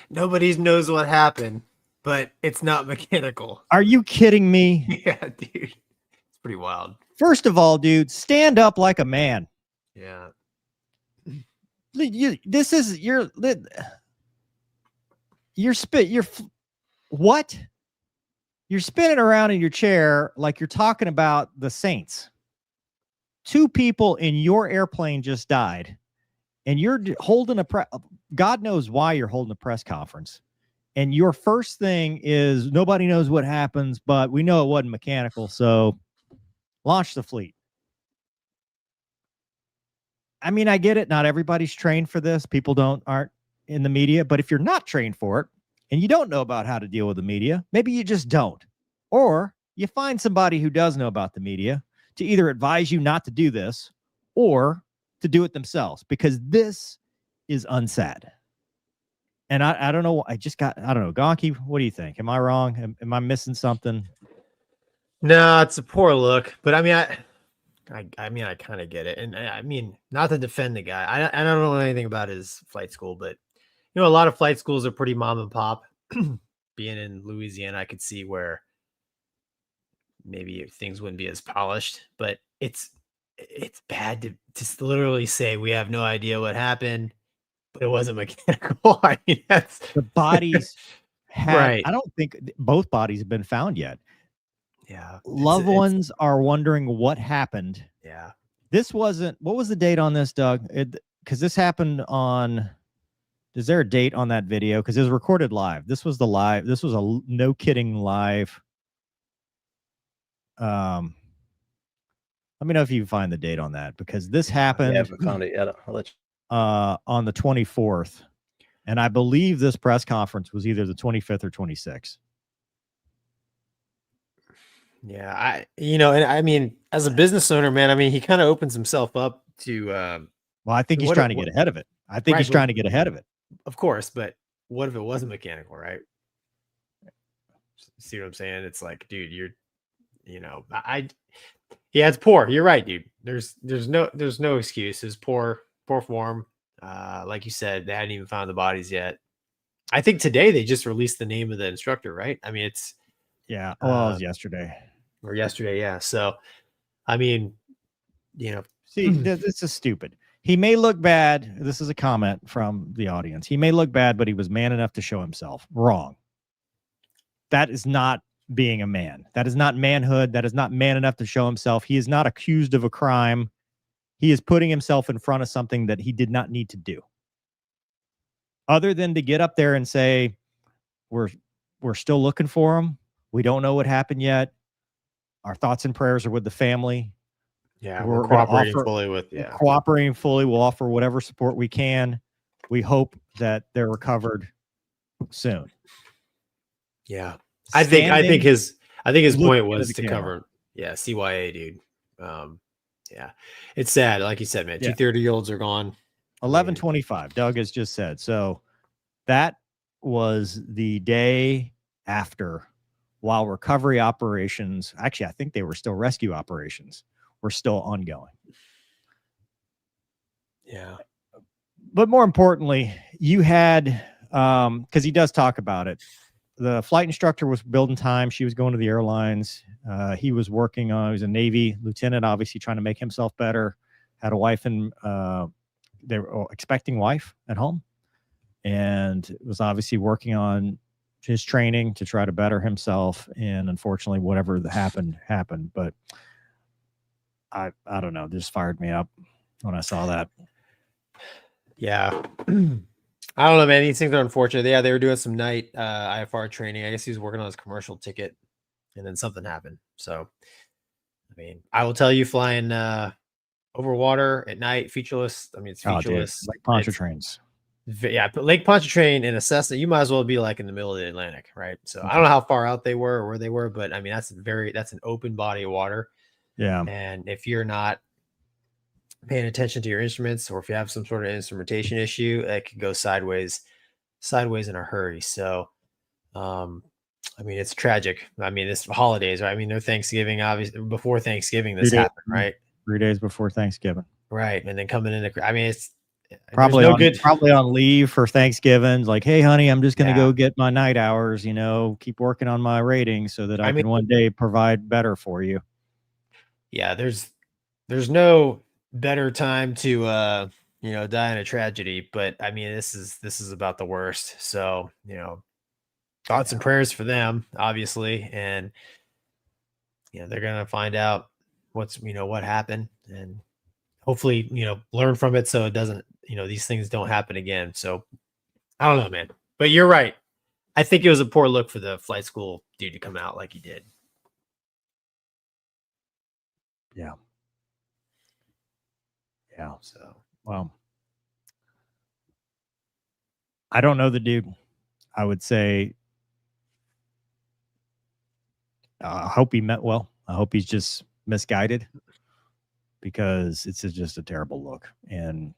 Nobody knows what happened, but it's not mechanical. Are you kidding me? Yeah, dude. It's pretty wild. First of all, dude, stand up like a man. Yeah. What? You're spinning around in your chair like you're talking about the Saints. Two people in your airplane just died, and you're holding God knows why you're holding a press conference. And your first thing is nobody knows what happens, but we know it wasn't mechanical, so launch the fleet. I mean, I get it. Not everybody's trained for this. People aren't in the media, but if you're not trained for it and you don't know about how to deal with the media, maybe you just don't. Or you find somebody who does know about the media to either advise you not to do this or to do it themselves, because this is unsad. And I don't know. I don't know. Gonky, what do you think? Am I wrong? Am I missing something? No, it's a poor look, but I mean, I kind of get it. And I mean, not to defend the guy. I don't know anything about his flight school, but a lot of flight schools are pretty mom and pop. Being in Louisiana, I could see where maybe things wouldn't be as polished, but it's bad to just literally say we have no idea what happened, but it wasn't mechanical. I mean, that's the bodies. Right. I don't think both bodies have been found yet. Yeah. Loved ones are wondering what happened. Yeah. This wasn't, what was the date on this, Doug? Because this happened on, is there a date on that video? Because it was recorded live. This was a no kidding live. Let me know if you can find the date on that, because this happened. I haven't found it yet. I'll let you. On the 24th. And I believe this press conference was either the 25th or 26th. Yeah, and I mean, as a business owner, man, I mean, he kind of opens himself up to. Well, I think he's trying to get ahead of it. I think he's trying to get ahead of it. Of course, but what if it wasn't mechanical, right? See what I'm saying? It's like, dude, yeah, it's poor. You're right, dude. There's no excuses. Poor form. Like you said, they hadn't even found the bodies yet. I think today they just released the name of the instructor, right? I mean, it's. Yeah. Well, it was yesterday. Or yesterday, yeah. So, I mean, see, this is stupid. He may look bad. This is a comment from the audience. He may look bad, but he was man enough to show himself. Wrong. That is not being a man. That is not manhood. That is not man enough to show himself. He is not accused of a crime. He is putting himself in front of something that he did not need to do. Other than to get up there and say, we're still looking for him. We don't know what happened yet. Our thoughts and prayers are with the family. Yeah, we're cooperating fully with. Cooperating fully. We'll offer whatever support we can. we hope that they're recovered soon. Yeah. I think his looking point into was the to camera. cover, CYA, dude. Yeah. It's sad. Like you said, man, Yeah. 2 30-year-olds are gone. 11:25. Doug has just said. So that was the day after, while recovery operations, actually, I think they were still rescue operations, were still ongoing. Yeah. But more importantly, you had, because he does talk about it, the flight instructor was building time. She was going to the airlines. He was working on, he was a Navy lieutenant, obviously trying to make himself better. Had a wife and they were expecting wife at home, and was obviously working on his training to try to better himself. And unfortunately, whatever happened. But I don't know, just fired me up when I saw that. Yeah. I don't know, man. These things are unfortunate. Yeah, they were doing some night IFR training. I guess he was working on his commercial ticket, and then something happened. So, I mean, I will tell you, flying over water at night, featureless. I mean, it's featureless. Like Pontchartrains. Yeah, but Lake Pontchartrain and Cessna, you might as well be like in the middle of the Atlantic, right? So I don't know how far out they were or where they were, but I mean, that's an open body of water. Yeah. And if you're not paying attention to your instruments, or if you have some sort of instrumentation issue, it could go sideways in a hurry. So, I mean, it's tragic. I mean, it's holidays, right? I mean, no Thanksgiving, obviously before Thanksgiving, this happened, right? 3 days before Thanksgiving. Right. And then coming in, I mean, it's probably probably on leave for Thanksgiving. Like, hey, honey, I'm just going to Yeah. go get my night hours, keep working on my rating so that I can one day provide better for you. Yeah. There's no better time to, die in a tragedy, but I mean, this is about the worst. So, thoughts and prayers for them, obviously. And, they're going to find out what happened, and hopefully, learn from it so it doesn't, these things don't happen again. So I don't know, man, but you're right. I think it was a poor look for the flight school dude to come out like he did. Yeah. Yeah. So, well, I don't know the dude. I would say, I hope he meant well. I hope he's just misguided, because it's just a terrible look. And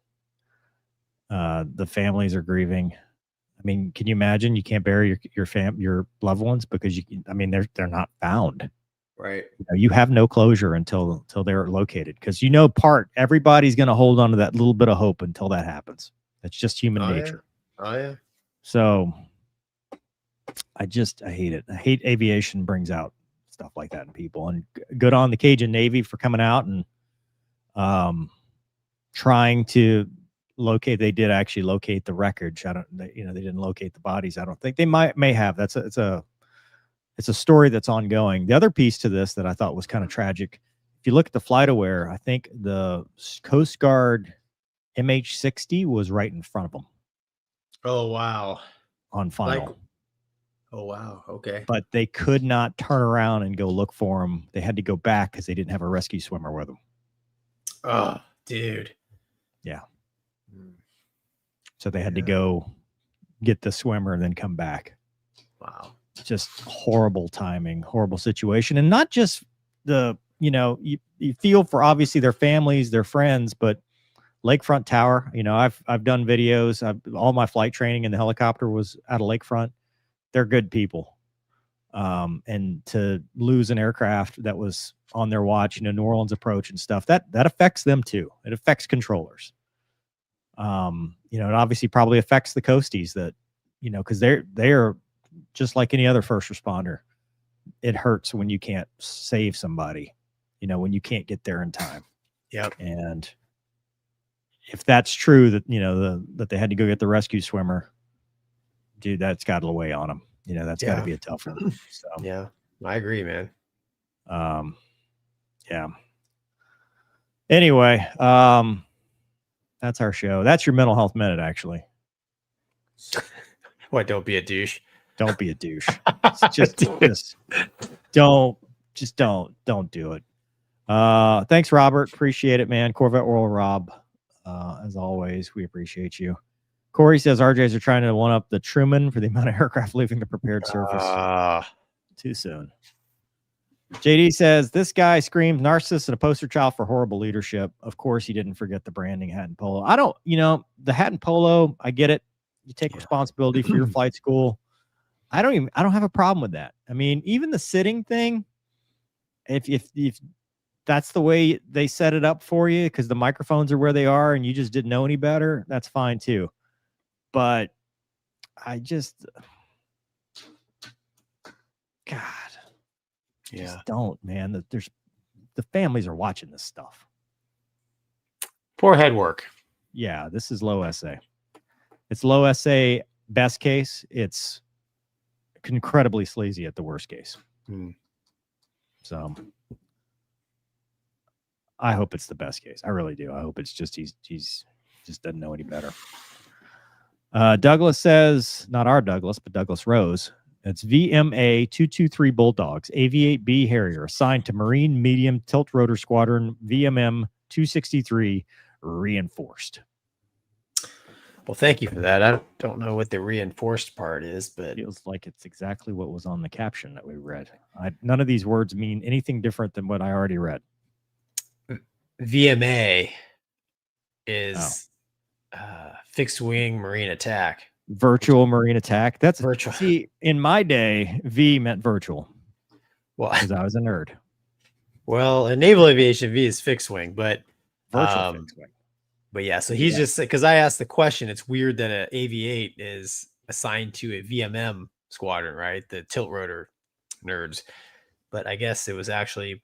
the families are grieving. I mean, can you imagine? You can't bury your loved ones because they're not found. right. You have no closure until they're located, because everybody's going to hold on to that little bit of hope until that happens. That's just human nature. Yeah. Oh yeah. So I hate it. I hate aviation brings out stuff like that in people. And good on the Cajun Navy for coming out and trying to locate. They did actually locate the wreckage. They didn't locate the bodies. I don't think they may have. It's a story that's ongoing. The other piece to this that I thought was kind of tragic, if you look at the flight aware, I think the Coast Guard MH-60 was right in front of them. Oh wow. On final. Oh wow. Okay. But they could not turn around and go look for them. They had to go back because they didn't have a rescue swimmer with them. Oh, dude. Yeah. So they had to go get the swimmer and then come back. Wow. Just horrible timing, horrible situation. And not just you feel for obviously their families, their friends, but Lakefront Tower, I've done videos. All my flight training in the helicopter was out of Lakefront. They're good people. And to lose an aircraft that was on their watch, New Orleans approach and stuff, that affects them too. It affects controllers. It obviously probably affects the coasties that, because they're just like any other first responder. It hurts when you can't save somebody, when you can't get there in time. Yep. And if that's true that, that they had to go get the rescue swimmer, dude, that's got to weigh on them. That's got to be a tough one. So, yeah, I agree, man. Yeah. Anyway, that's our show. That's your mental health minute, actually. What? Don't be a douche. Don't be a douche. just don't do it. Thanks, Robert. Appreciate it, man. Corvette World Rob. As always, we appreciate you. Corey says RJs are trying to one up the Truman for the amount of aircraft leaving the prepared surface. Too soon. JD says this guy screams narcissist and a poster child for horrible leadership. Of course, he didn't forget the branding hat and polo. I don't, the hat and polo, I get it. You take responsibility for your flight school. I don't have a problem with that. I mean, even the sitting thing, if that's the way they set it up for you because the microphones are where they are and you just didn't know any better, that's fine too. But I just, God, just don't, man. The families are watching this stuff. Poor head work. Yeah, this is low SA. It's low SA best case. It's incredibly sleazy at the worst case. So I hope it's the best case. I really do. I hope it's just he's just doesn't know any better. Douglas says, not our Douglas, but Douglas Rose. It's VMA 223 Bulldogs, Aviate-B Harrier, assigned to Marine Medium Tilt Rotor Squadron, VMM 263, reinforced. Well, thank you for that. I don't know what the reinforced part is, but feels like it's exactly what was on the caption that we read. None of these words mean anything different than what I already read. VMA is fixed wing marine attack. Virtual marine attack. That's virtual. See, in my day, V meant virtual. Well, because I was a nerd. Well, in naval aviation, V is fixed wing, but virtual fixed wing. But yeah, so he's just because I asked the question. It's weird that an Aviate is assigned to a VMM squadron, right? The tilt rotor nerds, but I guess it was actually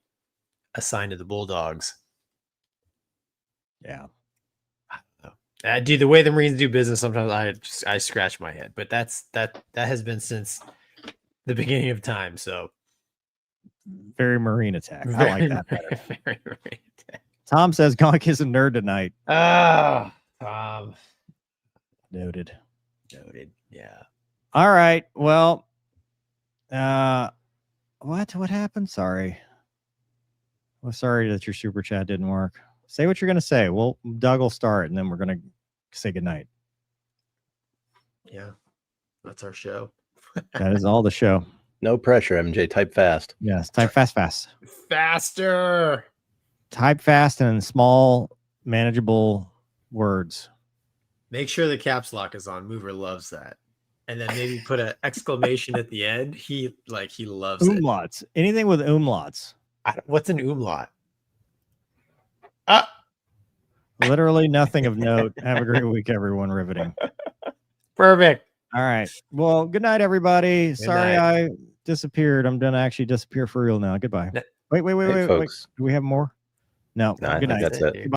assigned to the Bulldogs. Yeah. Dude, the way the Marines do business, sometimes I scratch my head, but that has been since the beginning of time. So very Marine attack. I like that better. Very Marine attack. Tom says Gonky is a nerd tonight. Oh, Tom. Noted. Yeah. All right. Well, what happened? Sorry. Well, sorry that your super chat didn't work. Say what you're going to say. Well, Doug will start, and then we're going to say goodnight. Yeah, that's our show. That is all the show. No pressure, MJ. Type fast. Yes, type fast. Faster. Type fast and in small, manageable words. Make sure the caps lock is on. Mover loves that. And then maybe put an exclamation at the end. He loves umlauts. Anything with umlauts. What's an umlaut? Literally nothing of note. Have a great week, everyone. Riveting. Perfect. All right. Well, good night, everybody. Sorry I disappeared. I'm going to actually disappear for real now. Goodbye. Wait. Folks. Do we have more? No. I good think night. that's it.